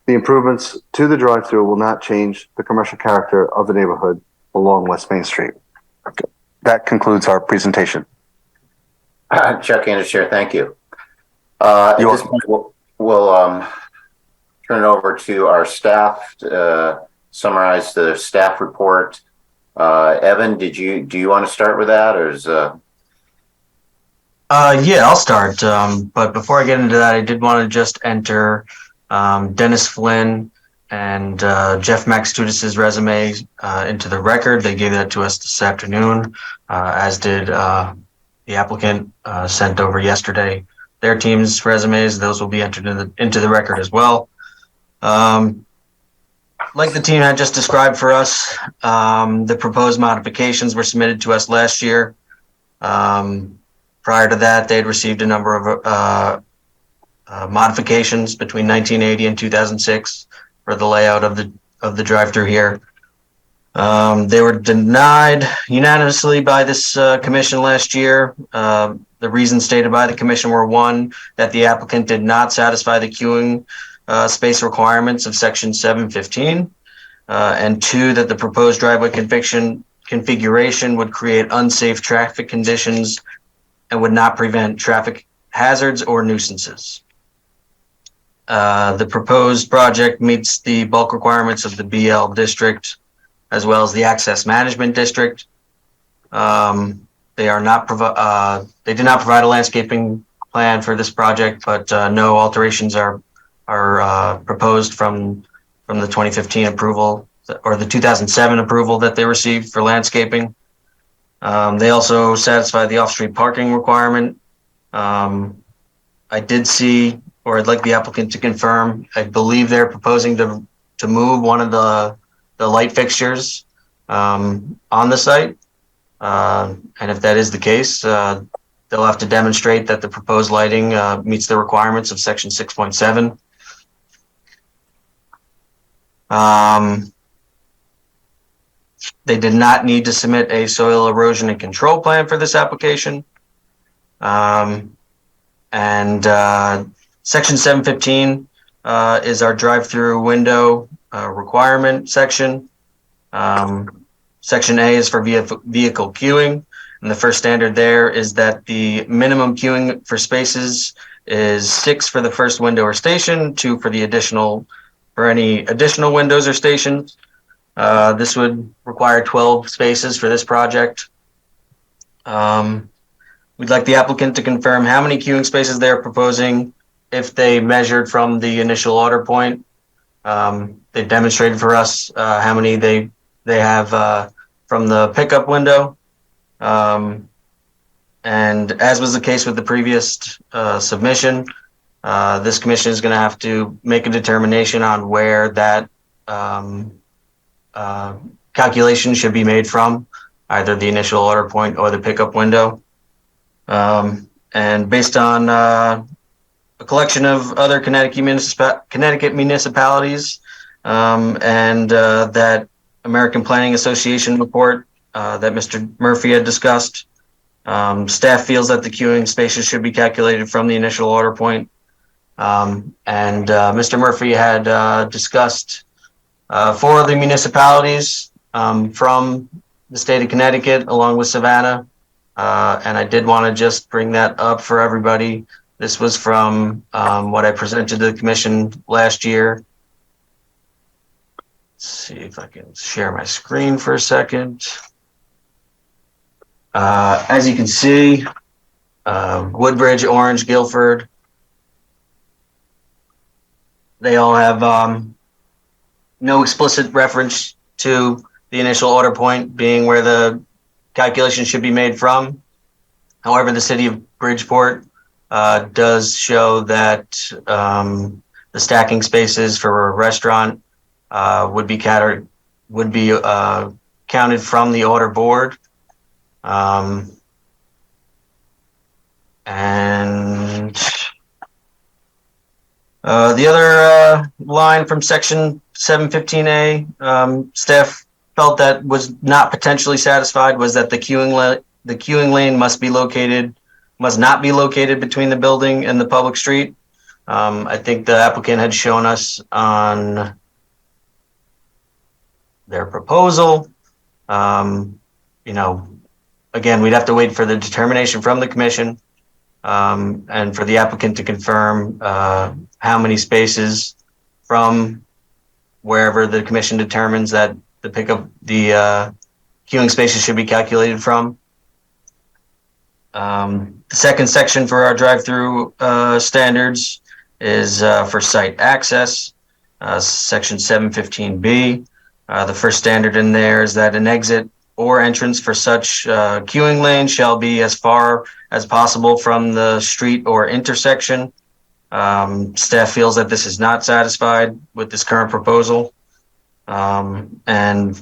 the improvements to the drive-through will not change the commercial character of the neighborhood along West Main Street. That concludes our presentation. Chuck and Chair, thank you. At this point, we'll turn it over to our staff to summarize the staff report. Evan, do you want to start with that, or is yeah, I'll start. But before I get into that, I did want to just enter Dennis Flynn and Jeff Maxtudis' resume into the record. They gave that to us this afternoon, as did the applicant sent over yesterday their team's resumes. Those will be entered into the record as well. Like the team had just described for us, the proposed modifications were submitted to us last year. Prior to that, they had received a number of modifications between 1980 and 2006 for the layout of the drive-through here. They were denied unanimously by this commission last year. The reasons stated by the commission were: one, that the applicant did not satisfy the queuing space requirements of section 715, and two, that the proposed driveway configuration would create unsafe traffic conditions and would not prevent traffic hazards or nuisances. The proposed project meets the bulk requirements of the BL district as well as the access management district. They did not provide a landscaping plan for this project, but no alterations are proposed from the 2015 approval or the 2007 approval that they received for landscaping. They also satisfy the off-street parking requirement. I did see or I'd like the applicant to confirm. I believe they're proposing to move one of the light fixtures on the site. And if that is the case, they'll have to demonstrate that the proposed lighting meets the requirements of section 6.7. They did not need to submit a soil erosion and control plan for this application. Section 715 is our drive-through window requirement section. Section A is for vehicle queuing, and the first standard there is that the minimum queuing for spaces is 6 for the first window or station, 2 for any additional windows or stations. This would require 12 spaces for this project. We'd like the applicant to confirm how many queuing spaces they're proposing if they measured from the initial order point. They've demonstrated for us how many they have from the pickup window. And as was the case with the previous submission, this commission is going to have to make a determination on where that calculation should be made from, either the initial order point or the pickup window. And based on a collection of other Connecticut municipalities and that American Planning Association report that Mr. Murphy had discussed, staff feels that the queuing spaces should be calculated from the initial order point. Mr. Murphy had discussed 4 of the municipalities from the state of Connecticut along with Savannah. And I did want to just bring that up for everybody. This was from what I presented to the commission last year. Let's see if I can share my screen for a second. As you can see, Woodbridge, Orange, Guilford, they all have no explicit reference to the initial order point being where the calculation should be made from. However, the city of Bridgeport does show that the stacking spaces for a restaurant would be counted from the order board. The other line from section 715A, staff felt that was not potentially satisfied was that the queuing lane must not be located between the building and the public street. I think the applicant had shown us on their proposal. Again, we'd have to wait for the determination from the commission and for the applicant to confirm how many spaces from wherever the commission determines that the queuing spaces should be calculated from. The second section for our drive-through standards is for site access, section 715B. The first standard in there is that an exit or entrance for such queuing lane shall be as far as possible from the street or intersection. Staff feels that this is not satisfied with this current proposal. And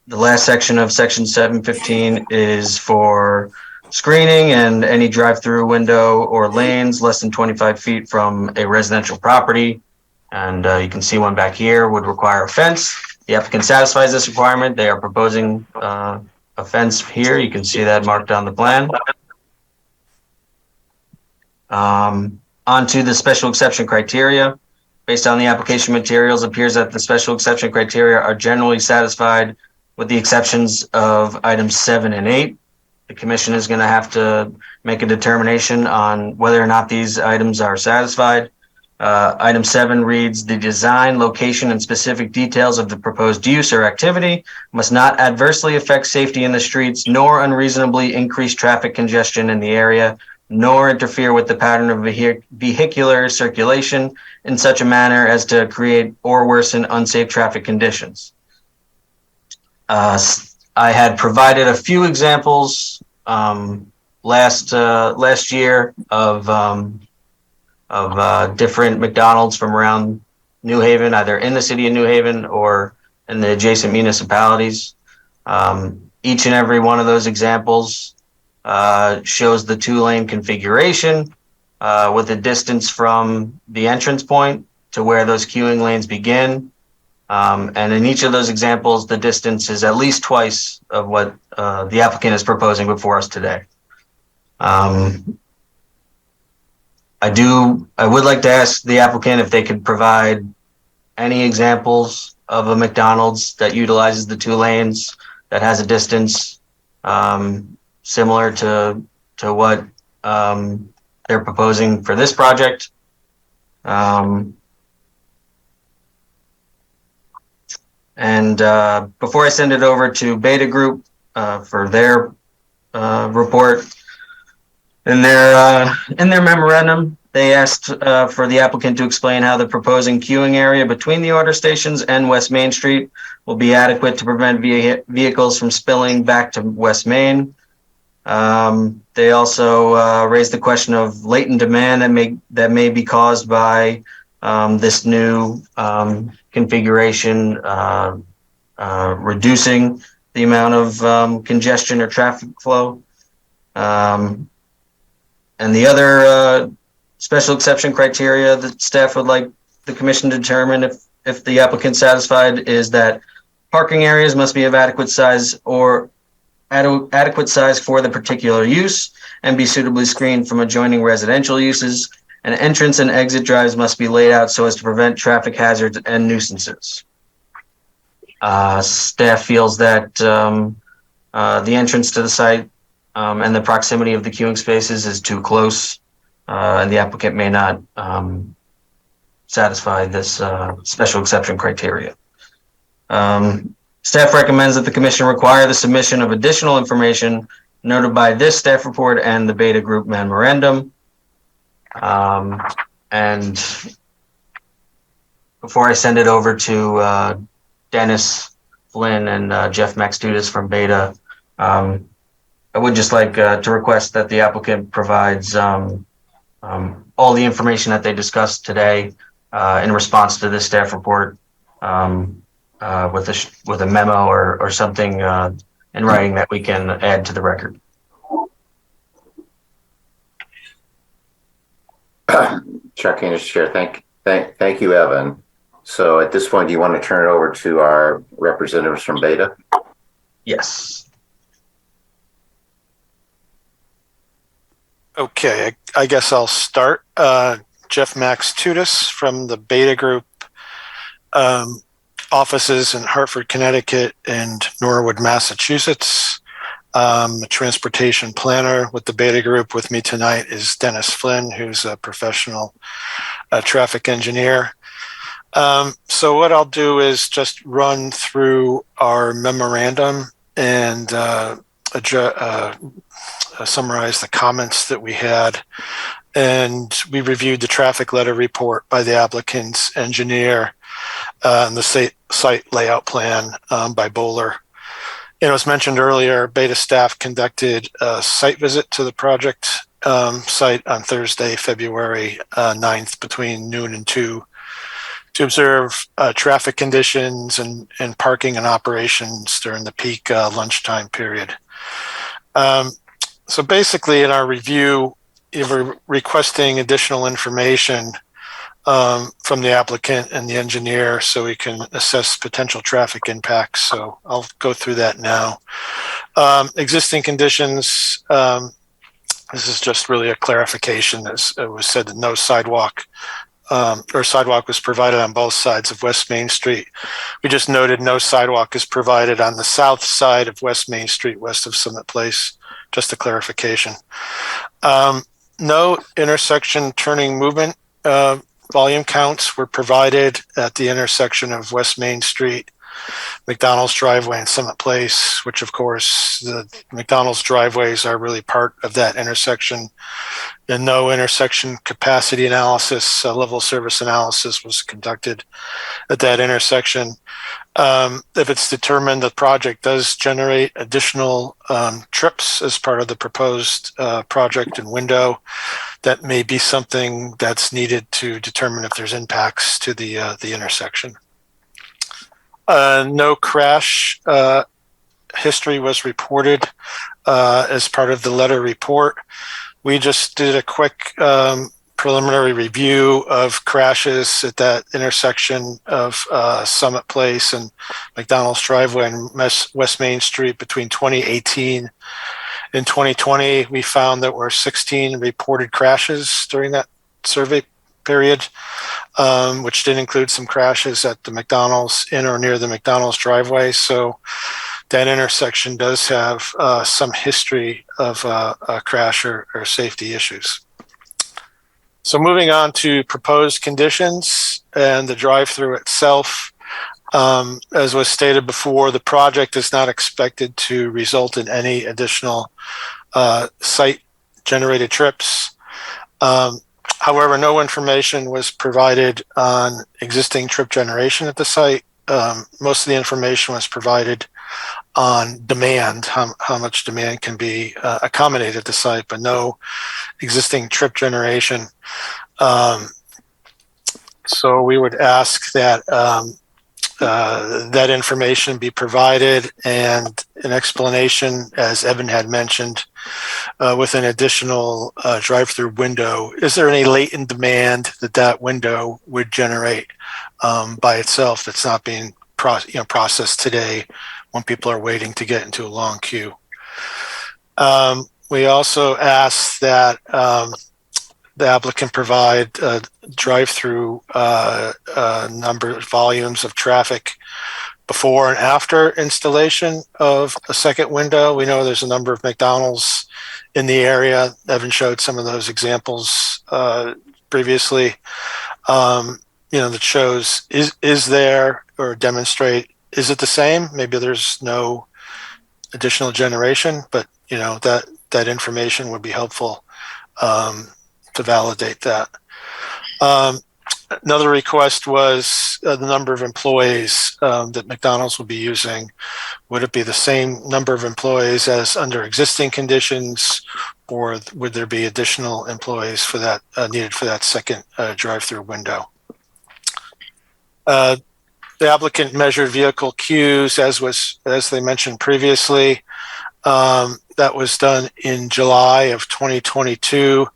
the last section of section 715 is for screening and any drive-through window or lanes less than 25 feet from a residential property. And you can see one back here would require a fence. The applicant satisfies this requirement. They are proposing a fence here. You can see that marked on the plan. Onto the special exception criteria. Based on the application materials, it appears that the special exception criteria are generally satisfied with the exceptions of items 7 and 8. The commission is going to have to make a determination on whether or not these items are satisfied. Item 7 reads, the design, location, and specific details of the proposed use or activity must not adversely affect safety in the streets, nor unreasonably increase traffic congestion in the area, nor interfere with the pattern of vehicular circulation in such a manner as to create or worsen unsafe traffic conditions. I had provided a few examples last year of different McDonald's from around New Haven, either in the city of New Haven or in the adjacent municipalities. Each and every one of those examples shows the 2-lane configuration with a distance from the entrance point to where those queuing lanes begin. And in each of those examples, the distance is at least twice of what the applicant is proposing before us today. I would like to ask the applicant if they could provide any examples of a McDonald's that utilizes the 2 lanes that has a distance similar to what they're proposing for this project. And before I send it over to Beta Group for their report, in their memorandum, they asked for the applicant to explain how the proposing queuing area between the order stations and West Main Street will be adequate to prevent vehicles from spilling back to West Main. They also raised the question of latent demand that may be caused by this new configuration, reducing the amount of congestion or traffic flow. And the other special exception criteria that staff would like the commission to determine if the applicant satisfied is that parking areas must be of adequate size or adequate size for the particular use and be suitably screened from adjoining residential uses. And entrance and exit drives must be laid out so as to prevent traffic hazards and nuisances. Staff feels that the entrance to the site and the proximity of the queuing spaces is too close, and the applicant may not satisfy this special exception criteria. Staff recommends that the commission require the submission of additional information noted by this staff report and the Beta Group memorandum. And before I send it over to Dennis Flynn and Jeff Maxtutis from Beta, I would just like to request that the applicant provides all the information that they discussed today in response to this staff report with a memo or something in writing that we can add to the record. Chuck English, Chair. Thank you, Evan. So at this point, do you want to turn it over to our representatives from Beta? Yes. Okay, I guess I'll start. Jeff Maxtutis from the Beta Group offices in Hartford, Connecticut and Norwood, Massachusetts. A transportation planner with the Beta Group. With me tonight is Dennis Flynn, who's a professional traffic engineer. So what I'll do is just run through our memorandum and summarize the comments that we had. And we reviewed the traffic letter report by the applicant's engineer and the site layout plan by Bowler. And as mentioned earlier, Beta staff conducted a site visit to the project site on Thursday, February 9th between noon and 2 to observe traffic conditions and parking and operations during the peak lunchtime period. So basically in our review, we're requesting additional information from the applicant and the engineer so we can assess potential traffic impacts. So I'll go through that now. Existing conditions, this is just really a clarification. As it was said that no sidewalk or sidewalk was provided on both sides of West Main Street. We just noted no sidewalk is provided on the south side of West Main Street, west of Summit Place. Just a clarification. No intersection turning movement volume counts were provided at the intersection of West Main Street McDonald's driveway and Summit Place, which of course the McDonald's driveways are really part of that intersection. And no intersection capacity analysis, level of service analysis was conducted at that intersection. If it's determined the project does generate additional trips as part of the proposed project and window, that may be something that's needed to determine if there's impacts to the intersection. No crash history was reported as part of the letter report. We just did a quick preliminary review of crashes at that intersection of Summit Place and McDonald's driveway and West Main Street between 2018 and 2020. We found that there were 16 reported crashes during that survey period, which did include some crashes at the McDonald's in or near the McDonald's driveway. So that intersection does have some history of crash or safety issues. So moving on to proposed conditions and the drive-through itself, as was stated before, the project is not expected to result in any additional site-generated trips. However, no information was provided on existing trip generation at the site. Most of the information was provided on demand, how much demand can be accommodated at the site, but no existing trip generation. So we would ask that that information be provided and an explanation, as Evan had mentioned, with an additional drive-through window. Is there any latent demand that window would generate by itself that's not being processed today when people are waiting to get into a long queue? We also ask that the applicant provide drive-through volumes of traffic before and after installation of a second window. We know there's a number of McDonald's in the area. Evan showed some of those examples previously. That shows is there, or demonstrate, is it the same? Maybe there's no additional generation, but that information would be helpful to validate that. Another request was the number of employees that McDonald's will be using. Would it be the same number of employees as under existing conditions, or would there be additional employees for that needed for that second drive-through window? The applicant measured vehicle queues as they mentioned previously. That was done in July of 2022.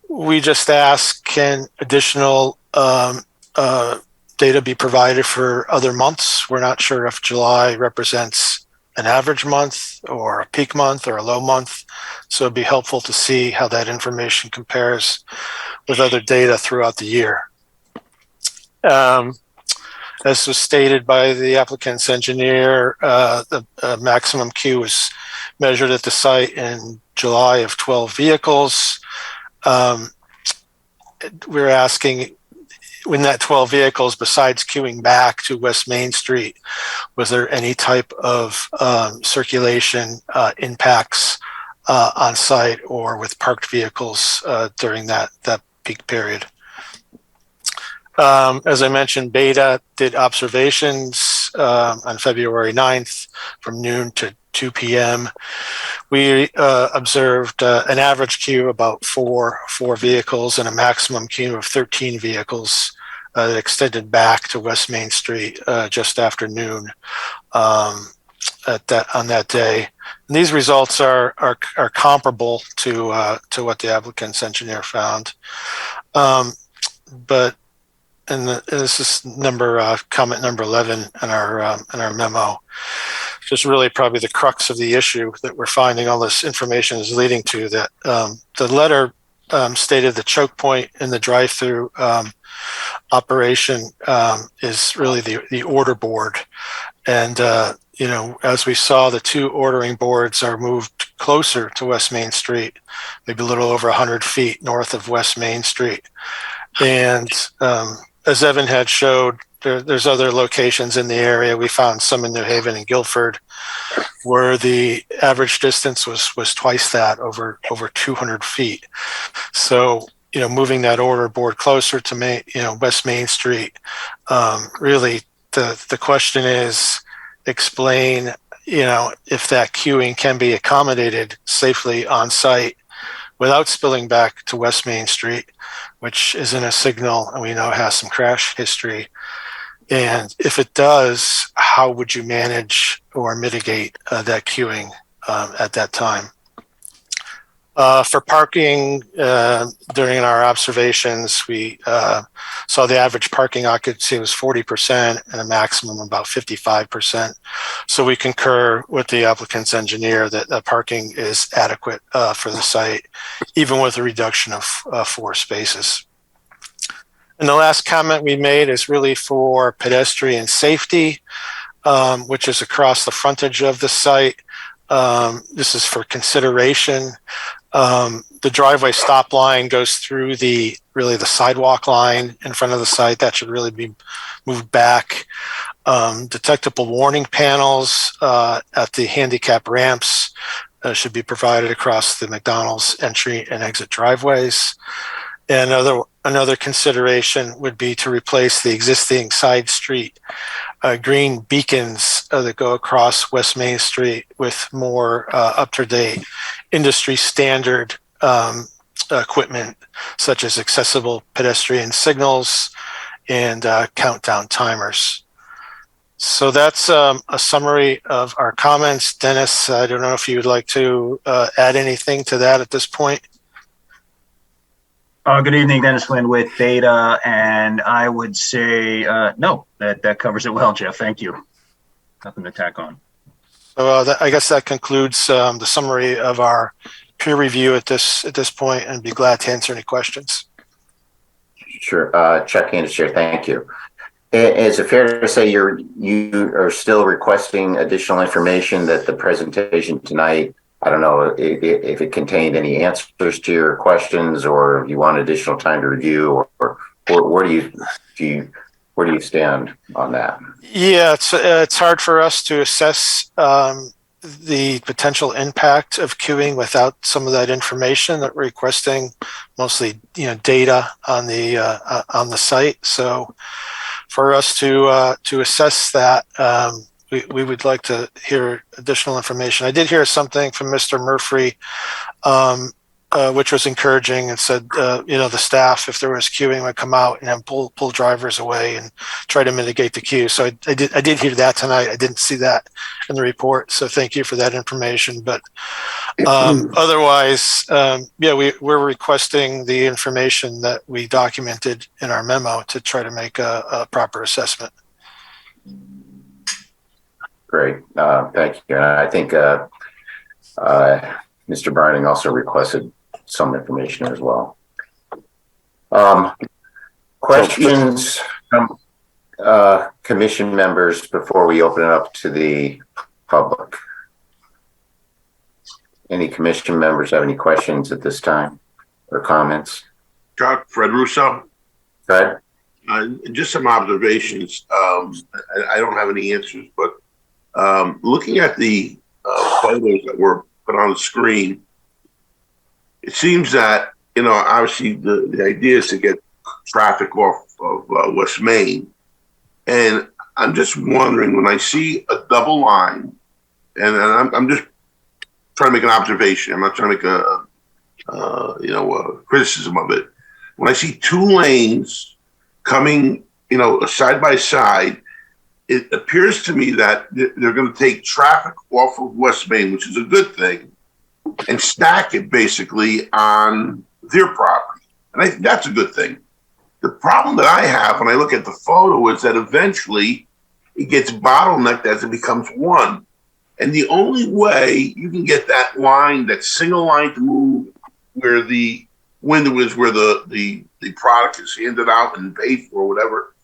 We just ask, can additional data be provided for other months? We're not sure if July represents an average month or a peak month or a low month. So it'd be helpful to see how that information compares with other data throughout the year. As was stated by the applicant's engineer, the maximum queue was measured at the site in July of 12 vehicles. We're asking, when that 12 vehicles, besides queuing back to West Main Street, was there any type of circulation impacts on site or with parked vehicles during that peak period? As I mentioned, Beta did observations on February 9th from noon to 2 p.m. We observed an average queue about four vehicles and a maximum queue of 13 vehicles that extended back to West Main Street just after noon on that day. And these results are comparable to what the applicant's engineer found. But this is comment number 11 in our memo. Just really probably the crux of the issue that we're finding all this information is leading to, that the letter stated the choke point in the drive-through operation is really the order board. And, as we saw, the two ordering boards are moved closer to West Main Street, maybe a little over 100 feet north of West Main Street. And as Evan had showed, there's other locations in the area. We found some in New Haven and Guilford where the average distance was twice that, over 200 feet. So, moving that order board closer to West Main Street, really the question is, explain, if that queuing can be accommodated safely on site without spilling back to West Main Street, which is in a signal and we know has some crash history. And if it does, how would you manage or mitigate that queuing at that time? For parking, during our observations, we saw the average parking occupancy was 40% and a maximum about 55%. So we concur with the applicant's engineer that parking is adequate for the site, even with a reduction of 4 spaces. And the last comment we made is really for pedestrian safety, which is across the frontage of the site. This is for consideration. The driveway stop line goes through the sidewalk line in front of the site. That should really be moved back. Detectable warning panels at the handicap ramps should be provided across the McDonald's entry and exit driveways. And another consideration would be to replace the existing side street green beacons that go across West Main Street with more up-to-date industry standard equipment, such as accessible pedestrian signals and countdown timers. So that's a summary of our comments. Dennis, I don't know if you would like to add anything to that at this point. Good evening, Dennis Lynn with Data, and I would say no, that covers it well, Jeff. Thank you. Nothing to tack on. So I guess that concludes the summary of our peer review at this point, and be glad to answer any questions. Sure. Chuck Anderson, Chair. Thank you. Is it fair to say you are still requesting additional information, that the presentation tonight, I don't know if it contained any answers to your questions, or if you want additional time to review, or where do you stand on that? Yeah, it's hard for us to assess the potential impact of queuing without some of that information that we're requesting, mostly data on the site. So for us to assess that, we would like to hear additional information. I did hear something from Mr. Murphy, which was encouraging, and said, the staff, if there was queuing, would come out and then pull drivers away and try to mitigate the queue. So I did hear that tonight. I didn't see that in the report. So thank you for that information. But otherwise, we're requesting the information that we documented in our memo to try to make a proper assessment. Great. Thank you. And I think Mr. Brining also requested some information as well. Questions from commission members before we open it up to the public? Any commission members have any questions at this time or comments? Chuck, Fred Russo. Fred? Just some observations. I don't have any answers, but looking at the photos that were put on the screen, it seems that, obviously the idea is to get traffic off of West Main. And I'm just wondering, when I see a double line, and I'm just trying to make an observation. I'm not trying to make a criticism of it. When I see 2 lanes coming, side by side, it appears to me that they're going to take traffic off of West Main, which is a good thing, and stack it basically on their property. And I think that's a good thing. The problem that I have when I look at the photo is that eventually it gets bottlenecked as it becomes one. And the only way you can get that line, that single line, to move where the window is, where the product is handed out and paid for, whatever,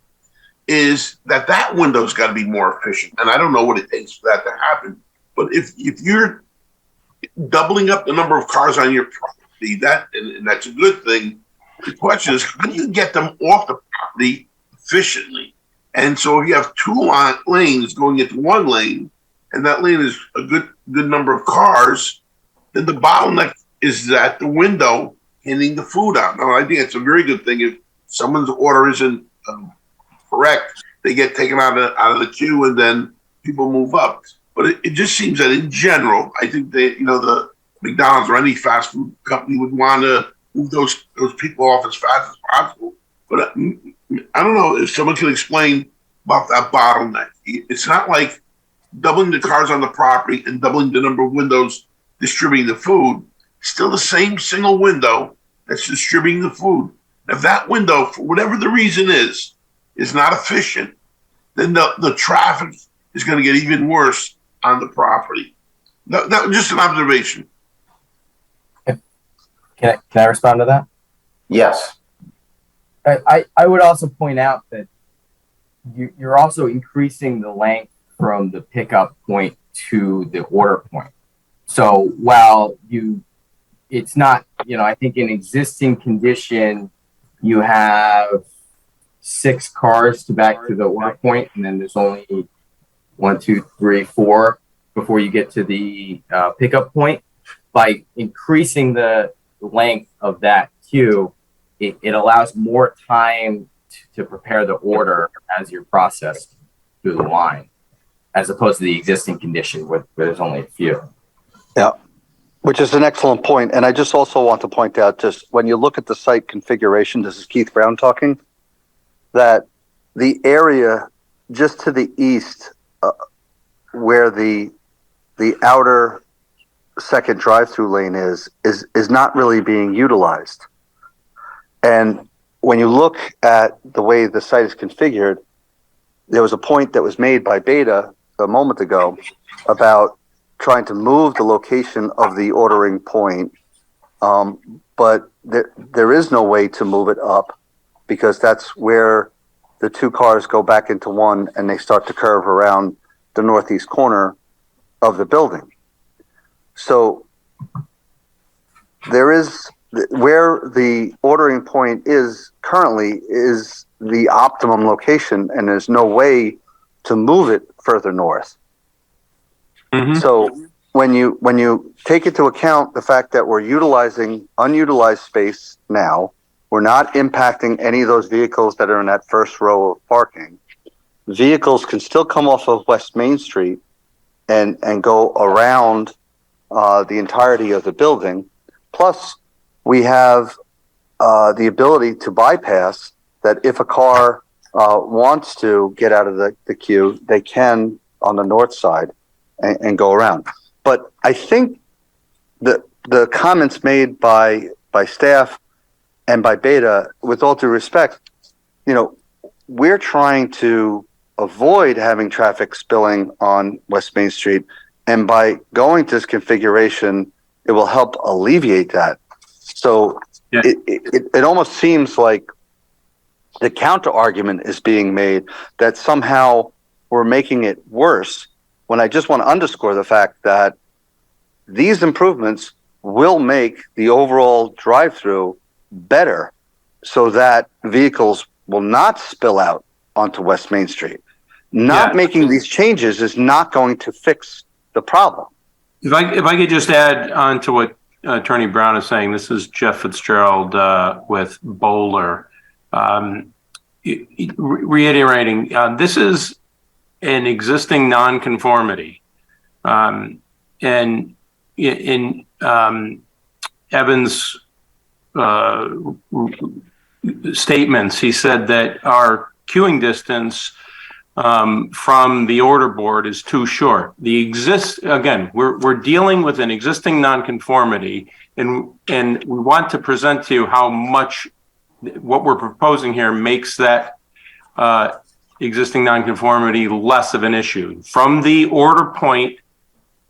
is that window's got to be more efficient. And I don't know what it takes for that to happen. But if you're doubling up the number of cars on your property, and that's a good thing. The question is, how do you get them off the property efficiently? And so if you have two lanes going into one lane, and that lane is a good number of cars, then the bottleneck is that the window handing the food out. Now, I think it's a very good thing if someone's order isn't correct, they get taken out of the queue, and then people move up. But it just seems that in general, I think that the McDonald's or any fast food company would want to move those people off as fast as possible. But I don't know if someone can explain about that bottleneck. It's not like doubling the cars on the property and doubling the number of windows distributing the food. It's still the same single window that's distributing the food. If that window, for whatever the reason is not efficient, then the traffic is going to get even worse on the property. That was just an observation. Can I respond to that? Yes. I would also point out that you're also increasing the length from the pickup point to the order point. So while it's not, I think in existing condition, you have 6 cars to back to the order point, and then there's only 1, 2, 3, 4 before you get to the pickup point. By increasing the length of that queue, it allows more time to prepare the order as you're processed through the line, as opposed to the existing condition where there's only a few. Yeah, which is an excellent point. And I just also want to point out, just when you look at the site configuration, this is Keith Brown talking, that the area just to the east where the outer second drive-through lane is not really being utilized. And when you look at the way the site is configured, there was a point that was made by Beta a moment ago about trying to move the location of the ordering point, but there is no way to move it up because that's where the 2 cars go back into one and they start to curve around the northeast corner of the building. So there is, where the ordering point is currently is the optimum location, and there's no way to move it further north. Mm-hmm. So when you take into account the fact that we're utilizing unutilized space now, we're not impacting any of those vehicles that are in that first row of parking. Vehicles can still come off of West Main Street and go around the entirety of the building. Plus, we have the ability to bypass that if a car wants to get out of the queue, they can on the north side and go around. But I think the comments made by staff and by Beta, with all due respect, we're trying to avoid having traffic spilling on West Main Street. And by going to this configuration, it will help alleviate that. So yeah. It almost seems like the counter argument is being made that somehow we're making it worse, when I just want to underscore the fact that these improvements will make the overall drive-through better so that vehicles will not spill out onto West Main Street. Not making these changes is not going to fix the problem. If I could just add on to what Attorney Brown is saying, this is Jeff Fitzgerald with Bowler. Reiterating, this is an existing nonconformity. And in Evan's statements, he said that our queuing distance from the order board is too short. Again, we're dealing with an existing nonconformity, and we want to present to you how much what we're proposing here makes that existing nonconformity less of an issue. From the order point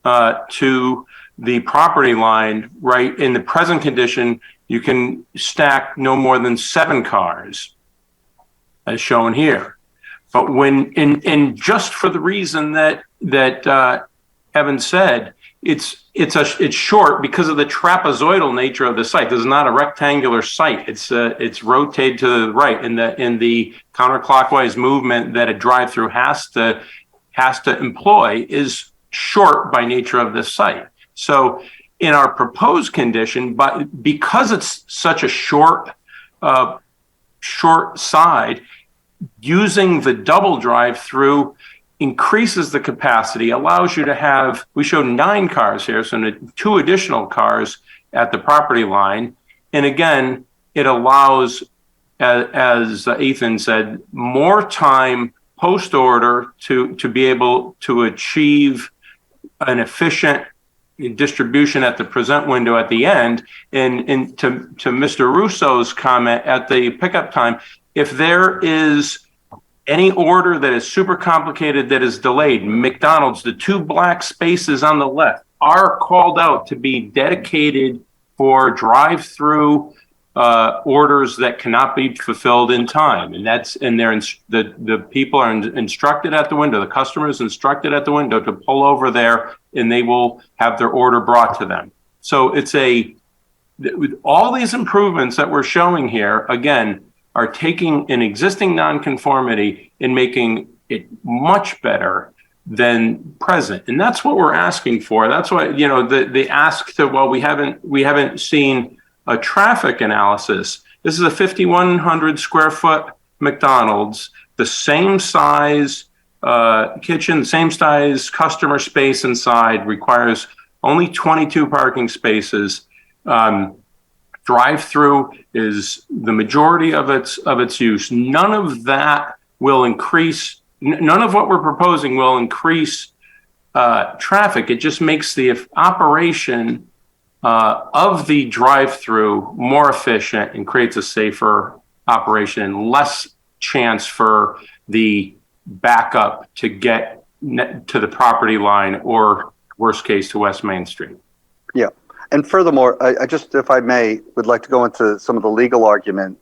to the property line, right, in the present condition, you can stack no more than 7 cars, as shown here. But when, and just for the reason that Evan said, it's short because of the trapezoidal nature of the site. This is not a rectangular site. It's rotated to the right in the counterclockwise movement that a drive-through has to employ is short by nature of this site. So in our proposed condition, but because it's such a short side, using the double drive-through increases the capacity, allows you to have, we show 9 cars here, so 2 additional cars at the property line. And again, it allows, as Ethan said, more time post-order to be able to achieve an efficient distribution at the present window at the end. And to Mr. Russo's comment at the pickup time, if there is any order that is super complicated that is delayed, McDonald's, the 2 black spaces on the left are called out to be dedicated for drive-through orders that cannot be fulfilled in time. And the people are instructed at the window, the customer is instructed at the window to pull over there and they will have their order brought to them. So with all these improvements that we're showing here, again, are taking an existing nonconformity and making it much better than present. And that's what we're asking for. That's why, the ask to, well, we haven't seen a traffic analysis. This is a 5,100 square foot McDonald's, the same size kitchen, same size customer space inside, requires only 22 parking spaces. Drive-through is the majority of its use. None of that will increase. None of what we're proposing will increase traffic. It just makes the operation of the drive-through more efficient and creates a safer operation and less chance for the backup to get to the property line or, worst case, to West Main Street. Yeah. And furthermore, I just, if I may, would like to go into some of the legal argument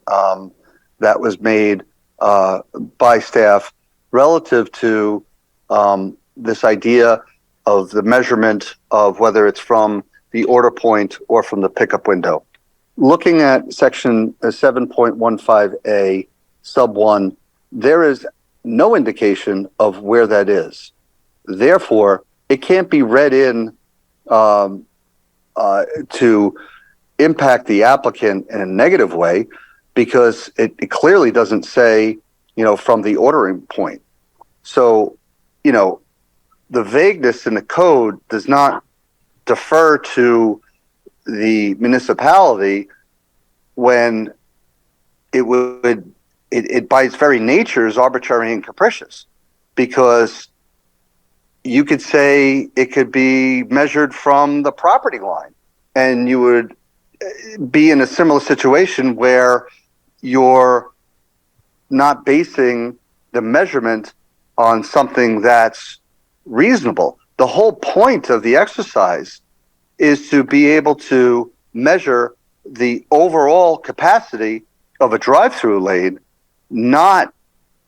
that was made by staff relative to this idea of the measurement of whether it's from the order point or from the pickup window. Looking at section 7.15A sub 1, there is no indication of where that is. Therefore, it can't be read in to impact the applicant in a negative way, because it clearly doesn't say, from the ordering point. So, the vagueness in the code does not defer to the municipality when it by its very nature is arbitrary and capricious, because you could say it could be measured from the property line, and you would be in a similar situation where you're not basing the measurement on something that's reasonable. The whole point of the exercise is to be able to measure the overall capacity of a drive-through lane, not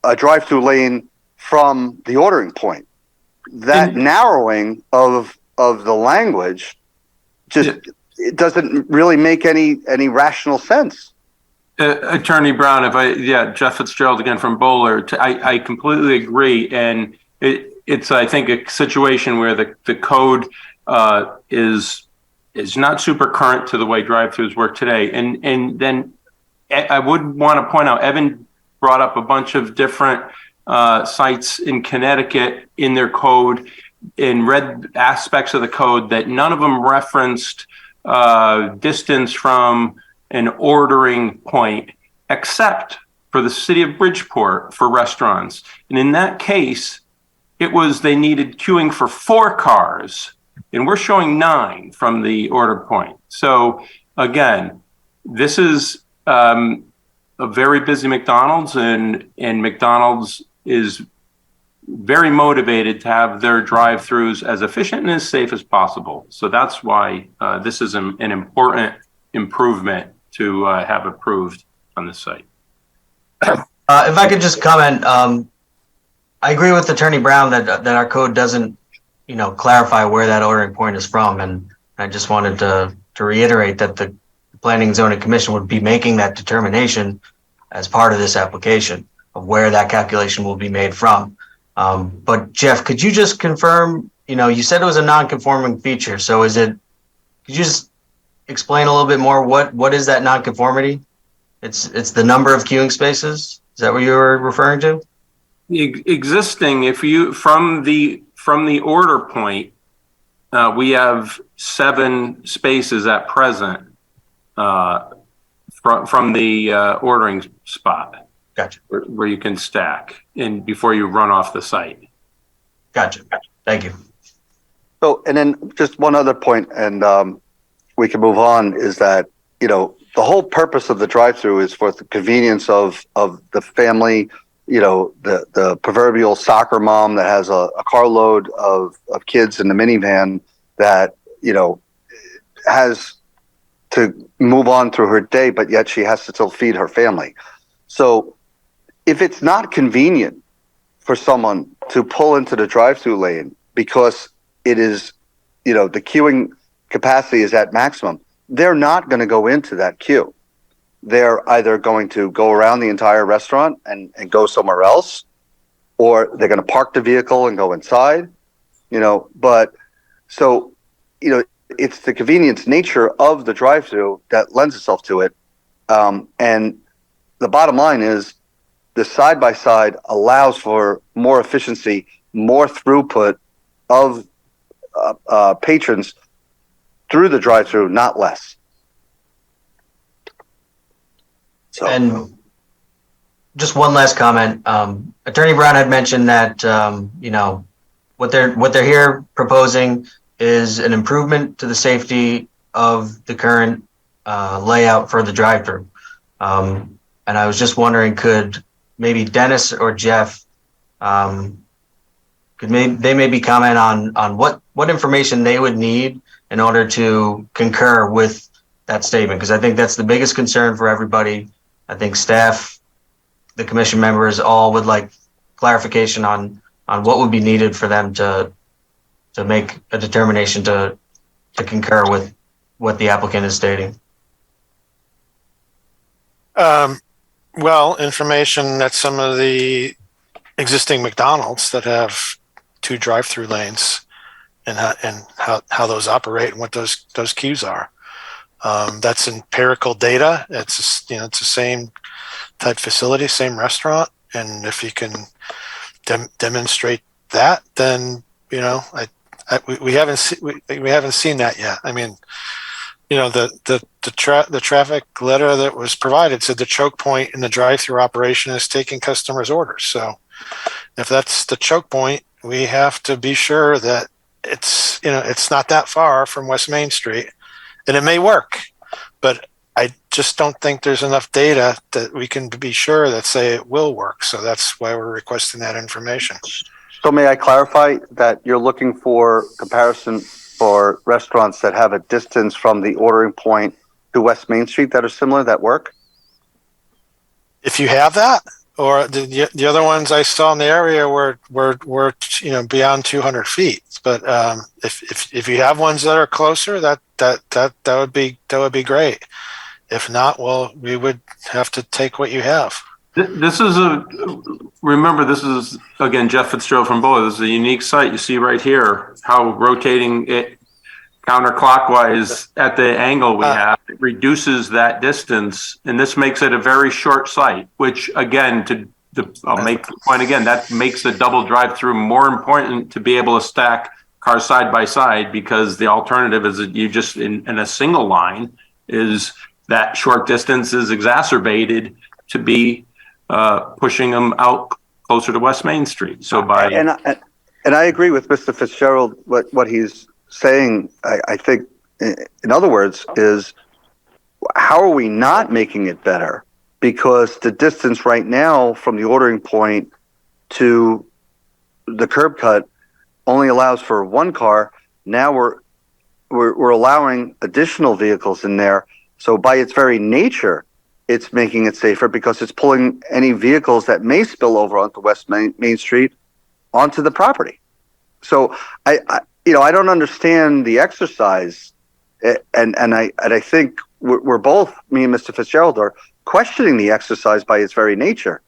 a drive-through lane from the ordering point. That narrowing of the language just it doesn't really make any rational sense. Attorney Brown, Jeff Fitzgerald again from Bowler. I completely agree, and it's I think a situation where the code is not super current to the way drive-throughs work today, and then I would want to point out, Evan brought up a bunch of different sites in Connecticut in their code and read aspects of the code that none of them referenced distance from an ordering point, except for the city of Bridgeport for restaurants. And in that case, it was they needed queuing for 4 cars, and we're showing 9 from the order point. So again, this is a very busy McDonald's, and McDonald's is very motivated to have their drive-throughs as efficient and as safe as possible. So that's why this is an important improvement to have approved on the site. If I could just comment, I agree with Attorney Brown that our code doesn't clarify where that ordering point is from. And I just wanted to reiterate that the Planning and Zoning Commission would be making that determination as part of this application of where that calculation will be made from. But Jeff, could you just confirm, you said it was a non-conforming feature. So could you just explain a little bit more what is that non-conformity? It's the number of queuing spaces. Is that what you were referring to? Existing, if you from the order point, we have 7 spaces at present from the ordering spot. Gotcha. Where you can stack in before you run off the site. Gotcha. Thank you. So, and then just one other point, and we can move on, is that, the whole purpose of the drive-through is for the convenience of the family, the proverbial soccer mom that has a carload of kids in the minivan that, has to move on through her day, but yet she has to still feed her family. So if it's not convenient for someone to pull into the drive-through lane because it is, the queuing capacity is at maximum, they're not going to go into that queue. They're either going to go around the entire restaurant and go somewhere else, or they're going to park the vehicle and go inside, but so, it's the convenience nature of the drive-through that lends itself to it. And the bottom line is the side-by-side allows for more efficiency, more throughput of patrons through the drive-through, not less. So. And just one last comment. Attorney Brown had mentioned that, what they're here proposing is an improvement to the safety of the current layout for the drive-through. And I was just wondering, could maybe Dennis or Jeff could maybe comment on what information they would need in order to concur with that statement? Because I think that's the biggest concern for everybody. I think staff, the commission members, all would like clarification on what would be needed for them to make a determination to concur with what the applicant is stating. Well, information that some of the existing McDonald's that have 2 drive-through lanes and how those operate and what those queues are. That's empirical data. It's the same type facility, same restaurant, and if you can demonstrate that, then we haven't seen that yet. I mean, the traffic letter that was provided said the choke point in the drive-through operation is taking customers' orders. So if that's the choke point, we have to be sure that it's not that far from West Main Street, and it may work, but I just don't think there's enough data that we can be sure that say it will work. So that's why we're requesting that information. So may I clarify that you're looking for comparison for restaurants that have a distance from the ordering point to West Main Street that are similar, that work? If you have that, or the other ones I saw in the area were beyond 200 feet. But if you have ones that are closer, that would be great. If not, well, we would have to take what you have. Remember, this is, again, Jeff Fitzgerald from Bowler. This is a unique site. You see right here how rotating it counterclockwise at the angle we have, it reduces that distance. And this makes it a very short site, which, again, I'll make the point again, that makes the double drive-through more important to be able to stack cars side by side, because the alternative is that you just, in a single line, is that short distance is exacerbated to be pushing them out closer to West Main Street. So and I agree with Mr. Fitzgerald. What he's saying, I think, in other words, is how are we not making it better? Because the distance right now from the ordering point to the curb cut only allows for 1 car. Now we're allowing additional vehicles in there. So by its very nature, it's making it safer because it's pulling any vehicles that may spill over onto West Main Street onto the property. So I don't understand the exercise, and I think we're both, me and Mr. Fitzgerald, are questioning the exercise by its very nature,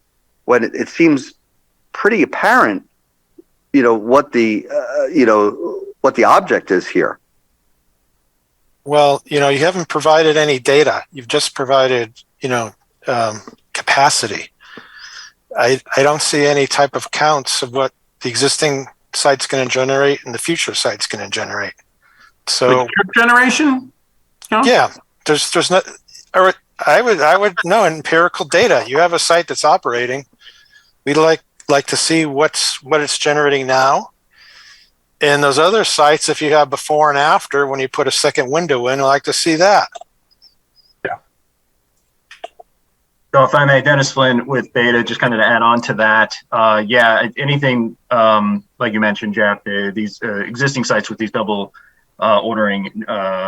when it seems pretty apparent, what the object is here. Well, you haven't provided any data. You've just provided, capacity. I don't see any type of counts of what the existing site's going to generate and the future site's going to generate. So Like trip generation? Yeah, there's not. I would know empirical data. You have a site that's operating. We'd like to see what it's generating now. And those other sites, if you have before and after, when you put a second window in, I'd like to see that. So if I may, Dennis Flynn with Beta, just kind of to add on to that. Anything like you mentioned, Jeff, these existing sites with these double ordering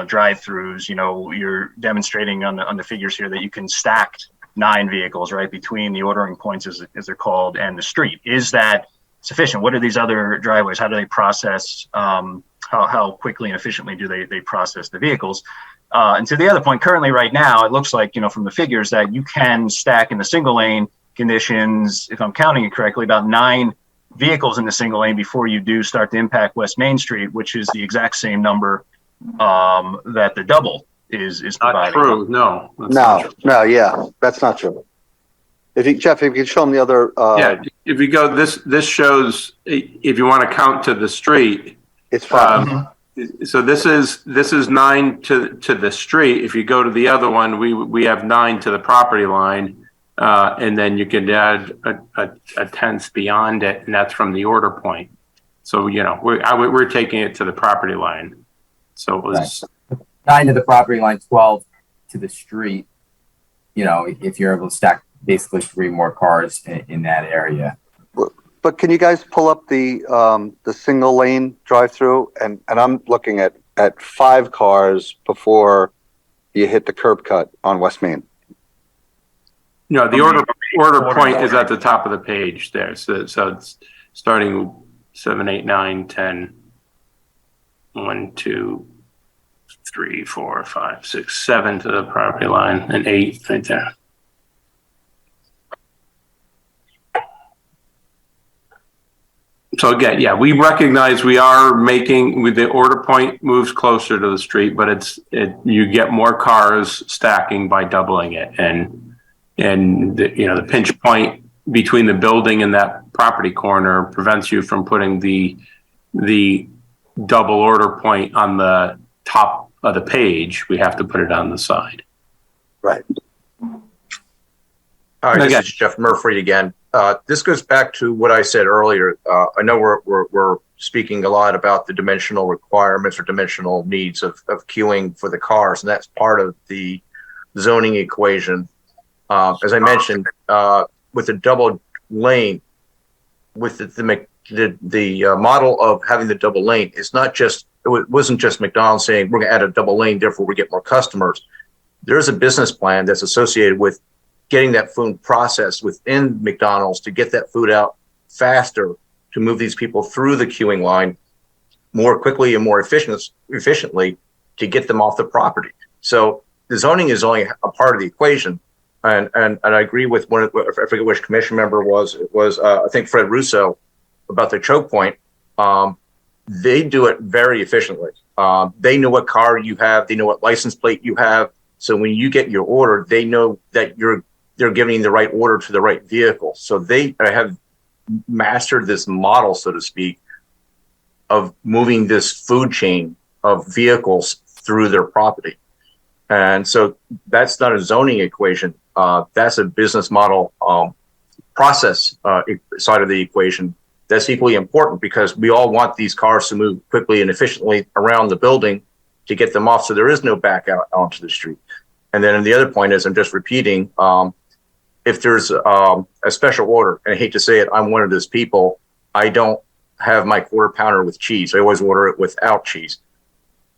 drive-throughs, you're demonstrating on the figures here that you can stack 9 vehicles right between the ordering points, as they're called, and the street. Is that sufficient? What are these other driveways? How do they process? How quickly and efficiently do they process the vehicles? And to the other point, currently right now, it looks like, from the figures that you can stack in the single lane conditions, if I'm counting it correctly, about 9 vehicles in the single lane before you do start to impact West Main Street, which is the exact same number that the double is providing. Not true. No. Yeah, that's not true. Jeff, if you could show them the other. If you go, this shows, if you want to count to the street, it's 5. So this is 9 to the street. If you go to the other one, we have 9 to the property line, and then you can add a tenth beyond it, and that's from the order point. So we're taking it to the property line. So it was 9 to the property line, 12 to the street. If you're able to stack basically 3 more cars in that area. But can you guys pull up the single lane drive-through? And I'm looking at 5 cars before you hit the curb cut on West Main. No, the order point is at the top of the page there. So it's starting 7, 8, 9, 10, 1, 2, 3, 4, 5, 6, 7 to the property line, and 8 right there. So again, we recognize we are making, with the order point moves closer to the street, but you get more cars stacking by doubling it, and the pinch point between the building and that property corner prevents you from putting the double order point on the top of the page. We have to put it on the side. Right. All right, this is Jeff Murphy again. This goes back to what I said earlier. I know we're speaking a lot about the dimensional requirements or dimensional needs of queuing for the cars, and that's part of the zoning equation. As I mentioned, with the double lane, with the model of having the double lane, it wasn't just McDonald's saying we're going to add a double lane, therefore we get more customers. There's a business plan that's associated with getting that food processed within McDonald's to get that food out faster, to move these people through the queuing line more quickly and more efficiently to get them off the property. So the zoning is only a part of the equation. And I agree with I forget which commission member it was I think Fred Russo, about the choke point. They do it very efficiently. They know what car you have. They know what license plate you have. So when you get your order, they know that they're giving the right order to the right vehicle. So they have mastered this model, so to speak, of moving this food chain of vehicles through their property. And so that's not a zoning equation. That's a business model process side of the equation. That's equally important, because we all want these cars to move quickly and efficiently around the building to get them off, so there is no back out onto the street. And then the other point is, I'm just repeating, if there's a special order, and I hate to say it, I'm one of those people, I don't have my quarter pounder with cheese. I always order it without cheese.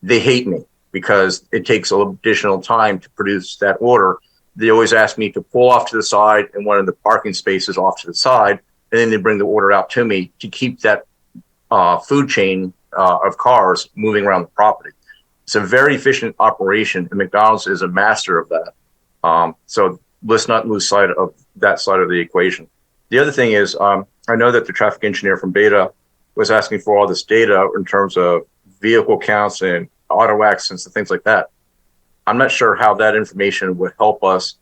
They hate me because it takes a little additional time to produce that order. They always ask me to pull off to the side in one of the parking spaces off to the side, and then they bring the order out to me to keep that food chain of cars moving around the property. It's a very efficient operation, and McDonald's is a master of that. So let's not lose sight of that side of the equation. The other thing is, I know that the traffic engineer from Beta was asking for all this data in terms of vehicle counts and auto accidents and things like that. I'm not sure how that information would help us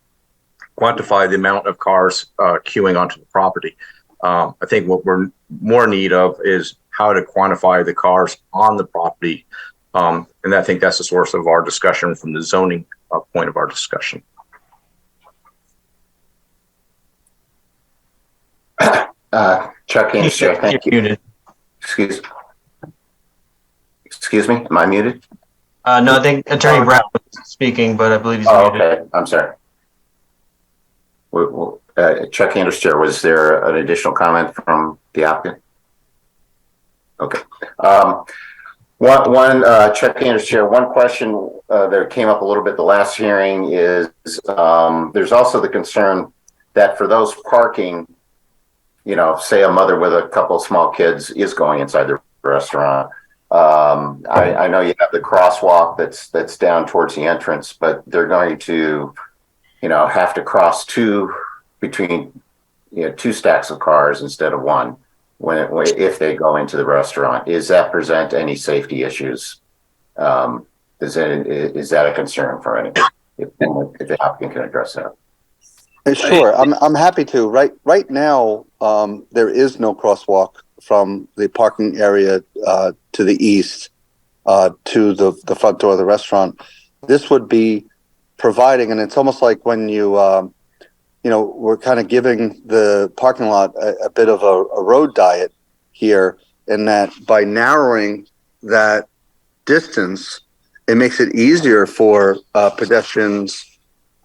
quantify the amount of cars queuing onto the property. I think what we're more in need of is how to quantify the cars on the property. And I think that's the source of our discussion from the zoning point of our discussion. Chuck Anderson, thank you. Muted. Excuse me, am I muted? No, I think Attorney Brown was speaking, but I believe he's muted. Okay, I'm sorry. Chuck Anderson, was there an additional comment from the applicant? Okay. Chuck Anderson, one question that came up a little bit the last hearing is there's also the concern that for those parking, you know, say a mother with a couple of small kids is going inside the restaurant. I know you have the crosswalk that's down towards the entrance, but they're going to, you know, have to cross between two stacks of cars instead of one if they go into the restaurant. Does that present any safety issues? Is that a concern for anyone? If the applicant can address that. Sure, I'm happy to. Right now, there is no crosswalk from the parking area to the east to the front door of the restaurant. This would be providing, and it's almost like when we're kind of giving the parking lot a bit of a road diet here, in that by narrowing that distance, it makes it easier for pedestrians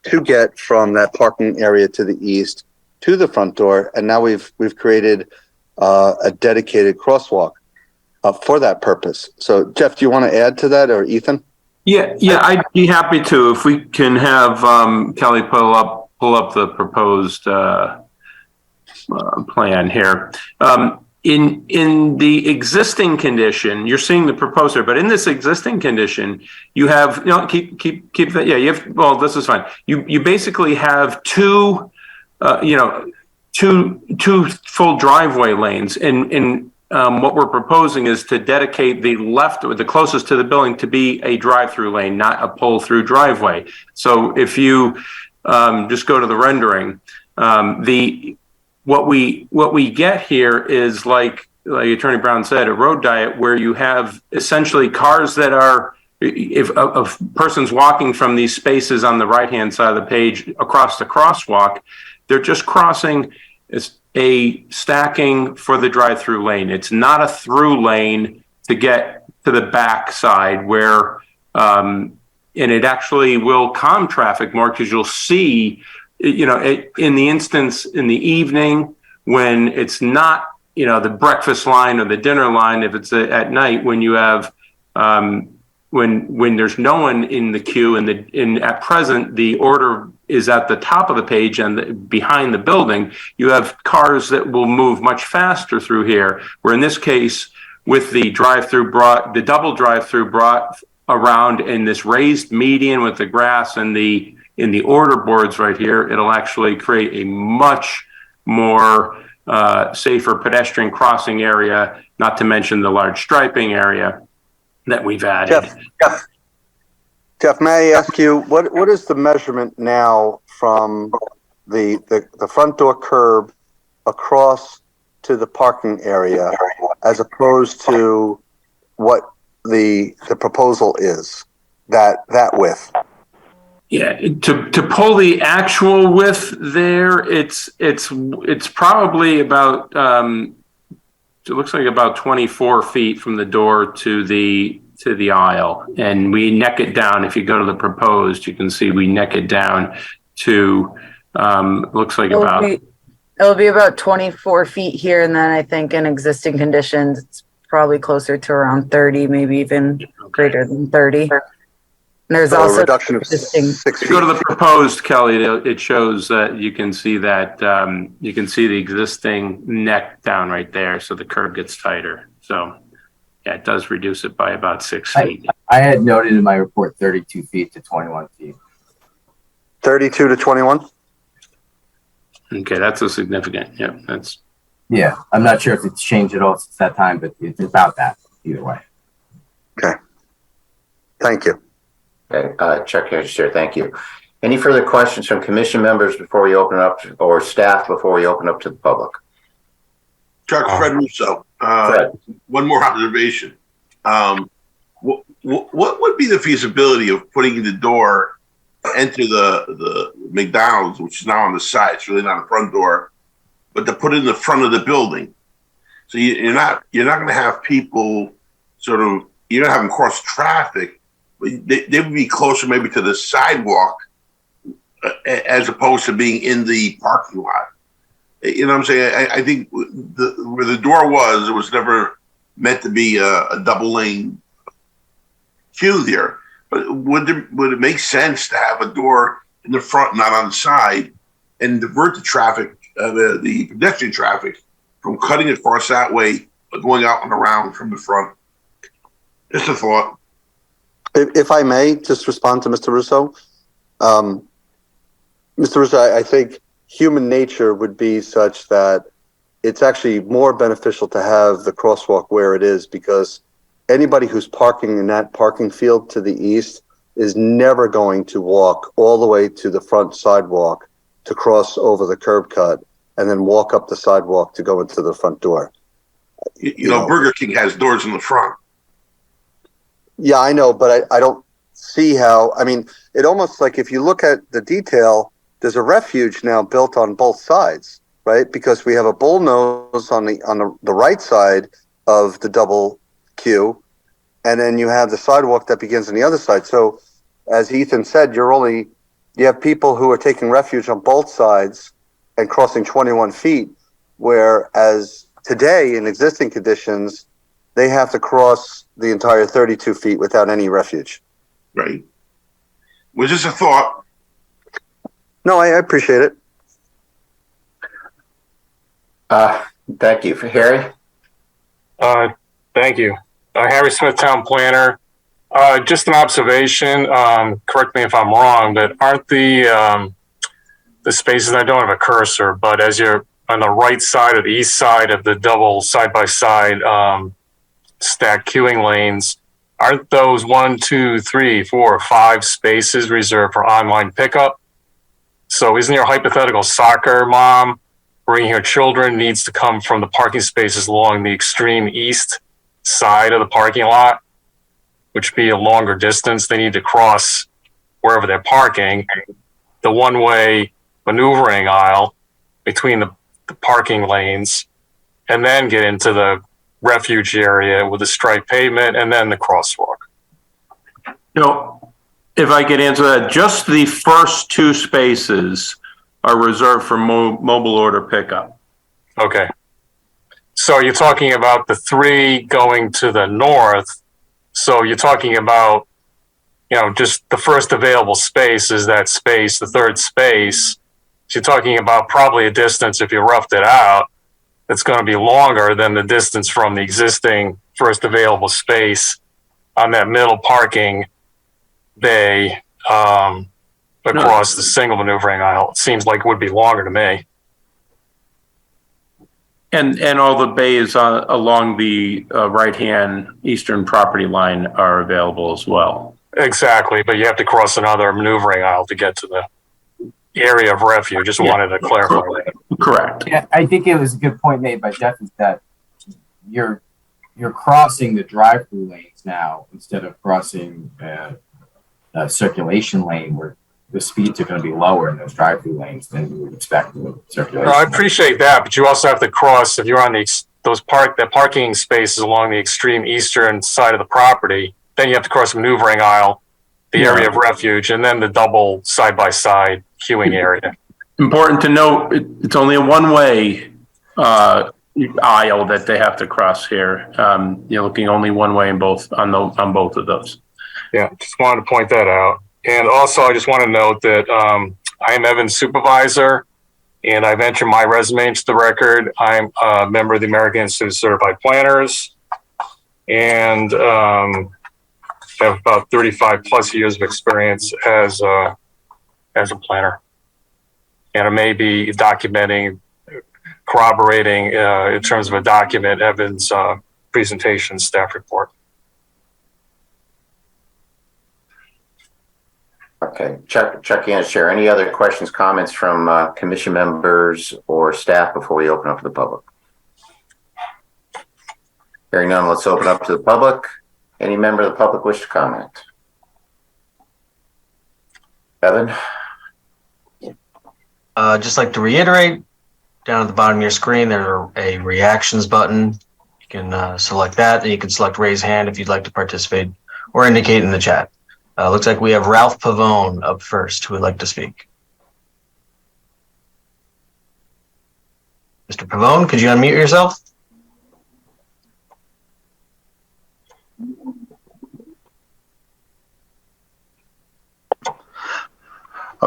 to get from that parking area to the east to the front door. And now we've created a dedicated crosswalk for that purpose. So Jeff, do you want to add to that, or Ethan? Yeah, I'd be happy to. If we can have Kelly pull up the proposed plan here. In the existing condition, you're seeing the proposer, but in this existing condition, you have, keep that. Yeah, you have, well, this is fine. You basically have two full driveway lanes, and what we're proposing is to dedicate the left, or the closest to the building, to be a drive-through lane, not a pull-through driveway. So if you just go to the rendering, what we get here is like Attorney Brown said, a road diet where you have essentially cars that are, if a person's walking from these spaces on the right-hand side of the page across the crosswalk, they're just crossing a stacking for the drive-through lane. It's not a through lane to get to the back side where, and it actually will calm traffic more, because you'll see, in the instance in the evening when it's not, the breakfast line or the dinner line, if it's at night, when you have, when there's no one in the queue, and at present the order is at the top of the page and behind the building, you have cars that will move much faster through here. Where in this case, with the double drive-through brought around in this raised median with the grass and in the order boards right here, it'll actually create a much more safer pedestrian crossing area, not to mention the large striping area that we've added. Jeff, may I ask you, what is the measurement now from the front door curb across to the parking area, as opposed to what the proposal is, that width? Yeah, to pull the actual width there, it's probably about it looks like about 24 feet from the door to the aisle, and we neck it down. If you go to the proposed, you can see we neck it down to looks like it'll be about 24 feet here, and then I think in existing conditions it's probably closer to around 30, maybe even greater than 30. And there's also a reduction of 6 feet. Go to the proposed, Kelly. It shows that you can see that you can see the existing neck down right there, so the curb gets tighter. So, yeah, it does reduce it by about 6 I, feet. I had noted in my report 32 feet to 21 feet. 32 to 21? Okay, that's a significant, yeah, that's. Yeah, I'm not sure if it's changed at all since that time, but it's about that either way. Okay. Thank you. Okay, Chuck Register, thank you. Any further questions from commission members before we open up, or staff before we open up to the public? Chuck, Fred Russo. One more observation. What would be the feasibility of putting the door to enter the McDonald's, which is now on the side? It's really not a front door, but to put it in the front of the building. So you're not going to have people sort of, you're going to have them cross traffic, but they would be closer maybe to the sidewalk as opposed to being in the parking lot. You know what I'm saying? I think where the door was, it was never meant to be a double lane queue there. But would it make sense to have a door in the front, not on the side, and divert the traffic, the pedestrian traffic, from cutting across that way, but going out and around from the front? Just a thought. If I may just respond to Mr. Russo. Mr. Russo, I think human nature would be such that it's actually more beneficial to have the crosswalk where it is, because anybody who's parking in that parking field to the east is never going to walk all the way to the front sidewalk to cross over the curb cut and then walk up the sidewalk to go into the front door. You know, Burger King has doors in the front. Yeah, I know, but I don't see how. I mean, it almost like if you look at the detail, there's a refuge now built on both sides, right? Because we have a bullnose on the right side of the double queue, and then you have the sidewalk that begins on the other side. So, as Ethan said, you have people who are taking refuge on both sides and crossing 21 feet, whereas today in existing conditions, they have to cross the entire 32 feet without any refuge. Right. Was this a thought? No, I appreciate it. Thank you. For Harry? Thank you. Harry Smith, Town Planner. Just an observation, correct me if I'm wrong, but aren't the spaces, I don't have a cursor, but as you're on the right side or the east side of the double side-by-side stacked queuing lanes, aren't those 1, 2, 3, 4, 5 spaces reserved for online pickup? So isn't your hypothetical soccer mom bringing her children needs to come from the parking spaces along the extreme east side of the parking lot, which be a longer distance? They need to cross wherever they're parking, the one-way maneuvering aisle between the parking lanes, and then get into the refuge area with the striped pavement and then the crosswalk. No, if I could answer that, just the first 2 spaces are reserved for mobile order pickup. Okay. So you're talking about the 3 going to the north. So you're talking about, just the first available space is that space, the third space. So you're talking about probably a distance, if you roughed it out, that's going to be longer than the distance from the existing first available space on that middle parking bay across the single maneuvering aisle. It seems like it would be longer to me. And all the bays along the right-hand eastern property line are available as well. Exactly, but you have to cross another maneuvering aisle to get to the area of refuge. Just wanted to clarify that. Correct. Yeah, I think it was a good point made by Jeff, is that you're crossing the drive-through lanes now instead of crossing a circulation lane where the speeds are going to be lower in those drive-through lanes than you would expect in the circulation. No, I appreciate that, but you also have to cross, if you're on the parking spaces along the extreme eastern side of the property, then you have to cross a maneuvering aisle, the area of refuge, and then the double side-by-side queuing area. Important to note, it's only a one-way aisle that they have to cross here. You're looking only one way on both of those. Yeah, just wanted to point that out. And also, I just want to note that I am Evan's supervisor, and I've entered my resume into the record. I'm a member of the American Institute of Certified Planners. and have about 35 plus years of experience as a planner. And I may be documenting, corroborating in terms of a document, Evan's presentation staff report. Okay, Chuck and Chair, any other questions, comments from commission members or staff before we open up to the public? Hearing none, let's open up to the public. Any member of the public wish to comment? Evan? Just like to reiterate, down at the bottom of your screen, there's a reactions button. You can select that, and you can select raise hand if you'd like to participate or indicate in the chat. Looks like we have Ralph Pavone up first, who would like to speak. Mr. Pavone, could you unmute yourself?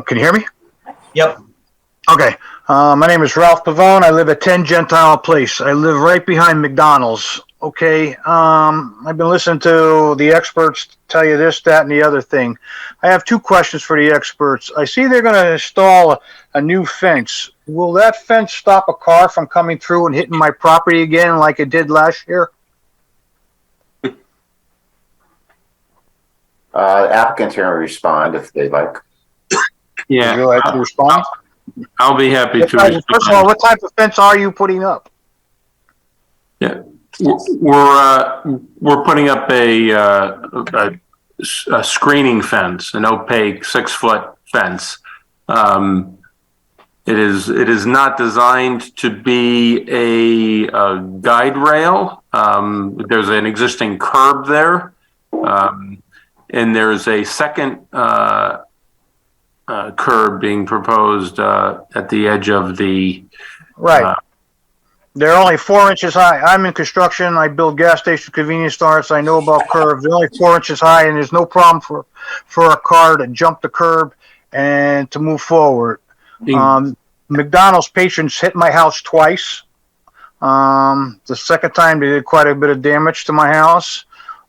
Can you hear me? Yep. Okay. My name is Ralph Pavone. I live at 10 Gentile Place. I live right behind McDonald's. Okay. I've been listening to the experts tell you this, that, and the other thing. I have two questions for the experts. I see they're going to install a new fence. Will that fence stop a car from coming through and hitting my property again like it did last year? Applicants here will respond if they'd like. Yeah. Would you like to respond? I'll be happy to respond. First of all, what type of fence are you putting up? Yeah, we're putting up a screening fence, an opaque 6-foot fence. It is not designed to be a guide rail. There's an existing curb there, and there's a second curb being proposed at the edge of the right. They're only 4 inches high. I'm in construction. I build gas stations, convenience stores. I know about curves. They're only 4 inches high, and there's no problem for a car to jump the curb and to move forward. McDonald's patrons hit my house twice. The second time they did quite a bit of damage to my house.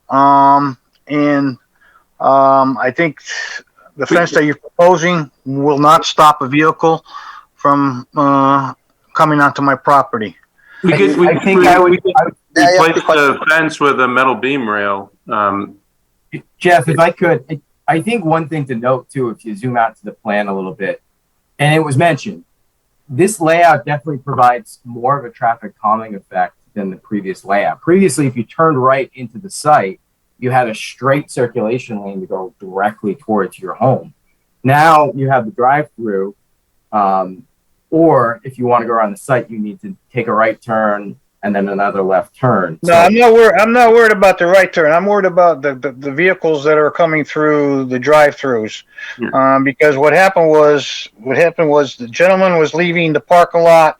I think the fence that you're proposing will not stop a vehicle from coming onto my property. We could replace the fence with a metal beam rail. Jeff, if I could, I think one thing to note too, if you zoom out to the plan a little bit, and it was mentioned, this layout definitely provides more of a traffic calming effect than the previous layout. Previously, if you turned right into the site, you had a straight circulation lane to go directly towards your home. Now you have the drive-through, or if you want to go around the site, you need to take a right turn and then another left turn. No, I'm not worried about the right turn. I'm worried about the vehicles that are coming through the drive-throughs. Because what happened was the gentleman was leaving the parking lot.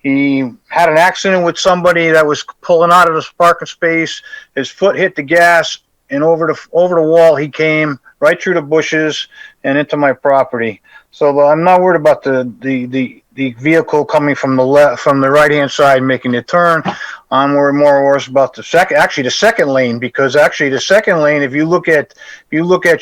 He had an accident with somebody that was pulling out of the parking space. His foot hit the gas, and over the wall he came right through the bushes and into my property. So I'm not worried about the vehicle coming from the right hand side making the turn. I'm more worried about the second lane, because actually the second lane, if you look at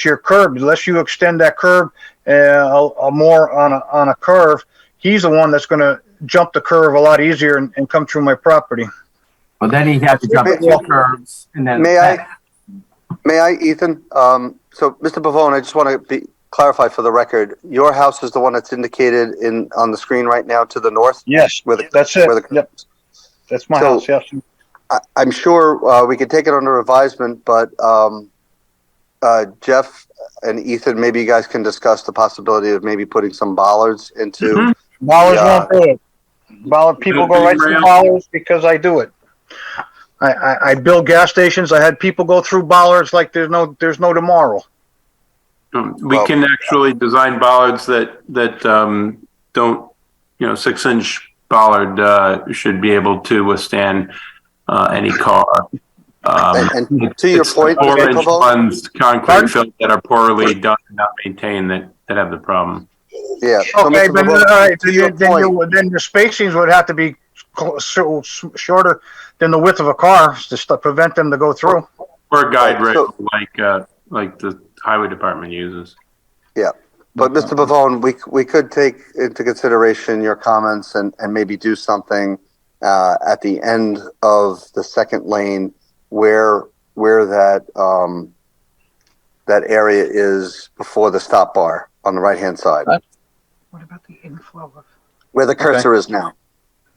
your curb, unless you extend that curb more on a curve, he's the one that's going to jump the curve a lot easier and come through my property. Well, then he'd have to jump two curves and then. May I, Ethan? So, Mr. Pavone, I just want to clarify for the record. Your house is the one that's indicated on the screen right now to the north. Yes, that's it. Yep. That's my house. Yes. I'm sure we could take it under advisement, but Jeff and Ethan, maybe you guys can discuss the possibility of maybe putting some bollards into. Bollards won't do it. People go right through bollards because I do it. I build gas stations. I had people go through bollards like there's no tomorrow. We can actually design bollards that don't, 6-inch bollard should be able to withstand any car. And to your point, 4-inch ones, concrete filled that are poorly done and not maintained that have the problem. Yeah. Okay, but then the spacings would have to be shorter than the width of a car just to prevent them to go through. Or a guide Right, rail so- like the highway department uses. Yeah, but Mr. Pavone, we could take into consideration your comments and maybe do something at the end of the second lane where that that area is before the stop bar on the right hand side. What about the inflow of? Where the cursor is now.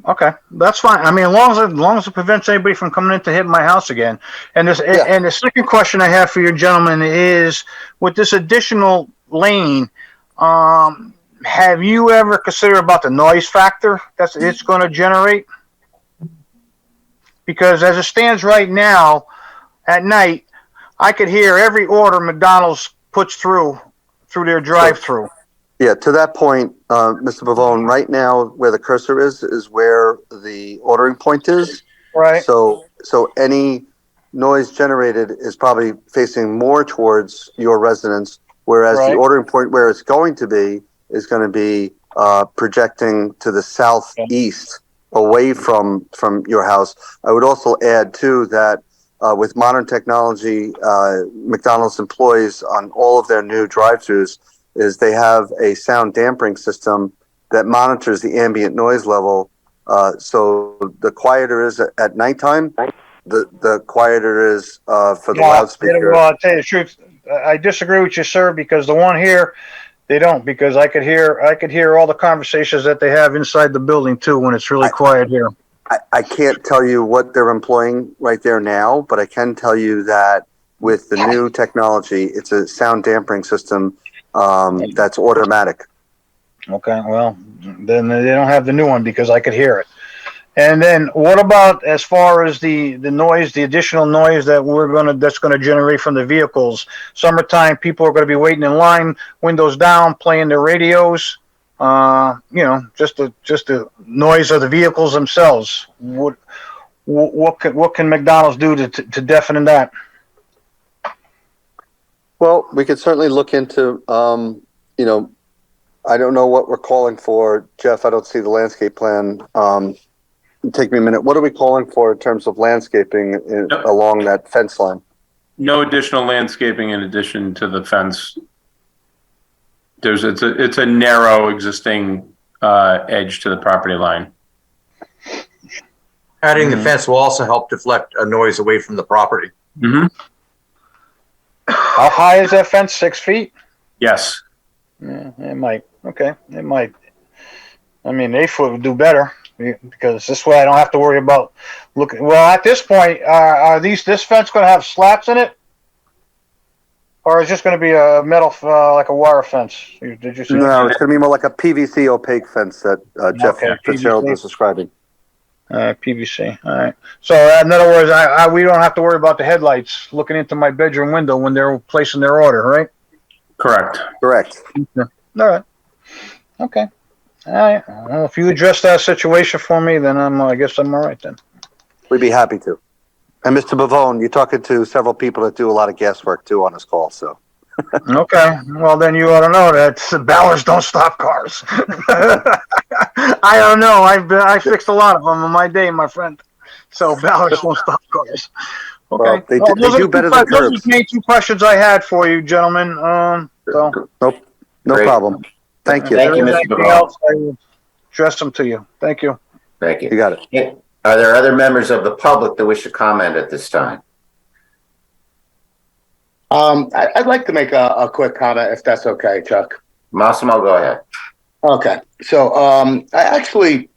Okay, that's fine. I mean, as long as it prevents anybody from coming in to hit my house again. And and the second question I have for you gentlemen is, with this additional lane, have you ever considered about the noise factor that it's going to generate? Because as it stands right now, at night, I could hear every order McDonald's puts through their drive-through. Yeah, to that point, Mr. Pavone, right now where the cursor is where the ordering point is. Right. So any noise generated is probably facing more towards your residence, whereas the ordering point where it's going to be is going to be projecting to the southeast away from your house. I would also add too that with modern technology, McDonald's employs on all of their new drive-thrus is they have a sound dampening system that monitors the ambient noise level. So the quieter is at nighttime, the quieter is for the loudspeaker. Well, I'll tell you the truth. I disagree with you, sir, because the one here, they don't, because I could hear all the conversations that they have inside the building too when it's really quiet here. I can't tell you what they're employing right there now, but I can tell you that with the new technology, it's a sound dampening system that's automatic. Okay, well, then they don't have the new one because I could hear it. And then what about as far as the noise, the additional noise that that's gonna generate from the vehicles? Summertime, people are gonna be waiting in line, windows down, playing their radios. Just the noise of the vehicles themselves. What can McDonald's do to deafen that? Well, we could certainly look into, I don't know what we're calling for. Jeff, I don't see the landscape plan. Take me a minute. What are we calling for in terms of landscaping along that fence line? No additional landscaping in addition to the fence. It's a narrow existing edge to the property line. Adding the fence will also help deflect a noise away from the property. Mm-hmm. How high is that fence? 6 feet? Yes. Yeah, it might. Okay, it might. I mean, 8 foot would do better because this way I don't have to worry about looking. Well, at this point, are this fence going to have slats in it? Or is this going to be a metal, like a wire fence? Did you see? No, it's going to be more like a PVC opaque fence that Jeff Fitzgerald was describing. PVC. All right. So in other words, we don't have to worry about the headlights looking into my bedroom window when they're placing their order, right? Correct. Correct. All right. Okay. All right. Well, if you address that situation for me, then I guess I'm all right then. We'd be happy to. And Mr. Pavone, you're talking to several people that do a lot of gas work too on this call, so. Okay. Well, then you ought to know that ballers don't stop cars. I don't know. I fixed a lot of them in my day, my friend. So ballers don't stop cars. Okay. Well, they do better than those are curbs. the main 2 questions I had for you, gentlemen. So. Nope. No problem. Thank you. Thank you, Mr. Anything Pavone. else, I will address them to you. Thank you. Thank you. You got it. Are there other members of the public that wish to comment at this time? I'd like to make a quick comment, if that's okay, Chuck. Massimo, go ahead. Okay. So, I actually,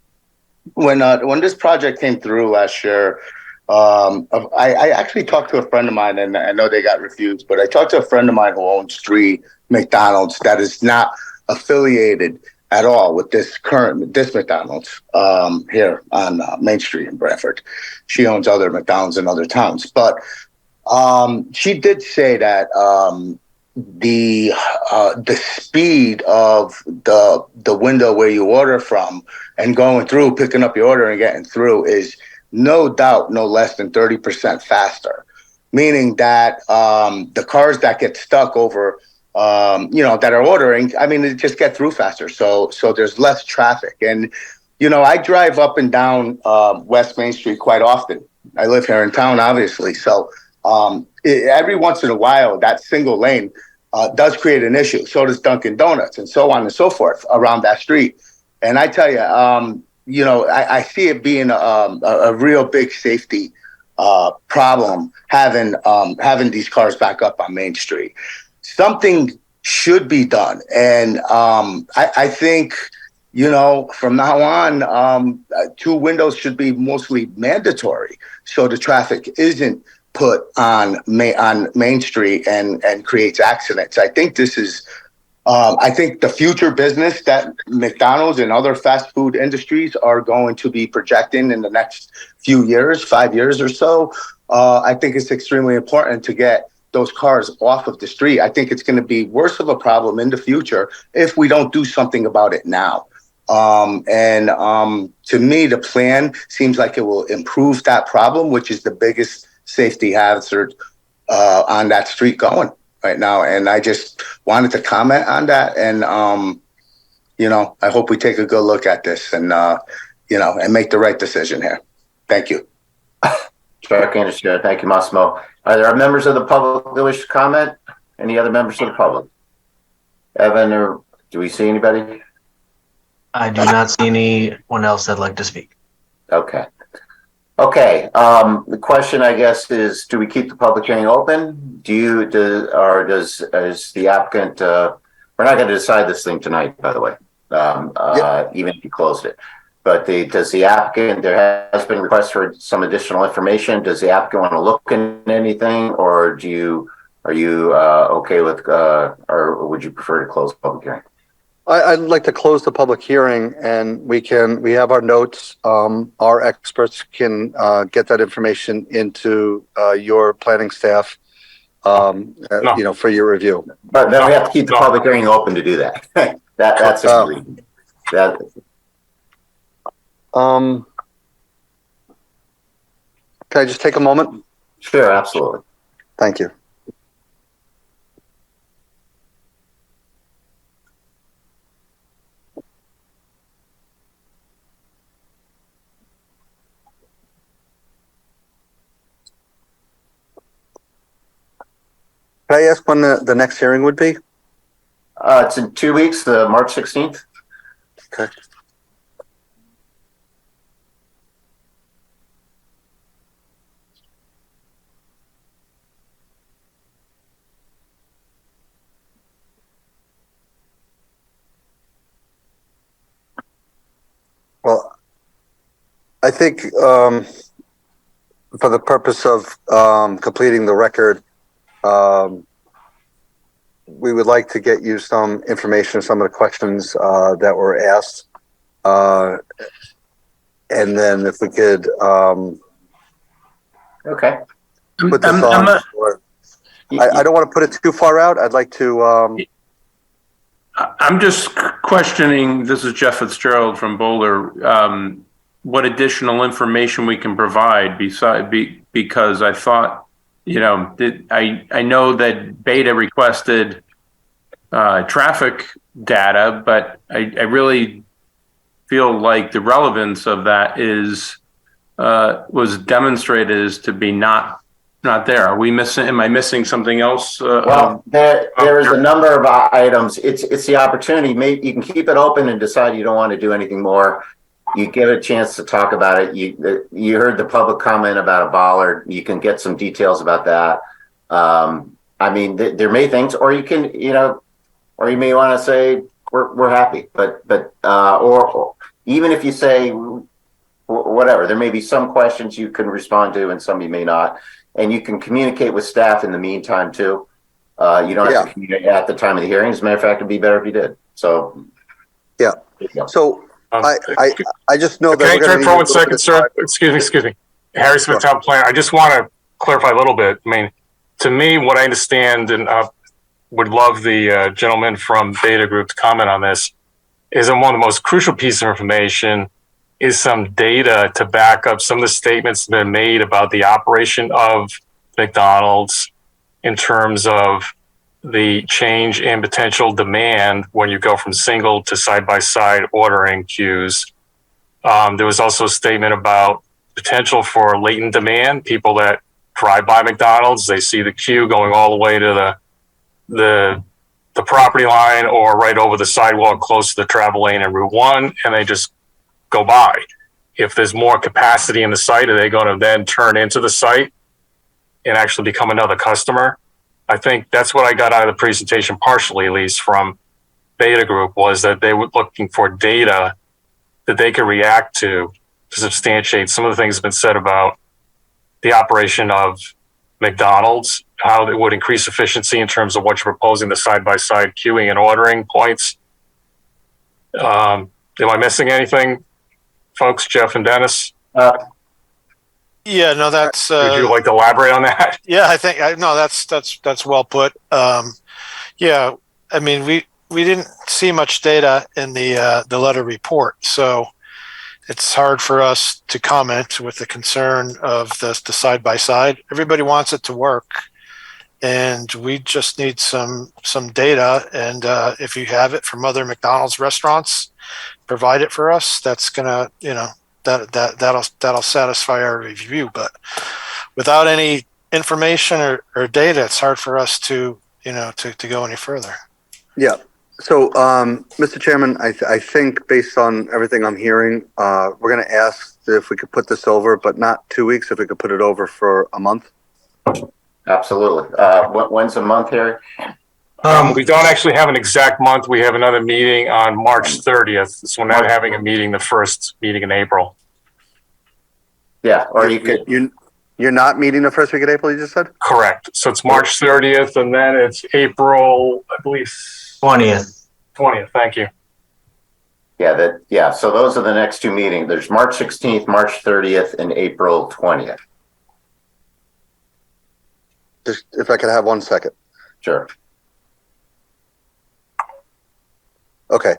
when this project came through last year, I actually talked to a friend of mine, and I know they got refused, but I talked to a friend of mine who owns 3 McDonald's that is not affiliated at all with this McDonald's here on Main Street in Branford. She owns other McDonald's in other towns, but she did say that the speed of the window where you order from and going through, picking up your order and getting through is no doubt no less than 30% faster, meaning that the cars that get stuck over that are ordering, I mean, they just get through faster. So there's less traffic. And I drive up and down West Main Street quite often. I live here in town, obviously. So every once in a while, that single lane does create an issue. So does Dunkin' Donuts and so on and so forth around that street. And I tell you, I see it being a real big safety problem having these cars back up on Main Street. Something should be done. And I think, from now on, 2 windows should be mostly mandatory. So the traffic isn't put on Main Street and creates accidents. I think this is, I think the future business that McDonald's and other fast food industries are going to be projecting in the next few years, 5 years or so. I think it's extremely important to get those cars off of the street. I think it's going to be worse of a problem in the future if we don't do something about it now. To me, the plan seems like it will improve that problem, which is the biggest safety hazard on that street going right now. And I just wanted to comment on that. And, I hope we take a good look at this and, and make the right decision here. Thank you. Chuck Anderson, thank you, Massimo. Are there members of the public that wish to comment? Any other members of the public? Evan, or do we see anybody? I do not see anyone else that'd like to speak. Okay. The question, I guess, is: do we keep the public hearing open? Does the applicant? We're not going to decide this thing tonight, by the way. Even if you closed it. But does the applicant? There has been requests for some additional information. Does the applicant want to look into anything, or are you okay with, or would you prefer to close the public hearing? I'd like to close the public hearing, and we have our notes. Our experts can get that information into your planning staff, for your review. But then we have to keep the public hearing open to do that. That's agreed. Can I just take a moment? Sure, absolutely. Thank you. Can I ask when the next hearing would be? It's in 2 weeks, the March 16th. Okay. Well, I think for the purpose of completing the record, we would like to get you some information, some of the questions that were asked. And then if we could okay. Put this on. I don't want to put it too far out. I'd like to I'm just questioning, this is Jeff Fitzgerald from Boulder, what additional information we can provide because I thought, I know that Beta requested traffic data, but I really feel like the relevance of that was demonstrated as to be not there. Are we missing? Am I missing something else? Well, there is a number of items. It's the opportunity. You can keep it open and decide you don't want to do anything more. You get a chance to talk about it. You heard the public comment about a bollard. You can get some details about that. There may things, or you can, or you may want to say we're happy, but or even if you say whatever, there may be some questions you can respond to and some you may not. And you can communicate with staff in the meantime too. You don't have to communicate at the time of the hearing. As a matter of fact, it'd be better if you did. So, yeah. So I just know that. Can I turn for 1 second, sir? Excuse me. Harry Smith, town planner. I just want to clarify a little bit. To me, what I understand, and would love the gentleman from Beta Group to comment on this, is that one of the most crucial pieces of information is some data to back up some of the statements that have been made about the operation of McDonald's in terms of the change in potential demand when you go from single to side-by-side ordering queues. There was also a statement about potential for latent demand. People that drive by McDonald's, they see the queue going all the way to the property line or right over the sidewalk close to the travel lane in Route 1, and they just go by. If there's more capacity in the site, are they going to then turn into the site and actually become another customer? I think that's what I got out of the presentation, partially at least from Beta Group, was that they were looking for data that they could react to substantiate some of the things that have been said about the operation of McDonald's, how it would increase efficiency in terms of what you're proposing, the side-by-side queuing and ordering points. Am I missing anything, folks? Jeff and Dennis? Yeah, no, that's. Would you like to elaborate on that? Yeah, I think no, that's well put. Yeah, I mean, we didn't see much data in the letter report, so it's hard for us to comment with the concern of the side by side. Everybody wants it to work, and we just need some data. And if you have it from other McDonald's restaurants, provide it for us. That's gonna, that'll satisfy our review. But without any information or data, it's hard for us to go any further. Yeah. So, Mr. Chairman, I think based on everything I'm hearing, we're going to ask if we could put this over, but not 2 weeks, if we could put it over for a month. Absolutely. When's a month, Harry? We don't actually have an exact month. We have another meeting on March 30th. So we're not having a meeting, the first meeting in April. Yeah, or you could. You're not meeting the first week of April, you just said? Correct. So it's March 30th, and then it's April, I believe, 20th. 20th. Thank you. Yeah, so those are the next two meetings. There's March 16th, March 30th, and April 20th. Just if I could have 1 second. Sure. Okay.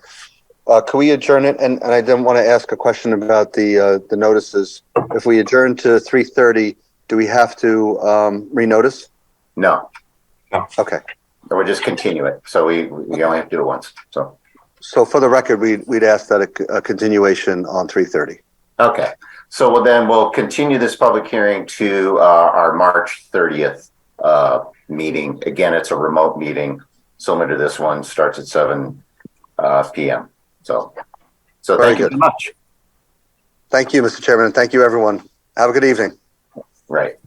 Can we adjourn it? And I didn't want to ask a question about the notices. If we adjourn to 3:30, do we have to renotice? No. Okay. Or we'll just continue it. So we only have to do it once. So for the record, we'd ask that a continuation on 3:30. Okay. So we'll continue this public hearing to our March 30th meeting. Again, it's a remote meeting, similar to this one. Starts at 7 p.m. So thank you very much. Thank you, Mr. Chairman, and thank you, everyone. Have a good evening. Right.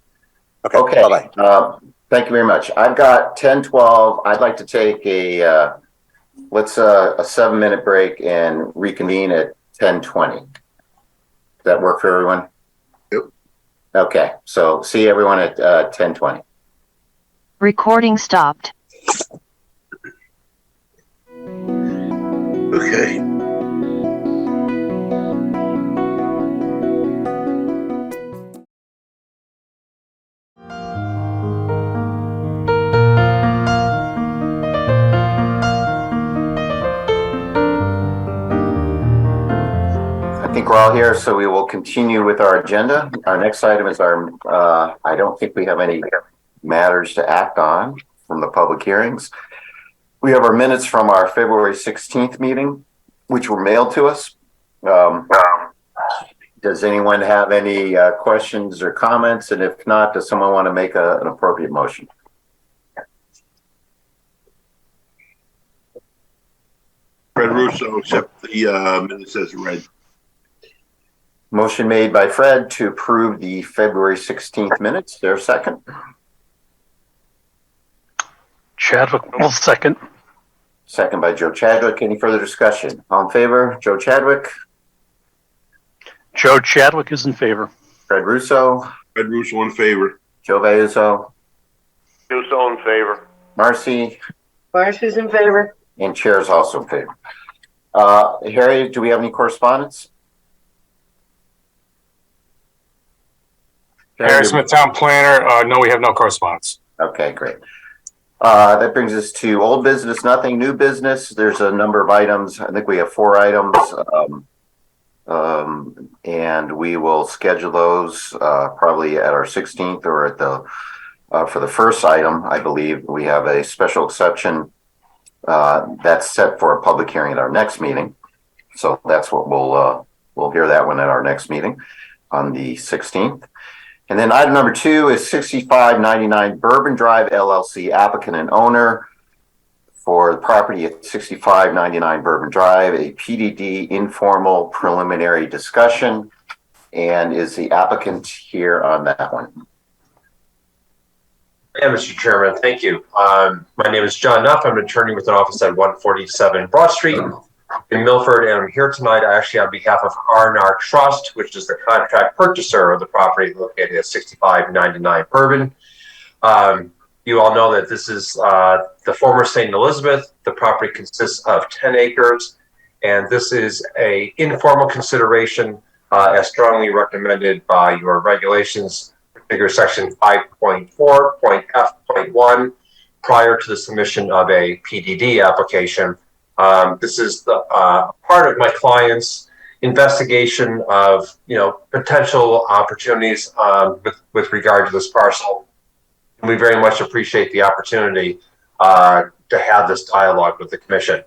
Okay. Bye-bye. Thank you very much. I've got 10:12. I'd like to take a 7-minute break and reconvene at 10:20. Does that work for everyone? Yep. Okay. So see everyone at 10:20. Recording stopped. Okay. I think we're all here, so we will continue with our agenda. Our next item is I don't think we have any matters to act on from the public hearings. We have our minutes from our February 16th meeting, which were mailed to us. Does anyone have any questions or comments? And if not, does someone want to make an appropriate motion? Fred Russo, accept the minutes as read. Motion made by Fred to approve the February 16th minutes. There a second? Chadwick will second. Second by Joe Chadwick. Any further discussion? All in favor? Joe Chadwick? Joe Chadwick is in favor. Fred Russo? Fred Russo in favor. Joe Vayuso? Russo in favor. Marcy? Marcy's in favor. And Chair is also in favor. Harry, do we have any correspondence? Harry Smith, Town Planner. No, we have no correspondence. Okay, great. That brings us to old business, nothing, new business. There's a number of items. I think we have 4 items. And we will schedule those probably at our 16th or at the for the first item. I believe we have a special exception that's set for a public hearing at our next meeting. So that's what we'll we'll hear that one at our next meeting on the 16th. And then item number 2 is 6599 Bourbon Drive LLC, applicant and owner for the property at 6599 Bourbon Drive, a PDD informal preliminary discussion. And is the applicant here on that one? Yeah, Mr. Chairman, thank you. My name is John Nuff. I'm an attorney with an office at 147 Broad Street in Milford, and I'm here tonight actually on behalf of R&R Trust, which is the contract purchaser of the property located at 6599 Bourbon. You all know that this is the former St. Elizabeth. The property consists of 10 acres, and this is a informal consideration as strongly recommended by your regulations, figure section 5.4.f.1, prior to the submission of a PDD application. This is the part of my client's investigation of potential opportunities with regard to this parcel. And we very much appreciate the opportunity to have this dialogue with the commission.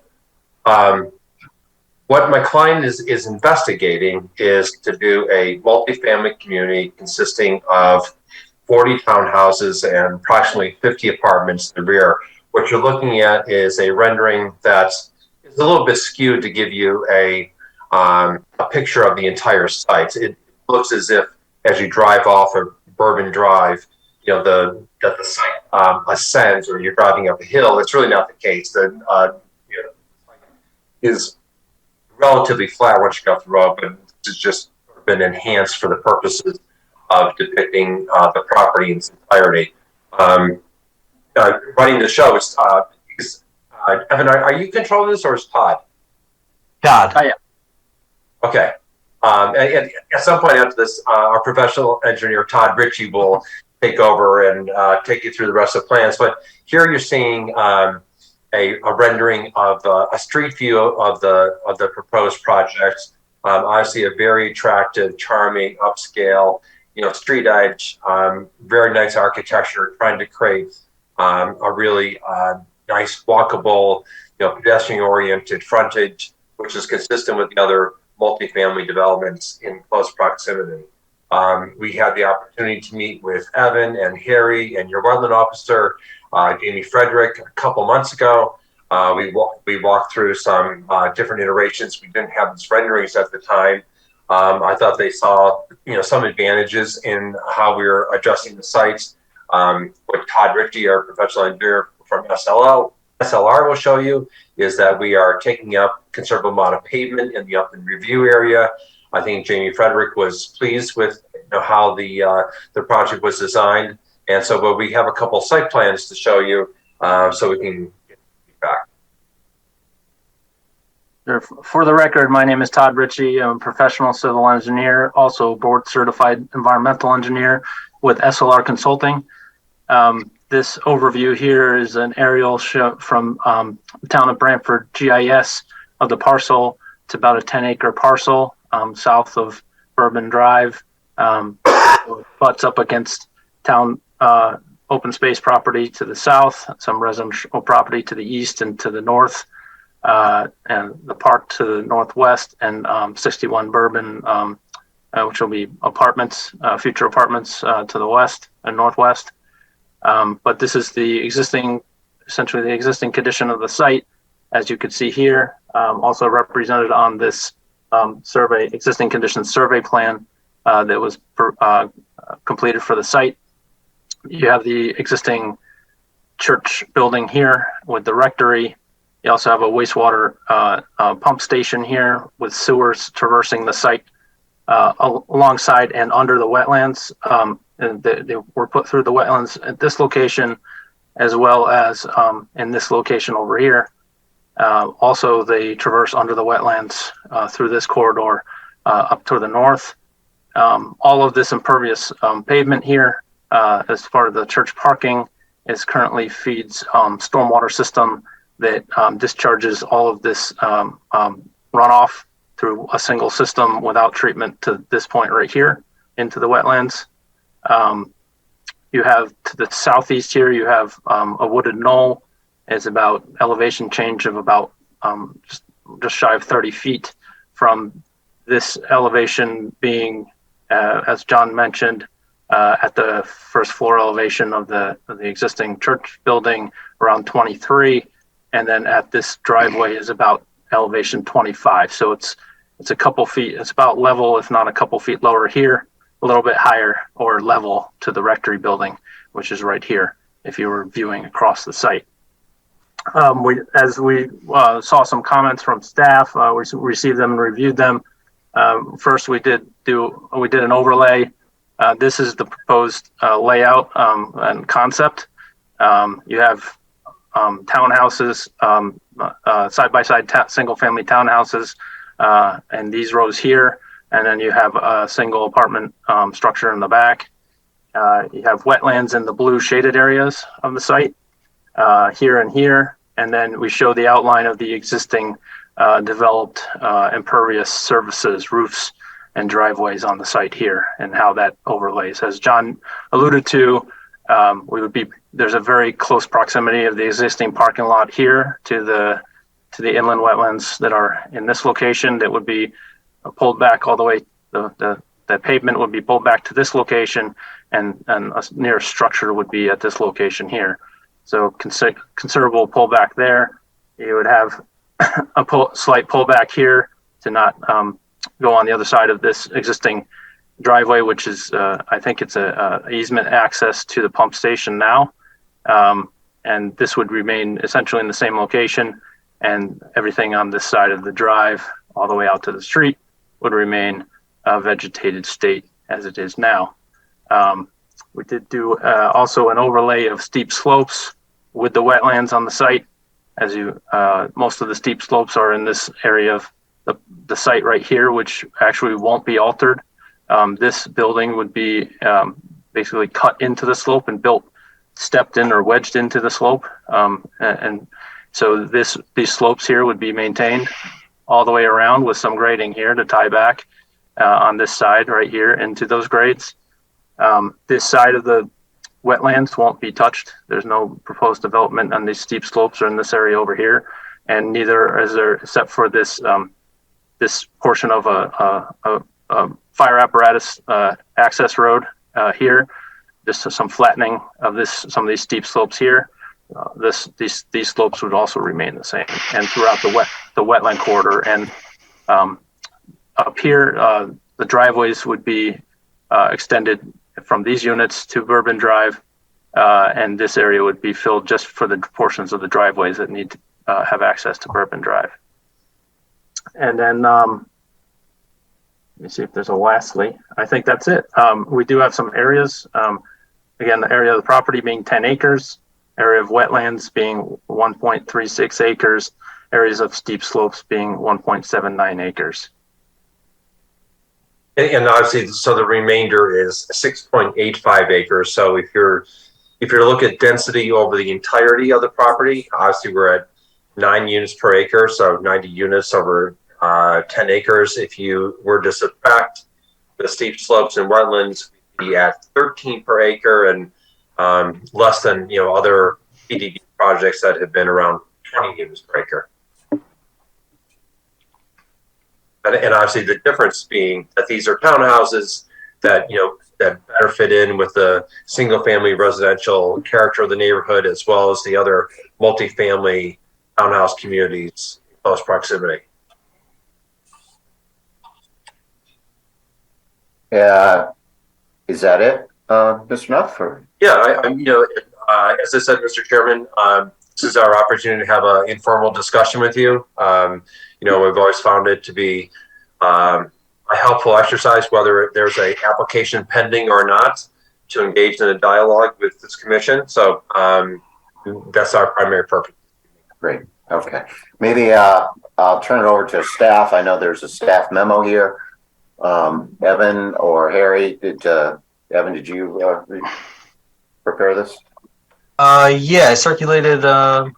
What my client is investigating is to do a multifamily community consisting of 40 townhouses and approximately 50 apartments in the rear. What you're looking at is a rendering that's a little bit skewed to give you a picture of the entire site. It looks as if, as you drive off of Bourbon Drive, that the site ascends, or you're driving up a hill. It's really not the case. The is relatively flat once you go off the road, but it's just been enhanced for the purposes of depicting the property in its entirety. Running the show is Evan, are you controlling this, or is Todd? Todd. I am. Okay. At some point after this, our professional engineer, Todd Ritchie, will take over and take you through the rest of the plans. But here you're seeing a rendering of a street view of the proposed project. Obviously, a very attractive, charming, upscale, street edge, very nice architecture, trying to create a really nice, walkable, pedestrian-oriented frontage, which is consistent with the other multifamily developments in close proximity. We had the opportunity to meet with Evan and Harry and your wetland officer, Jamie Frederick, a couple months ago. We walked through some different iterations. We didn't have these renderings at the time. I thought they saw some advantages in how we were adjusting the sites. What Todd Ritchie, our professional engineer from SLR, will show you is that we are taking up considerable amount of pavement in the upland review area. I think Jamie Frederick was pleased with how the project was designed, and so but we have a couple site plans to show you so we can get feedback. For the record, my name is Todd Ritchie. I'm a professional civil engineer, also board certified environmental engineer with SLR Consulting. This overview here is an aerial shot from the town of Branford GIS of the parcel. It's about a 10-acre parcel south of Bourbon Drive. It butts up against town open space property to the south, some residential property to the east and to the north, and the park to the northwest, and 61 Bourbon, which will be apartments, future apartments to the west and northwest. But this is essentially the existing condition of the site, as you can see here, also represented on this existing conditions survey plan that was completed for the site. You have the existing church building here with the rectory. You also have a wastewater pump station here with sewers traversing the site alongside and under the wetlands. And they were put through the wetlands at this location, as well as in this location over here. Also, they traverse under the wetlands through this corridor up to the north. All of this impervious pavement here, as part of the church parking, is currently feeds stormwater system that discharges all of this runoff through a single system without treatment to this point right here into the wetlands. You have to the southeast here, you have a wooded knoll. It's about elevation change of about just shy of 30 feet from this elevation being, as John mentioned, at the first floor elevation of the existing church building, around 23, and then at this driveway is about elevation 25. So it's a couple feet. It's about level, if not a couple feet lower here, a little bit higher or level to the rectory building, which is right here, if you were viewing across the site. As we saw some comments from staff, we received them and reviewed them. First, we did an overlay. This is the proposed layout and concept. You have townhouses, side-by-side single-family townhouses, and these rows here, and then you have a single apartment structure in the back. You have wetlands in the blue shaded areas of the site, here and here, and then we show the outline of the existing developed impervious surfaces, roofs, and driveways on the site here, and how that overlays. As John alluded to, there's a very close proximity of the existing parking lot here to the inland wetlands that are in this location that would be pulled back all the way. The pavement would be pulled back to this location, and a nearest structure would be at this location here. So considerable pullback there. You would have a slight pullback here to not go on the other side of this existing driveway, which is I think it's a easement access to the pump station now, and this would remain essentially in the same location, and everything on this side of the drive all the way out to the street would remain a vegetated state as it is now. We did do also an overlay of steep slopes with the wetlands on the site. As most of the steep slopes are in this area of the site right here, which actually won't be altered. This building would be basically cut into the slope and stepped in or wedged into the slope. And so these slopes here would be maintained all the way around with some grading here to tie back on this side right here into those grades. This side of the wetlands won't be touched. There's no proposed development on these steep slopes or in this area over here, and neither is there, except for this this portion of a fire apparatus access road here. Just some flattening of some of these steep slopes here. These slopes would also remain the same, and throughout the wetland corridor. And up here, the driveways would be extended from these units to Bourbon Drive, and this area would be filled just for the portions of the driveways that need to have access to Bourbon Drive. And then let me see if there's a lastly. I think that's it. We do have some areas. Again, the area of the property being 10 acres, area of wetlands being 1.36 acres, areas of steep slopes being 1.79 acres. And obviously, so the remainder is 6.85 acres. So if you're looking at density over the entirety of the property, obviously we're at 9 units per acre, so 90 units over 10 acres. If you were to subtract the steep slopes and wetlands, we'd be at 13 per acre, and less than other PDD projects that have been around 20 units per acre. And obviously the difference being that these are townhouses that that better fit in with the single family residential character of the neighborhood, as well as the other multifamily townhouse communities in close proximity. Is that it, Mr. Nuff? Or? Yeah, as I said, Mr. Chairman, this is our opportunity to have an informal discussion with you. We've always found it to be a helpful exercise, whether there's an application pending or not, to engage in a dialogue with this commission. So that's our primary purpose. Great. Okay. Maybe I'll turn it over to staff. I know there's a staff memo here. Evan or Harry, Evan, did you prepare this? Yeah, I circulated a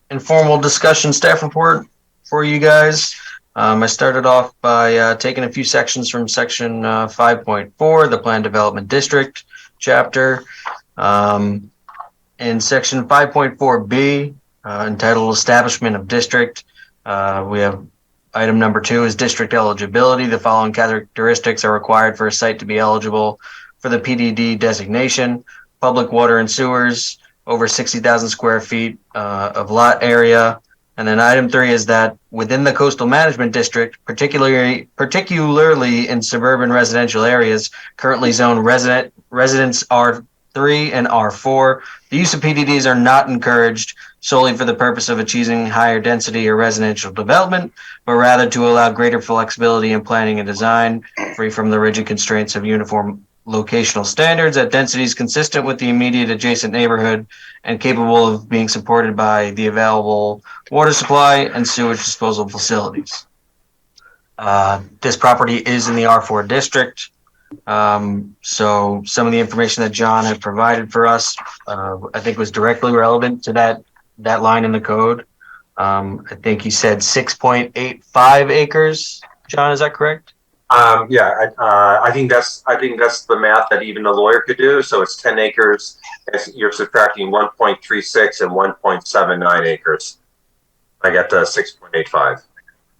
informal discussion staff report for you guys. I started off by taking a few sections from section 5.4, the Plan Development District chapter. In section 5.4B, entitled Establishment of District, we have Item number 2 is district eligibility. The following characteristics are required for a site to be eligible for the PDD designation: public water and sewers, over 60,000 square feet of lot area. And then item 3 is that within the coastal management district, particularly in suburban residential areas, currently zoned residents R3 and R4, the use of PDDs are not encouraged solely for the purpose of achieving higher density or residential development, but rather to allow greater flexibility in planning and design, free from the rigid constraints of uniform locational standards at densities consistent with the immediate adjacent neighborhood and capable of being supported by the available water supply and sewage disposal facilities. This property is in the R4 district. So some of the information that John had provided for us, I think was directly relevant to that line in the code. I think he said 6.85 acres. John, is that correct? Yeah, I think that's the math that even a lawyer could do. So it's 10 acres. You're subtracting 1.36 and 1.79 acres. I got 6.85.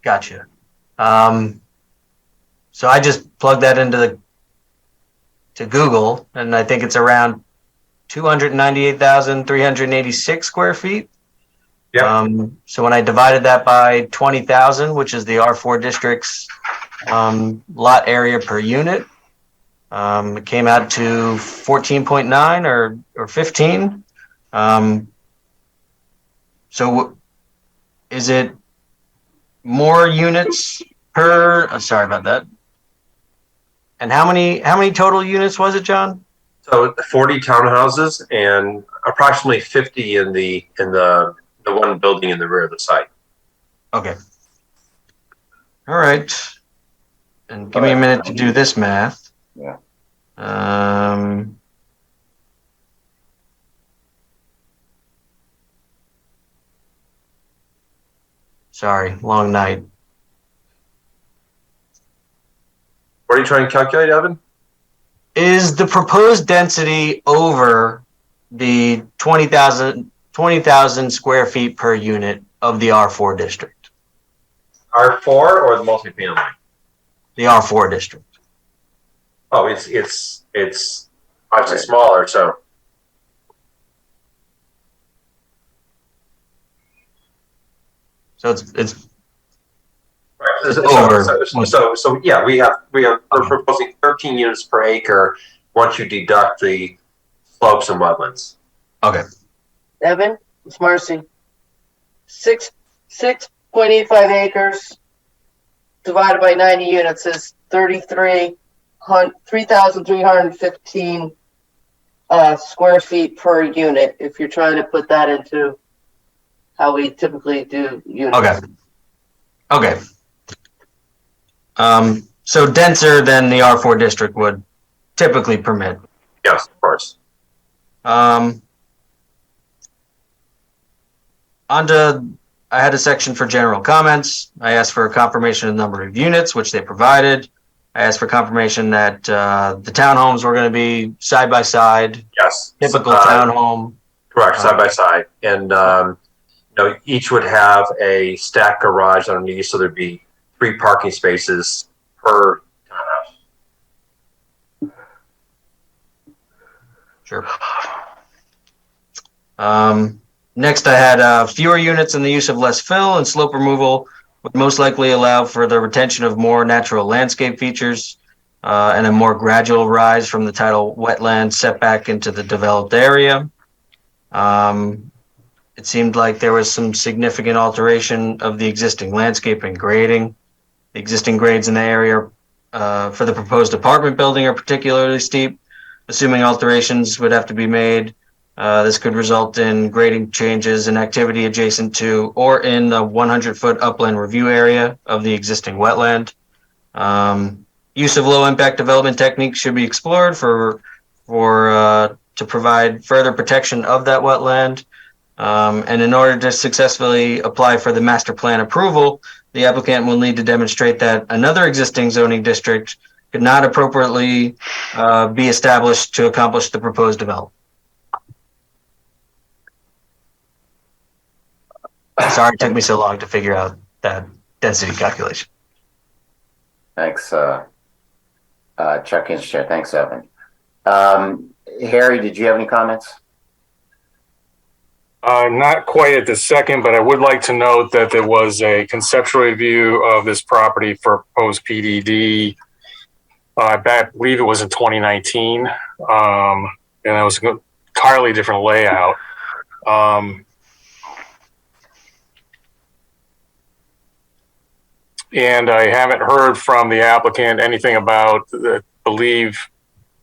Gotcha. So I just plugged that into Google, and I think it's around 298,386 square feet. Yeah. So when I divided that by 20,000, which is the R4 district's lot area per unit, it came out to 14.9 or 15. So is it more units per? Sorry about that. And how many total units was it, John? So 40 townhouses and approximately 50 in the one building in the rear of the site. Okay. All right. And give me a minute to do this math. Yeah. Sorry, long night. What are you trying to calculate, Evan? Is the proposed density over the 20,000 square feet per unit of the R4 district? R4 or the multifamily? The R4 district. Oh, it's obviously smaller, so. So it's right. over. So yeah, we're proposing 13 units per acre once you deduct the slopes and wetlands. Okay. Evan, it's Marcy. 6.85 acres divided by 90 units is 3,315 square feet per unit. If you're trying to put that into how we typically do units. Okay. So denser than the R4 district would typically permit. Yes, of course. I had a section for general comments. I asked for a confirmation of the number of units, which they provided. I asked for confirmation that the townhomes were going to be side by side. Yes. Typical townhome. Correct, side by side. And each would have a stacked garage underneath, so there'd be 3 parking spaces per townhouse. Sure. Next, I had fewer units and the use of less fill and slope removal would most likely allow for the retention of more natural landscape features and a more gradual rise from the tidal wetland setback into the developed area. It seemed like there was some significant alteration of the existing landscape and grading. The existing grades in the area for the proposed apartment building are particularly steep. Assuming alterations would have to be made, this could result in grading changes and activity adjacent to or in the 100-foot upland review area of the existing wetland. Use of low-impact development techniques should be explored to provide further protection of that wetland. And in order to successfully apply for the master plan approval, the applicant will need to demonstrate that another existing zoning district could not appropriately be established to accomplish the proposed development. Sorry it took me so long to figure out that density calculation. Thanks, Chuck Chair. Thanks, Evan. Harry, did you have any comments? Not quite at this second, but I would like to note that there was a conceptual review of this property for proposed PDD. I believe it was in 2019, and it was an entirely different layout. And I haven't heard from the applicant anything about believe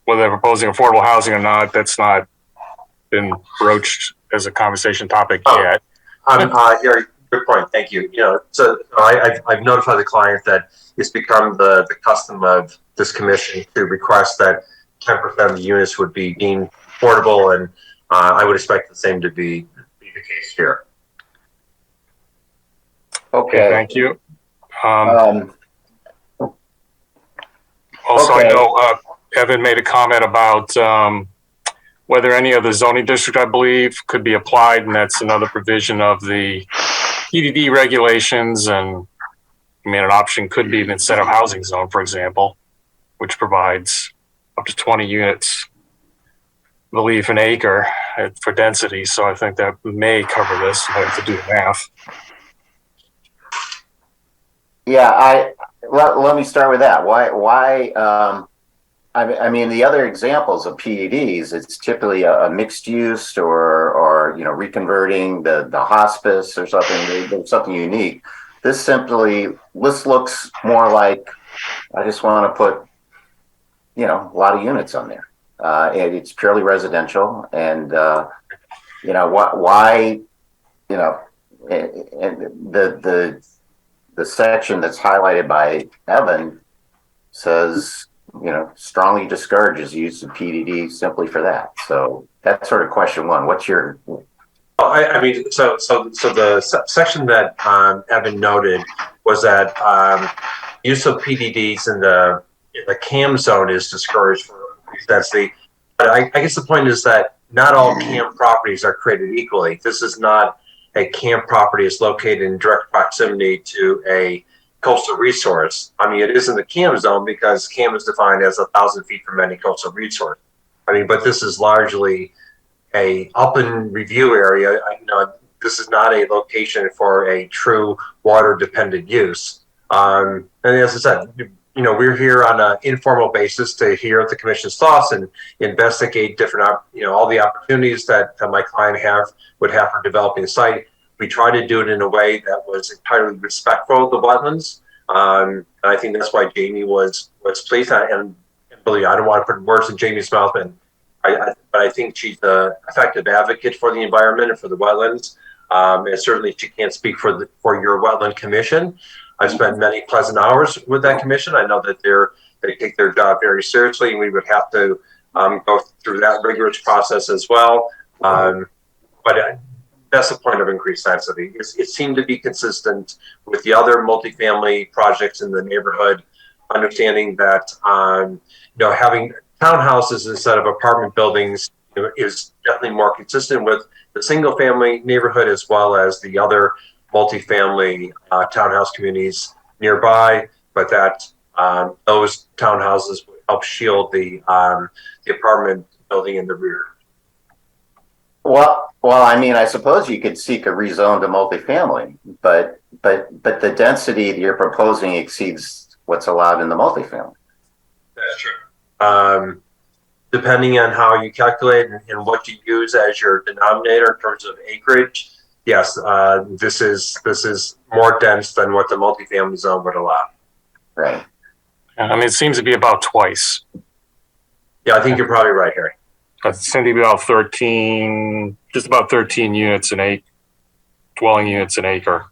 whether they're proposing affordable housing or not. That's not been broached as a conversation topic yet. Gary, good point. Thank you. So I've notified the client that it's become the custom of this commission to request that 10% of the units would be deemed affordable, and I would expect the same to be the case here. Okay. Thank you. Also, I know Evan made a comment about whether any of the zoning district, I believe, could be applied, and that's another provision of the PDD regulations. And I mean, an option could be an incentive housing zone, for example, which provides up to 20 units, I believe, an acre for density. So I think that may cover this. I have to do the math. Yeah, let me start with that. Why? I mean, the other examples of PDDs, it's typically a mixed use or reconverting the hospice or something unique. This looks more like I just want to put a lot of units on there. It's purely residential, and why and the section that's highlighted by Evan says, strongly discourages use of PDD simply for that. So that's sort of question one. What's your? I mean, so the section that Evan noted was that use of PDDs in the CAM zone is discouraged for increased density. But I guess the point is that not all CAM properties are created equally. This is not a CAM property is located in direct proximity to a coastal resource. I mean, it is in the CAM zone because CAM is defined as 1,000 feet from any coastal resource. I mean, but this is largely a upland review area. This is not a location for a true water dependent use. And as I said, we're here on an informal basis to hear the commission's thoughts and investigate different, all the opportunities that my client would have for developing a site. We try to do it in a way that was entirely respectful of the wetlands. And I think that's why Jamie was pleased. And really, I don't want to put words in Jamie's mouth, but I think she's an effective advocate for the environment and for the wetlands. And certainly she can't speak for your wetland commission. I've spent many pleasant hours with that commission. I know that they take their job very seriously, and we would have to go through that rigorous process as well. But that's the point of increased density. It seemed to be consistent with the other multifamily projects in the neighborhood, understanding that having townhouses instead of apartment buildings is definitely more consistent with the single family neighborhood as well as the other multifamily townhouse communities nearby, but that those townhouses would help shield the apartment building in the rear. Well, I mean, I suppose you could seek a rezone to multifamily, but the density that you're proposing exceeds what's allowed in the multifamily. That's true. Depending on how you calculate and what you use as your denominator in terms of acreage, yes, this is more dense than what the multifamily zone would allow. Right. I mean, it seems to be about twice. Yeah, I think you're probably right, Harry. It seems to be about 13, just about 13 units an acre, dwelling units an acre.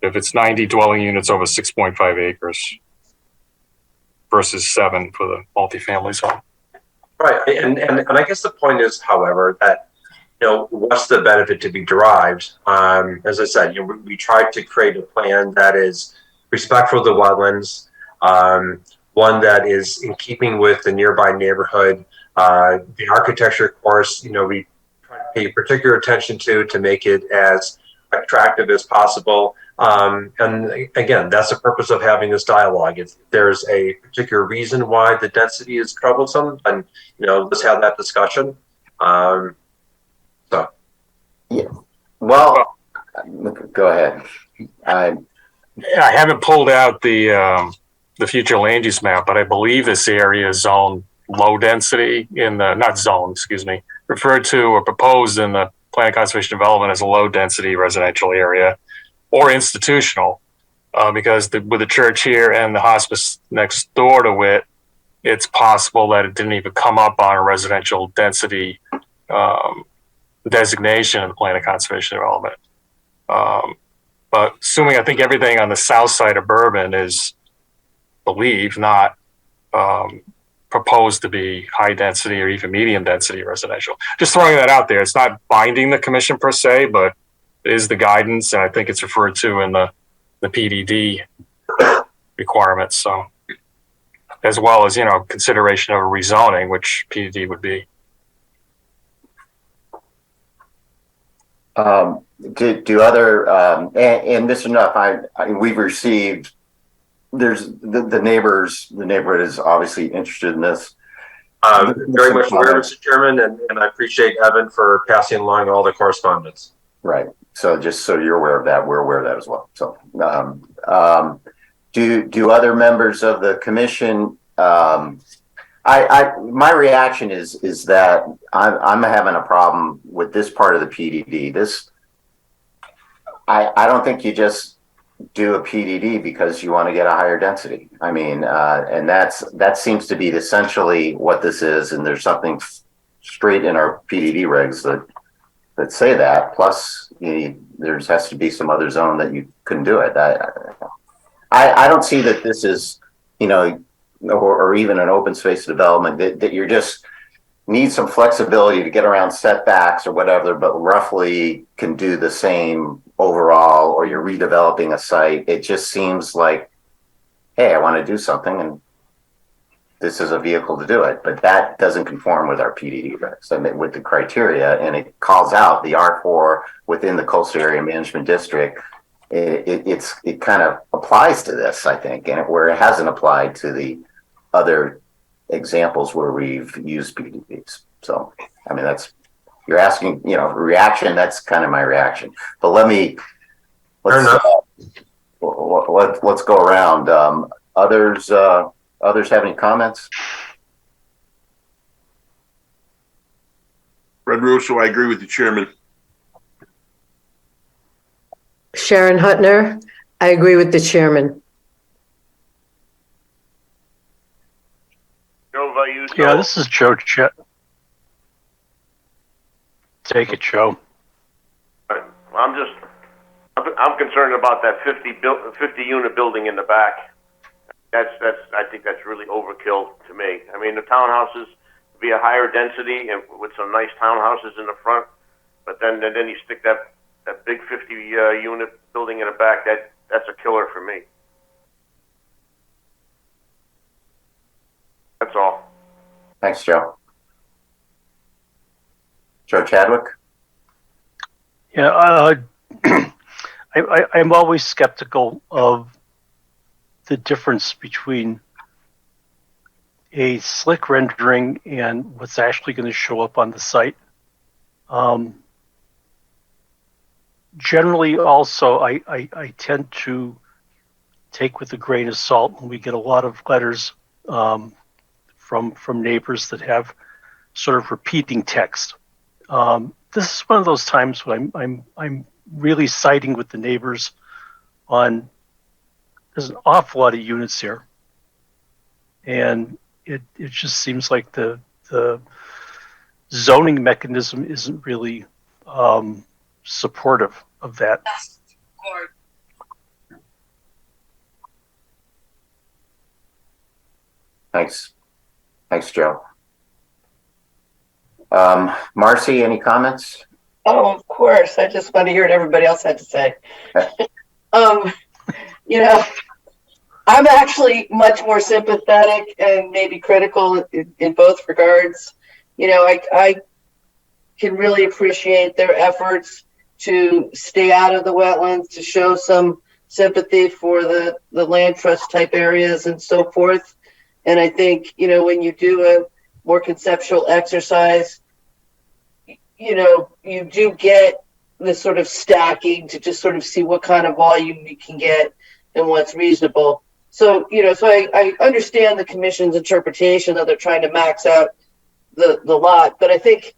If it's 90 dwelling units over 6.5 acres versus 7 for the multifamily zone. Right, and I guess the point is, however, that what's the benefit to be derived? As I said, we tried to create a plan that is respectful of the wetlands, one that is in keeping with the nearby neighborhood. The architecture, of course, we try to pay particular attention to make it as attractive as possible. And again, that's the purpose of having this dialogue. If there's a particular reason why the density is troublesome, then let's have that discussion. Yeah. Well, go ahead. I haven't pulled out the future land use map, but I believe this area is zoned low density in the not zoned, excuse me, referred to or proposed in the Plan of Conservation Development as a low density residential area or institutional, because with the church here and the hospice next door to it, it's possible that it didn't even come up on a residential density designation in the Plan of Conservation Development. But assuming, I think everything on the south side of Bourbon is, believe, not proposed to be high density or even medium density residential. Just throwing that out there. It's not binding the commission per se, but it is the guidance, and I think it's referred to in the PDD requirements. So, as well as consideration of a rezoning, which PDD would be. Do other and this enough? We've received. There's the neighbors. The neighborhood is obviously interested in this. Very much aware, Mr. Chairman, and I appreciate Evan for passing along all the correspondence. Right. So just so you're aware of that, we're aware of that as well. So, do other members of the commission? My reaction is that I'm having a problem with this part of the PDD. I don't think you just do a PDD because you want to get a higher density. I mean, and that seems to be essentially what this is. And there's something straight in our PDD regs that say that. Plus, there has to be some other zone that you couldn't do it. I don't see that this is, or even an open space development that you're just need some flexibility to get around setbacks or whatever, but roughly can do the same overall, or you're redeveloping a site. It just seems like, hey, I want to do something and this is a vehicle to do it, but that doesn't conform with our PDD regs and with the criteria, and it calls out the R4 within the coastal area management district. It kind of applies to this, I think, and where it hasn't applied to the other examples where we've used PDDs. So, I mean, you're asking, reaction. That's kind of my reaction. But let's go around. Others have any comments? Red Russo, I agree with the chairman. Sharon Hutner, I agree with the chairman. Yeah, this is Joe Chet. Take it, Joe. I'm concerned about that 50 unit building in the back. I think that's really overkill to me. I mean, the townhouses be a higher density and with some nice townhouses in the front, but then you stick that big 50 unit building in the back. That's a killer for me. That's all. Thanks, Joe. Joe Chadwick? Yeah, I'm always skeptical of the difference between a slick rendering and what's actually going to show up on the site. Generally, also, I tend to take with a grain of salt when we get a lot of letters from neighbors that have sort of repeating text. This is one of those times when I'm really siding with the neighbors on. There's an awful lot of units here, and it just seems like the zoning mechanism isn't really supportive of that. Thanks, Joe. Marcy, any comments? Oh, of course. I just want to hear what everybody else had to say. I'm actually much more sympathetic and maybe critical in both regards. I can really appreciate their efforts to stay out of the wetlands, to show some sympathy for the land trust type areas and so forth. And I think, you know, when you do a more conceptual exercise, you know, you do get this sort of stacking to just sort of see what kind of volume you can get and what's reasonable. So, you know, so I understand the commission's interpretation that they're trying to max out the lot, but I think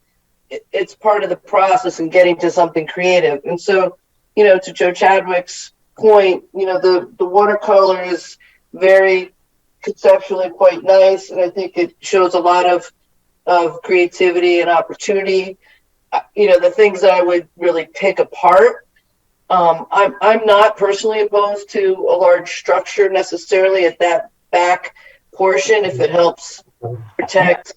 it's part of the process in getting to something creative. And so, you know, to Joe Chadwick's point, you know, the watercolor is very conceptually quite nice, and I think it shows a lot of creativity and opportunity. You know, the things that I would really pick apart. I'm not personally opposed to a large structure necessarily at that back portion if it helps protect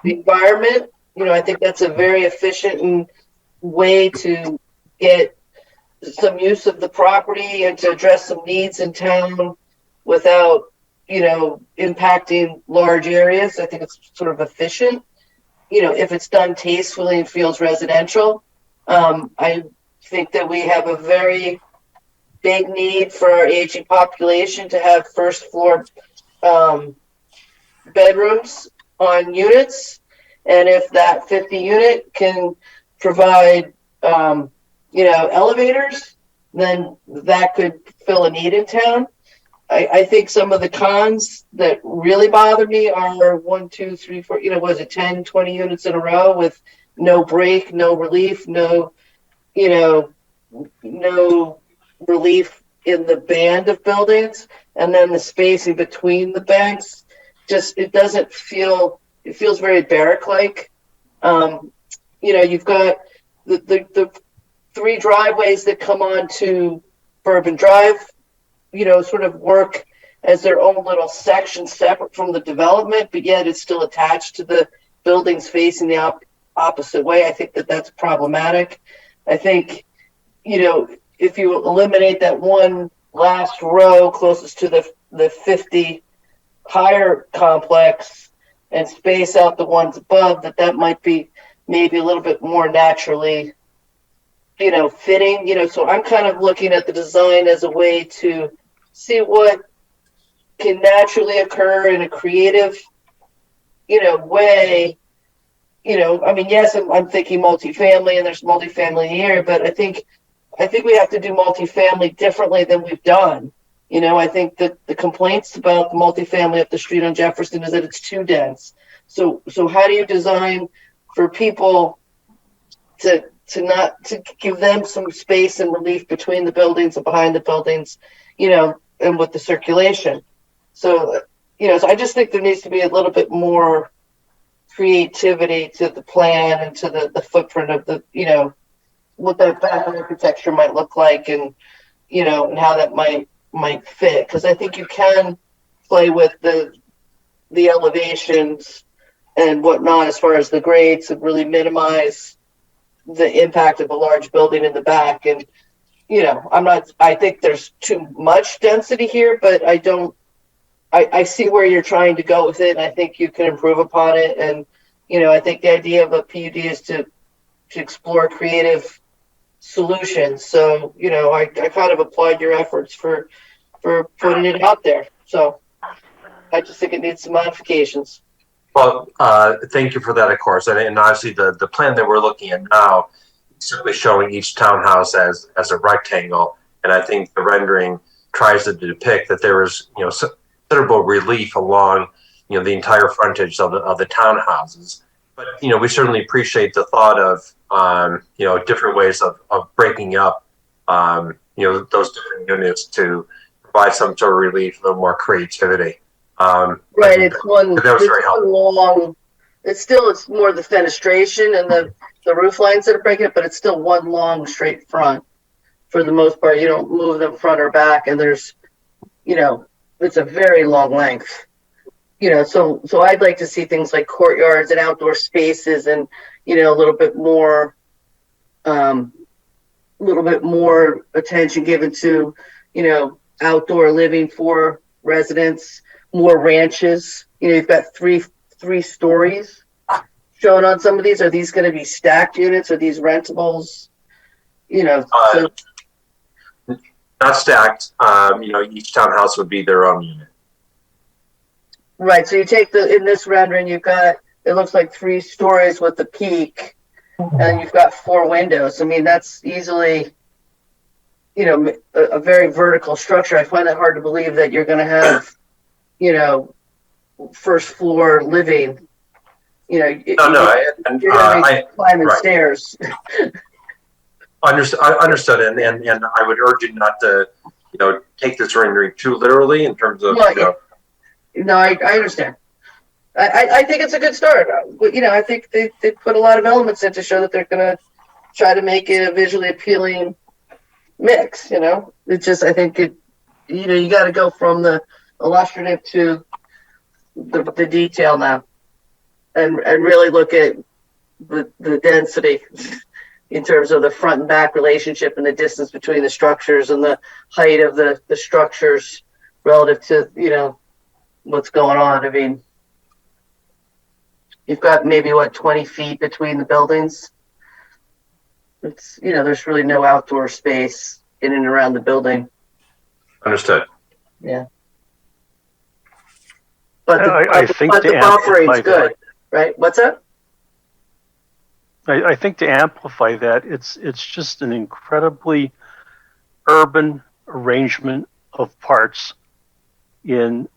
the environment. You know, I think that's a very efficient way to get some use of the property and to address some needs in town without, you know, impacting large areas. I think it's sort of efficient. You know, if it's done tastefully and feels residential. I think that we have a very big need for our aging population to have first floor bedrooms on units. And if that 50 unit can provide, you know, elevators, then that could fill a need in town. I think some of the cons that really bother me are 1, 2, 3, 4, you know, was it 10, 20 units in a row with no break, no relief, no, you know, no relief in the band of buildings. And then the spacing between the banks, just, it doesn't feel, it feels very barrack-like. You know, you've got the 3 driveways that come on to Bourbon Drive, you know, sort of work as their own little section separate from the development, but yet it's still attached to the buildings facing the opposite way. I think that that's problematic. I think, you know, if you eliminate that one last row closest to the 50 higher complex and space out the ones above, that might be maybe a little bit more naturally, you know, fitting, you know. So I'm kind of looking at the design as a way to see what can naturally occur in a creative, you know, way. You know, I mean, yes, I'm thinking multifamily, and there's multifamily here, but I think we have to do multifamily differently than we've done. You know, I think that the complaints about the multifamily up the street on Jefferson is that it's too dense. So how do you design for people to give them some space and relief between the buildings and behind the buildings, you know, and with the circulation? So, you know, so I just think there needs to be a little bit more creativity to the plan and to the footprint of the, you know, what that back architecture might look like, and, you know, and how that might fit. Because I think you can play with the elevations and whatnot as far as the grades and really minimize the impact of a large building in the back. And, you know, I think there's too much density here, but I see where you're trying to go with it, and I think you can improve upon it. And, you know, I think the idea of a PUD is to explore creative solutions. So, you know, I kind of applaud your efforts for putting it out there. So I just think it needs some modifications. Well, thank you for that, of course. And obviously the plan that we're looking at now is simply showing each townhouse as a rectangle. And I think the rendering tries to depict that there is, you know, considerable relief along, you know, the entire frontage of the townhouses. But, you know, we certainly appreciate the thought of, you know, different ways of breaking up, you know, those different units to provide some sort of relief, a little more creativity. Right, it's one long. It's more the fenestration and the roof lines that are breaking up, but it's still one long straight front for the most part. You don't move them front or back, and there's, you know, it's a very long length. You know, so I'd like to see things like courtyards and outdoor spaces, and, you know, a little bit more attention given to, you know, outdoor living for residents. More ranches. You know, you've got three stories shown on some of these. Are these going to be stacked units? Are these rentables? You know, not stacked. Each townhouse would be their own unit. Right. So you take in this rendering, you've got, it looks like 3 stories with the peak, and you've got 4 windows. I mean, that's easily, a very vertical structure. I find it hard to believe that you're going to have, first floor living. You're going to be climbing stairs. Understood, and I would urge you not to, take this rendering too literally in terms of. No, I understand. I think it's a good start. I think they put a lot of elements in to show that they're going to try to make it a visually appealing mix. It's just, I think you got to go from the illustrative to the detail now, and really look at the density in terms of the front and back relationship and the distance between the structures and the height of the structures relative to what's going on. I mean, you've got maybe 20 feet between the buildings. It's there's really no outdoor space in and around the building. Understood. Yeah. But I think the buffering's good, right? What's that? I think to amplify that, it's just an incredibly urban arrangement of parts in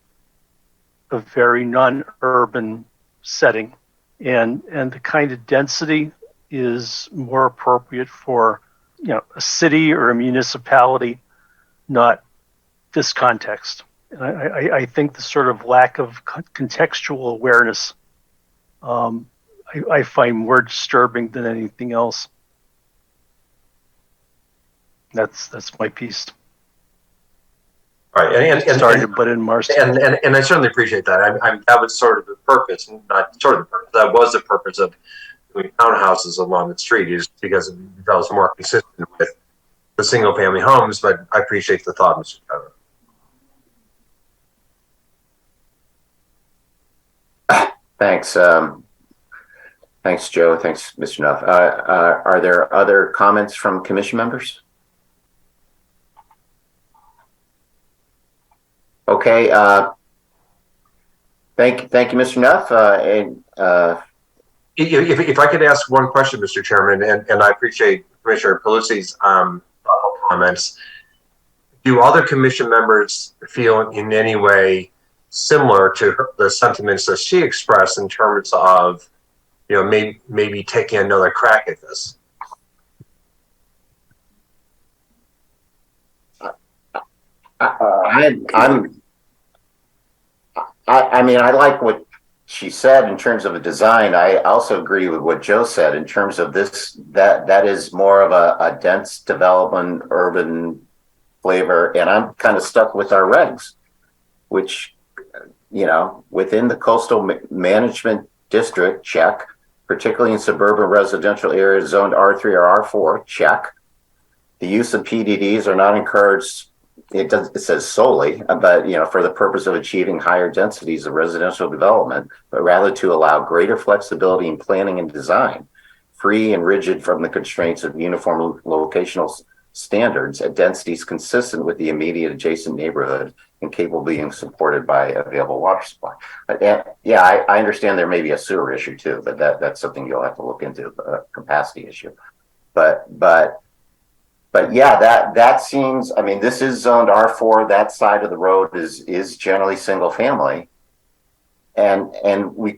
a very non-urban setting, and the kind of density is more appropriate for a city or a municipality, not this context. And I think the sort of lack of contextual awareness I find more disturbing than anything else. That's my piece. All right, and sorry to butt in, Marston. And I certainly appreciate that. That was sort of the purpose, not sort of the purpose. That was the purpose of doing townhouses along the street, is because that was more consistent with the single-family homes. But I appreciate the thought, Mr. Trevor. Thanks. Thanks, Joe. Thanks, Mr. Nuff. Are there other comments from commission members? Okay. Thank you, Mr. Nuff. If I could ask one question, Mr. Chairman, and I appreciate Commissioner Pelusi's comments. Do other commission members feel in any way similar to the sentiments that she expressed in terms of, maybe taking another crack at this? I like what she said in terms of a design. I also agree with what Joe said in terms of this, that is more of a dense development, urban flavor. And I'm kind of stuck with our regs, which, within the coastal management district, check, particularly in suburban residential areas zoned R3 or R4, check. The use of PDDs are not encouraged. It says solely, but for the purpose of achieving higher densities of residential development, but rather to allow greater flexibility in planning and design, free and rigid from the constraints of uniform locational standards at densities consistent with the immediate adjacent neighborhood and capable of being supported by available water supply. I understand there may be a sewer issue too, but that's something you'll have to look into, a capacity issue. But yeah, that seems, this is zoned R4. That side of the road is generally single family. And we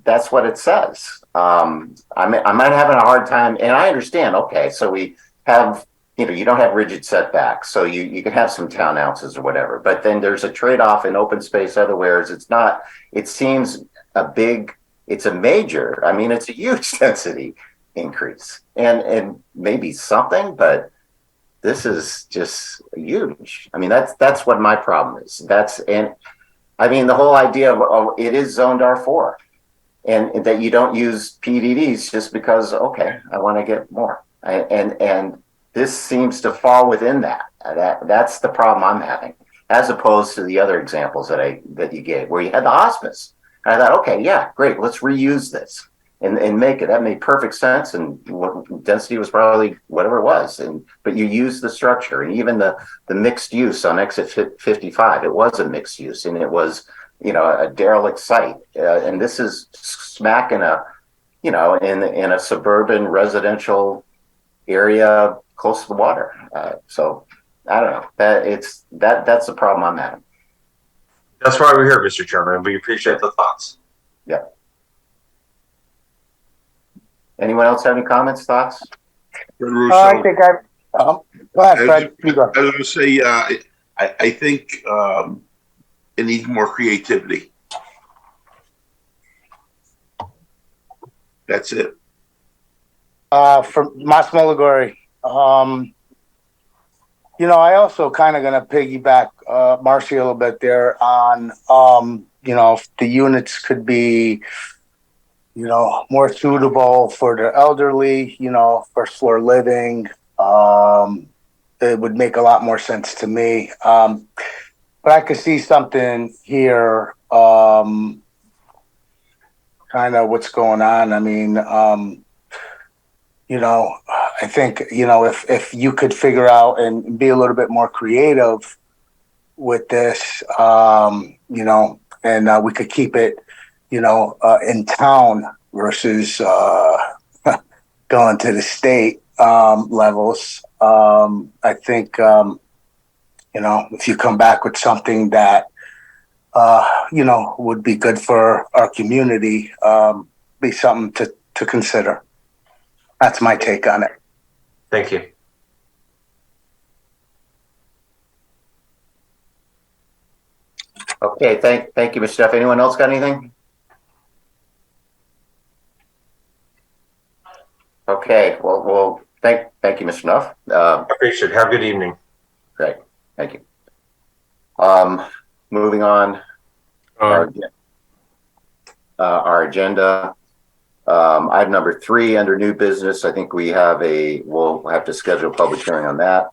that's what it says. I'm having a hard time, and I understand, okay, so we have, you don't have rigid setbacks, so you can have some townhouses or whatever, but then there's a trade-off in open space otherwhere. It seems it's a major, it's a huge density increase and maybe something, but this is just huge. That's what my problem is. The whole idea of it is zoned R4 and that you don't use PDDs just because, okay, I want to get more. And this seems to fall within that. That's the problem I'm having, as opposed to the other examples that you gave, where you had the hospice. And I thought, okay, yeah, great, let's reuse this. and make it. That made perfect sense, and what density was probably whatever it was. But you use the structure, and even the mixed use on exit 55, it was a mixed use, and it was, you know, a derelict site. And this is smack in a, you know, in a suburban residential area close to the water. So I don't know. That's the problem I'm having. That's why we're here, Mr. Chairman. We appreciate the thoughts. Yeah. Anyone else have any comments, thoughts? I think go ahead, Fred. You go. I was going to say, I think it needs more creativity. That's it. From Massimo Ligori. You know, I also kind of going to piggyback Marcy a little bit there on, you know, if the units could be, you know, more suitable for the elderly, you know, first floor living. It would make a lot more sense to me. But I could see something here, kind of what's going on. I mean, you know, I think, you know, if you could figure out and be a little bit more creative with this, you know, and we could keep it, you know, in town versus going to the state levels. I think, you know, if you come back with something that, you know, would be good for our community, be something to consider. That's my take on it. Thank you. Okay, thank you, Mr. Duff. Anyone else got anything? Okay, well, thank you, Mr. Duff. Appreciate it. Have a good evening. Great, thank you. Moving on, our agenda. Item number 3 under new business. I think we'll have to schedule a public hearing on that.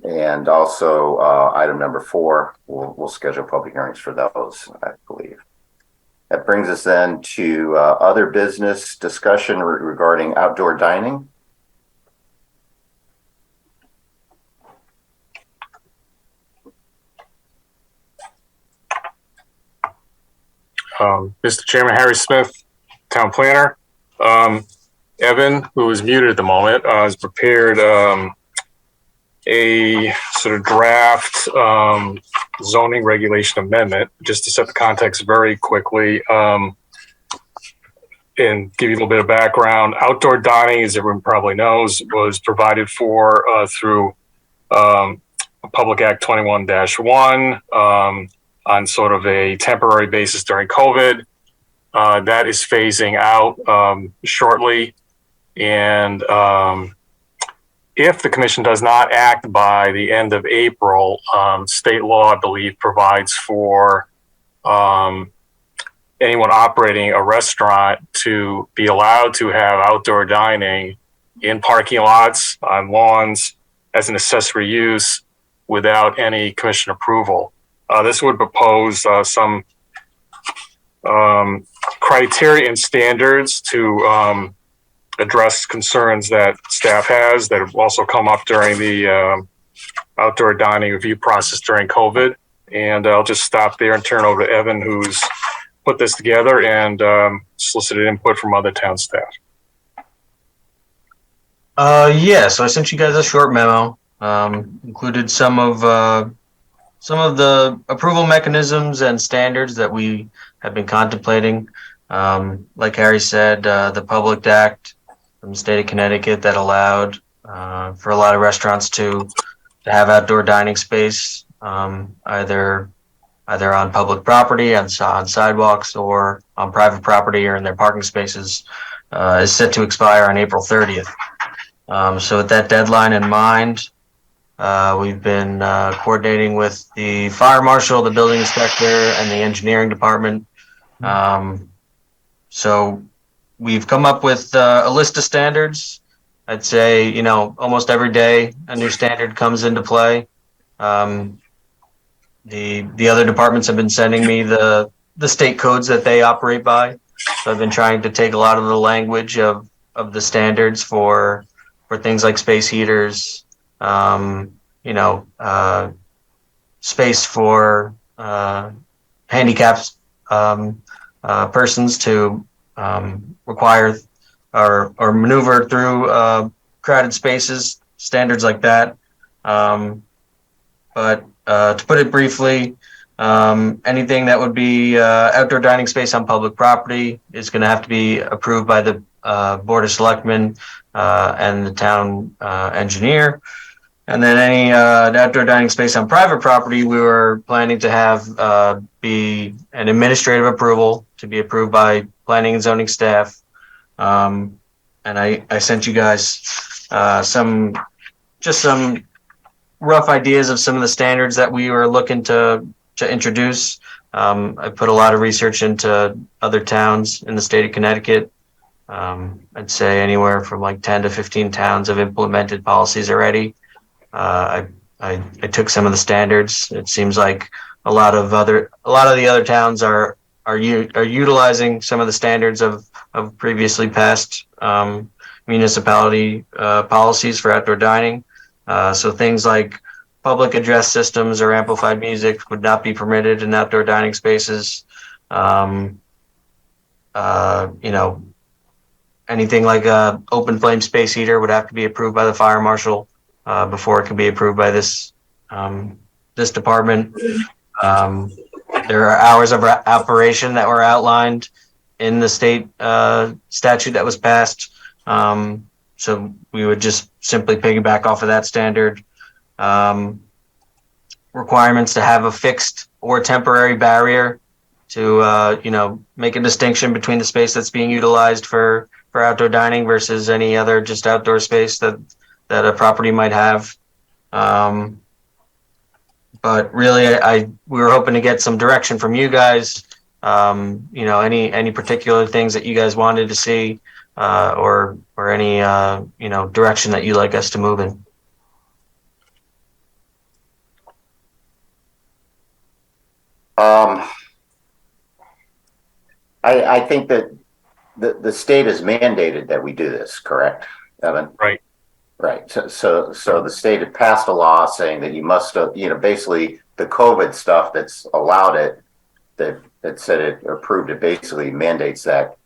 And also item number 4, we'll schedule public hearings for those, I believe. That brings us then to other business discussion regarding outdoor dining. Mr. Chairman, Harry Smith, Town Planner. Evan, who is muted at the moment, has prepared a sort of draft zoning regulation amendment. Just to set the context very quickly and give you a little bit of background. Outdoor dining, as everyone probably knows, was provided for through Public Act 21-1 on sort of a temporary basis during COVID. That is phasing out shortly. And if the commission does not act by the end of April, state law, I believe, provides for anyone operating a restaurant to be allowed to have outdoor dining in parking lots, on lawns, as an accessory use without any commission approval. This would propose some criteria and standards to address concerns that staff has that have also come up during the outdoor dining review process during COVID. And I'll just stop there and turn over to Evan, who's put this together and solicited input from other town staff. Yeah, so I sent you guys a short memo, included some of the approval mechanisms and standards that we have been contemplating. Like Harry said, the Public Act from the state of Connecticut that allowed for a lot of restaurants to have outdoor dining space, either on public property, on sidewalks, or on private property, or in their parking spaces, is set to expire on April 30th. So with that deadline in mind, we've been coordinating with the fire marshal, the building inspector, and the engineering department. So we've come up with a list of standards. I'd say, you know, almost every day a new standard comes into play. The other departments have been sending me the state codes that they operate by. So I've been trying to take a lot of the language of the standards for things like space heaters, you know, space for handicapped persons to require or maneuver through crowded spaces, standards like that. But to put it briefly, anything that would be outdoor dining space on public property is going to have to be approved by the Board of Selectmen and the town engineer. And then any outdoor dining space on private property, we were planning to have be an administrative approval to be approved by planning and zoning staff. And I sent you guys some rough ideas of some of the standards that we were looking to introduce. I put a lot of research into other towns in the state of Connecticut. I'd say anywhere from like 10 to 15 towns have implemented policies already. I took some of the standards. It seems like a lot of the other towns are utilizing some of the standards of previously passed municipality policies for outdoor dining. So things like public address systems or amplified music would not be permitted in outdoor dining spaces. You know, anything like a open flame space heater would have to be approved by the fire marshal before it can be approved by this department. There are hours of operation that were outlined in the state statute that was passed. So we would just simply piggyback off of that standard. Requirements to have a fixed or temporary barrier to, you know, make a distinction between the space that's being utilized for outdoor dining versus any other just outdoor space that a property might have. But really, we were hoping to get some direction from you guys. You know, any particular things that you guys wanted to see, or any you know, direction that you'd like us to move in. I think that the state has mandated that we do this, correct, Evan? Right. Right. So the state had passed a law saying that you must, you know, basically the COVID stuff that's allowed it, that said it approved it, basically mandates that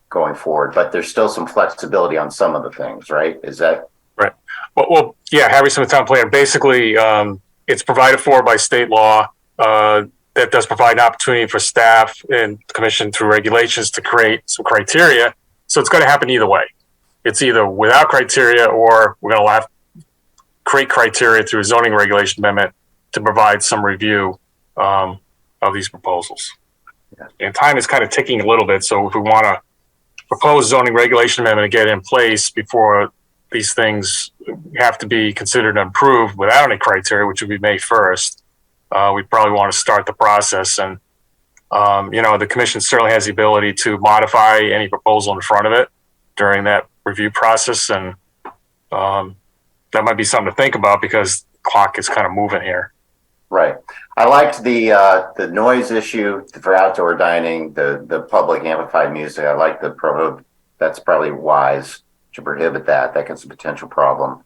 going forward. But there's still some flexibility on some of the things, right? Is that right? Well, yeah. Harry Smith Town Planner. Basically, it's provided for by state law. That does provide an opportunity for staff and the commission through regulations to create some criteria. So it's going to happen either way. It's either without criteria, or we're going to have create criteria through a zoning regulation amendment to provide some review of these proposals. Yeah. And time is kind of ticking a little bit. So if we want to propose zoning regulation amendment to get in place before these things have to be considered and approved without any criteria, which would be May 1st, we probably want to start the process. And, you know, the commission certainly has the ability to modify any proposal in front of it during that review process. And that might be something to think about because the clock is kind of moving here. right? I liked the noise issue for outdoor dining, the public amplified music. I like that's probably wise to prohibit that. That gets a potential problem.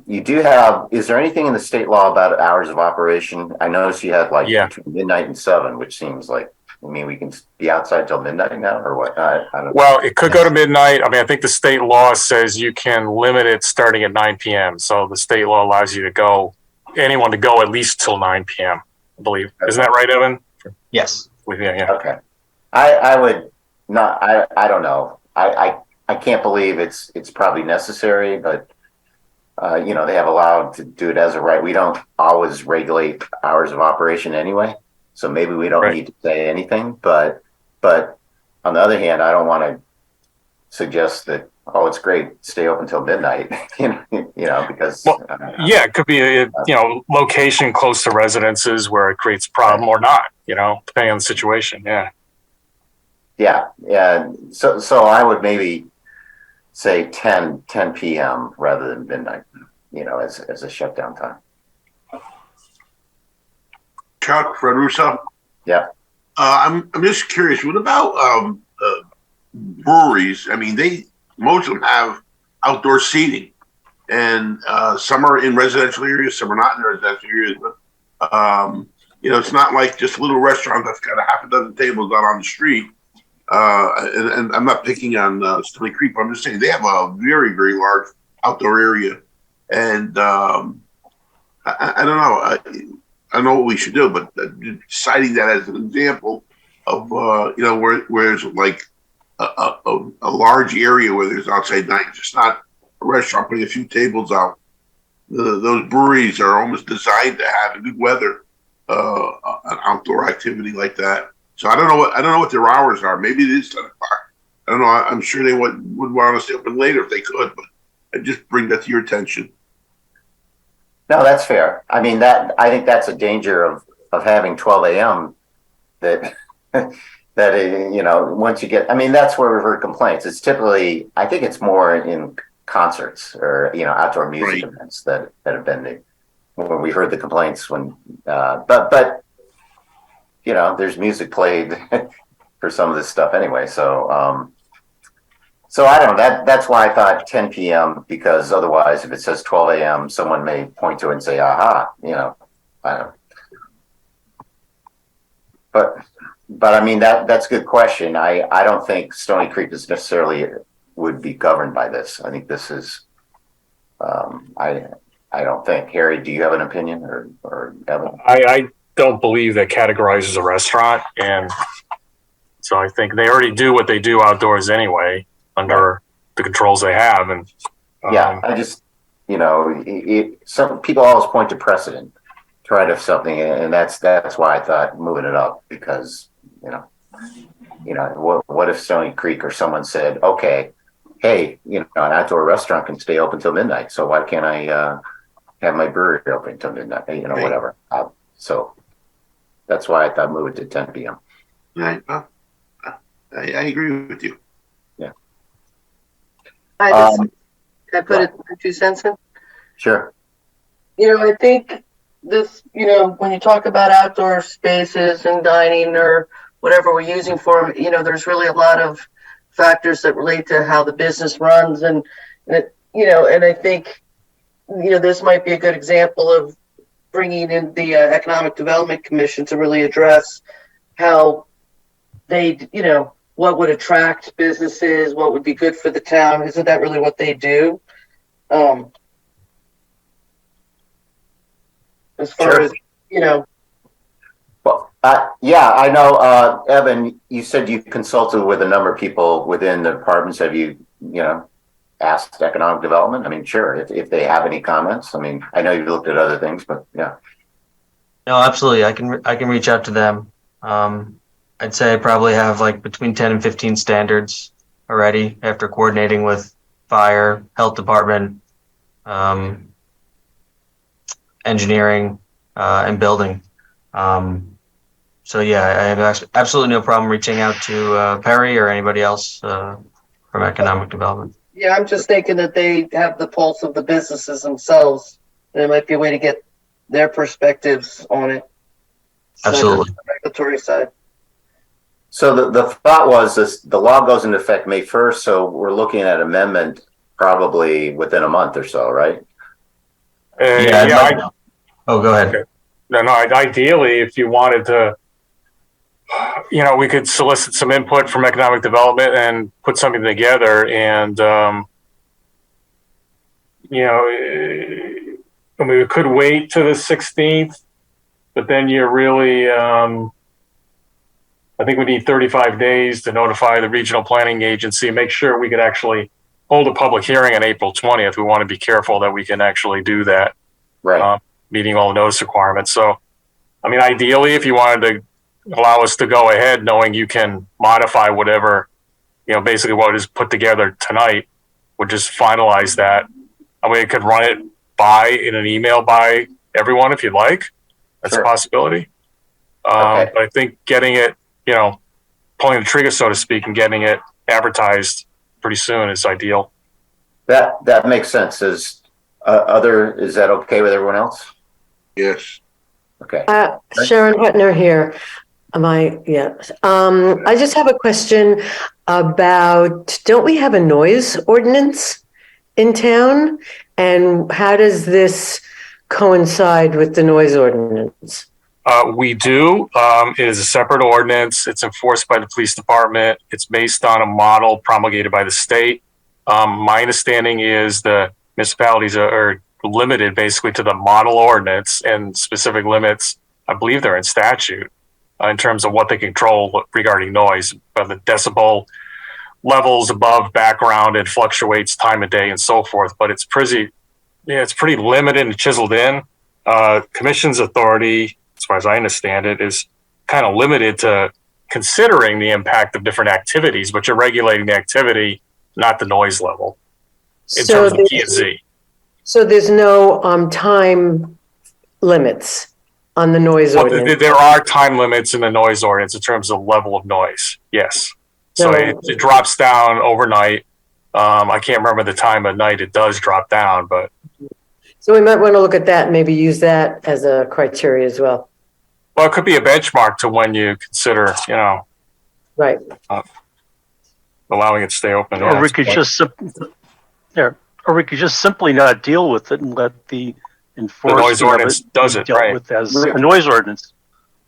You do have, is there anything in the state law about hours of operation? I noticed you had like between midnight and 7, which seems like, I mean, we can be outside till midnight now or what? I don't know. Well, it could go to midnight. I mean, I think the state law says you can limit it starting at 9 p.m. So the state law allows you to go, anyone to go at least till 9 p.m., I believe. Okay. Isn't that right, Evan? Yes. Yeah. Okay. I would not, I don't know. I can't believe it's probably necessary, but you know, they have allowed to do it as a right. We don't always regulate hours of operation anyway, so maybe we don't need to say anything. But on the other hand, I don't want to suggest that, oh, it's great, stay open till midnight. you know, because yeah, it could be a location close to residences where it creates a problem or not. You know, depending on the situation. Yeah. So I would maybe say 10 p.m. rather than midnight, you know, as a shutdown time. Chuck, Fred Russo? Yeah. I'm just curious. What about breweries? I mean, most of them have outdoor seating, and some are in residential areas, some are not in residential areas. But it's not like just a little restaurant that's got a half a dozen tables out on the street. And I'm not picking on Stony Creek, but I'm just saying they have a very, very large outdoor area, and I don't know. I know what we should do, but citing that as an example of where there's like a large area where there's outside dining, just not a restaurant putting a few tables out. Those breweries are almost designed to have in good weather an outdoor activity like that. So I don't know what their hours are. Maybe it is 10 o'clock. I don't know. I'm sure they would want to stay open later if they could, but I just bring that to your attention. No, that's fair. I mean, I think that's a danger of having 12 a.m. that once you get, I mean, that's where we've heard complaints. It's typically, I think it's more in concerts or outdoor music events that have been when we heard the complaints but there's music played for some of this stuff anyway. So I don't know. That's why I thought 10 p.m. because otherwise, if it says 12 a.m., someone may point to it and say, "Aha!" I don't. But I mean that's a good question. I don't think Stony Creek is necessarily would be governed by this. I think this is. I don't think. Harry, do you have an opinion or Evan? I don't believe that categorizes a restaurant, and so I think they already do what they do outdoors anyway under the controls they have. And I just some people always point to precedent, try to something, and that's why I thought moving it up because what if Stony Creek or someone said, okay, hey, an outdoor restaurant can stay open till midnight, so why can't I have my brewery open till midnight? Whatever. So that's why I thought move it to 10 p.m. Right. I agree with you. Yeah. Can I put it 2 cents in? Sure. I think this, when you talk about outdoor spaces and dining or whatever we're using for them, there's really a lot of factors that relate to how the business runs. And I think, this might be a good example of bringing in the Economic Development Commission to really address how they, what would attract businesses, what would be good for the town. Isn't that really what they do? As far as, Well, I know, Evan, you said you consulted with a number of people within the departments. Have you, asked economic development? I mean, sure, if they have any comments. I mean, I know you've looked at other things, but yeah. No, absolutely. I can reach out to them. I'd say I probably have like between 10 and 15 standards already after coordinating with fire, health department, engineering, and building. So yeah, I have absolutely no problem reaching out to Perry or anybody else from economic development. Yeah, I'm just thinking that they have the pulse of the businesses themselves. And it might be a way to get their perspectives on it. Absolutely. The regulatory side. So the thought was the law goes into effect May 1st, so we're looking at amendment probably within a month or so, right? Yeah. Go ahead. Okay. No, ideally, if you wanted to, we could solicit some input from economic development and put something together. And, we could wait to the 16th, but then you're really, I think we need 35 days to notify the regional planning agency and make sure we could actually hold a public hearing on April 20th. We want to be careful that we can actually do that. Right. Meeting all the notice requirements. So, I mean, ideally, if you wanted to allow us to go ahead knowing you can modify whatever, basically what is put together tonight, we'll just finalize that. I mean, it could run it in an email by everyone if you'd like. That's a possibility. Okay. But I think getting it, pulling the trigger, so to speak, and getting it advertised pretty soon is ideal. That makes sense. Is that okay with everyone else? Yes. Okay. Sharon Hutner here. I just have a question about, don't we have a noise ordinance in town? And how does this coincide with the noise ordinance? We do. It is a separate ordinance. It's enforced by the police department. It's based on a model promulgated by the state. My understanding is the municipalities are limited basically to the model ordinance, and specific limits, I believe they're in statute, in terms of what they control regarding noise, but the decibel levels above background, it fluctuates time of day and so forth, but it's pretty limited and chiseled in. Commission's authority, as far as I understand it, is kind of limited to considering the impact of different activities, but you're regulating the activity, not the noise level in terms of P and Z. So there's no time limits on the noise ordinance? There are time limits in the noise ordinance in terms of level of noise, yes. So it drops down overnight. I can't remember the time of night it does drop down, but. So we might want to look at that and maybe use that as a criteria as well. Well, it could be a benchmark to when you consider, right, allowing it to stay open. Or we could just simply not deal with it and let the enforcement noise ordinance does it, dealt right? with as a noise ordinance.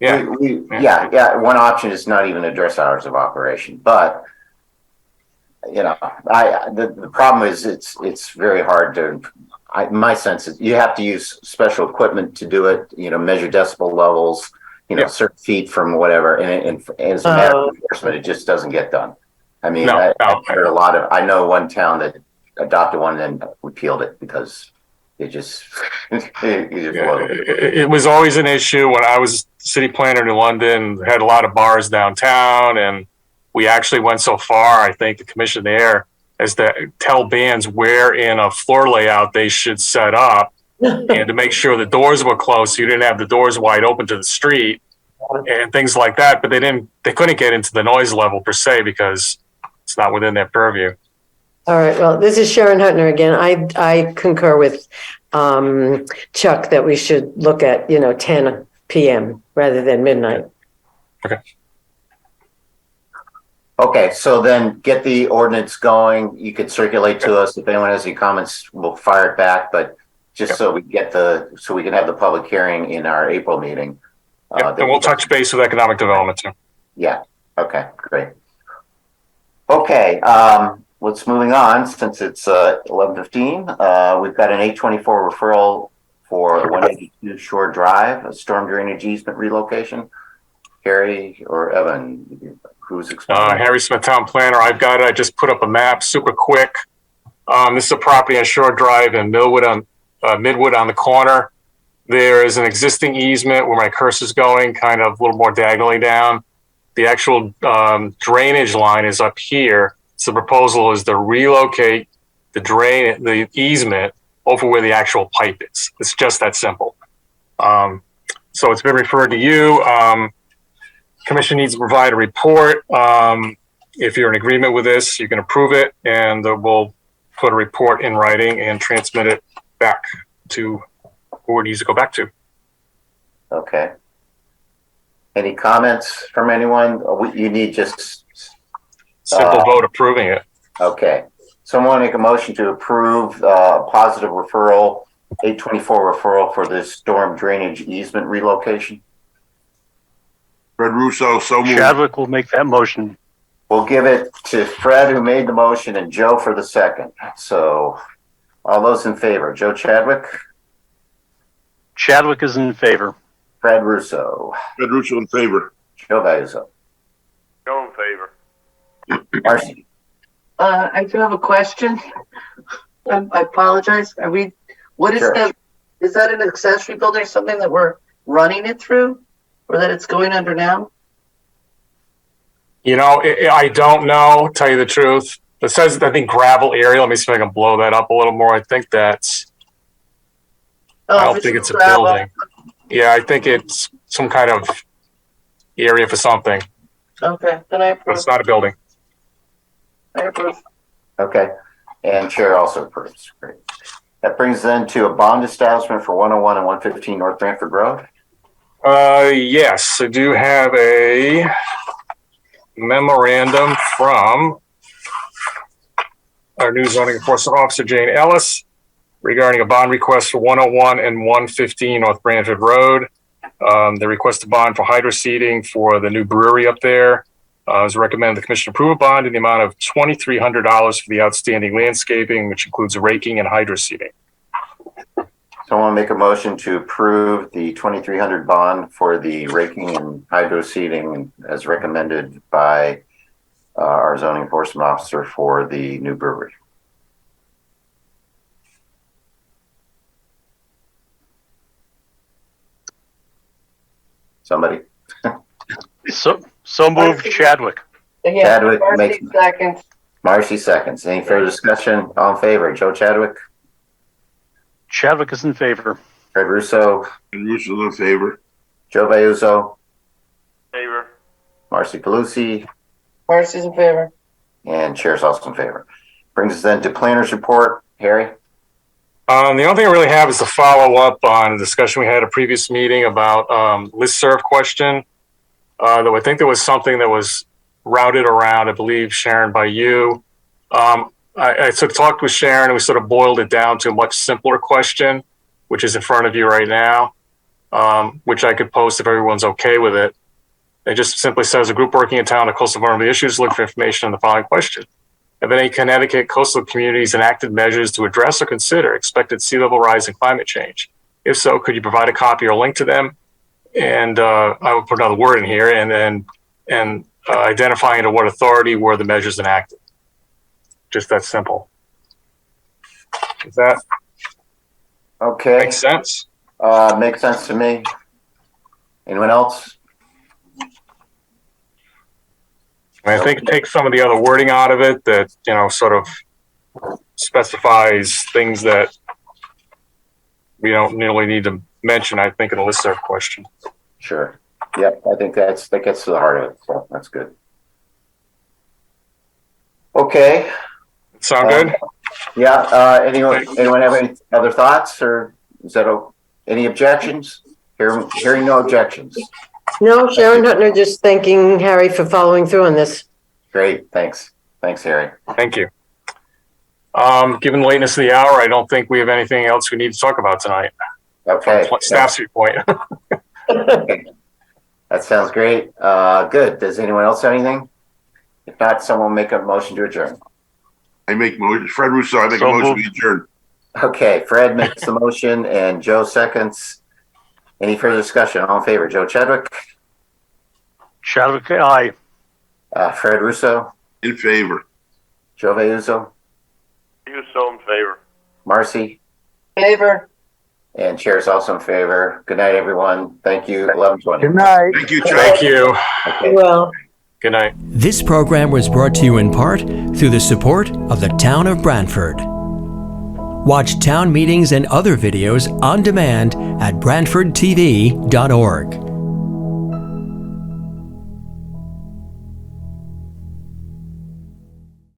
Yeah. One option is not even address hours of operation, but the problem is it's very hard to. My sense is you have to use special equipment to do it. Measure decibel levels. Certain feet from whatever, and as a matter of enforcement, it just doesn't get done. I mean, I heard a lot of. I know one town that adopted one and then repealed it because it just it was always an issue when I was city planner in London. Had a lot of bars downtown, and we actually went so far, I think the commission there, as to tell bands where in a floor layout they should set up and to make sure the doors were closed so you didn't have the doors wide open to the street and things like that. But they couldn't get into the noise level per se because it's not within their purview. All right. Well, this is Sharon Huttner again. I concur with Chuck that we should look at 10 p.m. rather than midnight. Okay, so then get the ordinance going. You could circulate to us. If anyone has any comments, we'll fire it back. But just so we can have the public hearing in our April meeting. And we'll touch base with economic development too. Yeah. Okay. Great. Okay. Let's moving on since it's 11:15. We've got an 824 referral for 182 Shore Drive, a storm drainage easement relocation. Harry or Evan, who's explaining? Harry Smith, town planner. I've got it. I just put up a map super quick. This is a property on Shore Drive and Midwood on the corner. There is an existing easement where my cursor's going, kind of a little more diagonally down. The actual drainage line is up here. So the proposal is to relocate the easement over where the actual pipe is. It's just that simple. So it's been referred to you. Commission needs to provide a report. If you're in agreement with this, you can approve it, and we'll put a report in writing and transmit it back to who it needs to go back to. Okay. Any comments from anyone? You need just simple vote approving it. Okay. Someone make a motion to approve positive referral, 824 referral for this storm drainage easement relocation. Fred Russo, so moved. Chadwick will make that motion. We'll give it to Fred, who made the motion, and Joe for the second. So all those in favor, Joe Chadwick? Chadwick is in favor. Fred Russo. Fred Russo in favor. Joe Vayuso. Joe in favor. Marcy. I do have a question. I apologize. What is that? Is that an accessory building or something that we're running it through? Or that it's going under now? I don't know, tell you the truth. It says, I think, gravel area. Let me see if I can blow that up a little more. I think that's, I don't think it's a building. Yeah, I think it's some kind of area for something. Okay, then I approve. But it's not a building. I approve. Okay, and Chair also approves. Great. That brings then to a bond establishment for 101 and 115 North Branford Road. Yes, I do have a memorandum from our new zoning enforcement officer, Jane Ellis, regarding a bond request for 101 and 115 North Branford Road. They request a bond for hydro seeding for the new brewery up there. It was recommended the commission approve a bond in the amount of $2,300 for the outstanding landscaping, which includes raking and hydro seeding. So I want to make a motion to approve the 2,300 bond for the raking and hydro seeding as recommended by our zoning enforcement officer for the new brewery. Somebody. So moved, Chadwick. Yeah, Chadwick Marcy makes seconds. Marcy seconds. Any further discussion? All in favor? Joe Chadwick, Chadwick is in favor. Fred Russo, And Russo's in favor. Joe Vayuzo, Favor. Marcy Palucci, Marcy's in favor. and Chair's also in favor. Brings us then to planners report. Harry? The only thing I really have is to follow up on a discussion we had at a previous meeting about listserv question. Though I think there was something that was routed around, I believe, Sharon, by you. I sort of talked with Sharon and we sort of boiled it down to a much simpler question, which is in front of you right now, which I could post if everyone's okay with it. It just simply says a group working in town on coastal environmental issues look for information on the following question. Have any Connecticut coastal communities enacted measures to address or consider expected sea level rise and climate change? If so, could you provide a copy or link to them? And I will put another word in here and identifying to what authority were the measures enacted. Just that simple. Is that okay? Makes sense? Makes sense to me. Anyone else? I think take some of the other wording out of it that, you know, sort of specifies things that we don't really need to mention, I think, in a listserv question. Sure. Yep. I think that gets to the heart of it. So that's good. Okay. Sound good? Yeah. Anyone have any other thoughts, or is that any objections? Hearing no objections. No, Sharon Hutner just thanking Harry for following through on this. Great. Thanks. Thanks, Harry. Thank you. Given the lateness of the hour, I don't think we have anything else we need to talk about tonight. Okay. Staff's report. That sounds great. Good. Does anyone else have anything? If not, someone make a motion to adjourn. I make motion. Fred Russo, I make So a motion moved. to adjourn. Okay. Fred makes the motion and Joe seconds. Any further discussion? All in favor? Joe Chadwick? Chadwick, aye. Fred Russo? In favor. Joe Vayuzo? Russo in favor. Marcy? Favor. And Chair's also in favor. Good night, everyone. Thank you. 11:20. Good night. Thank you, Thank Joe. you. Okay. Well. Good night. This program was brought to you in part through the support of the Town of Branford. Watch town meetings and other videos on demand at BranfordTV.org.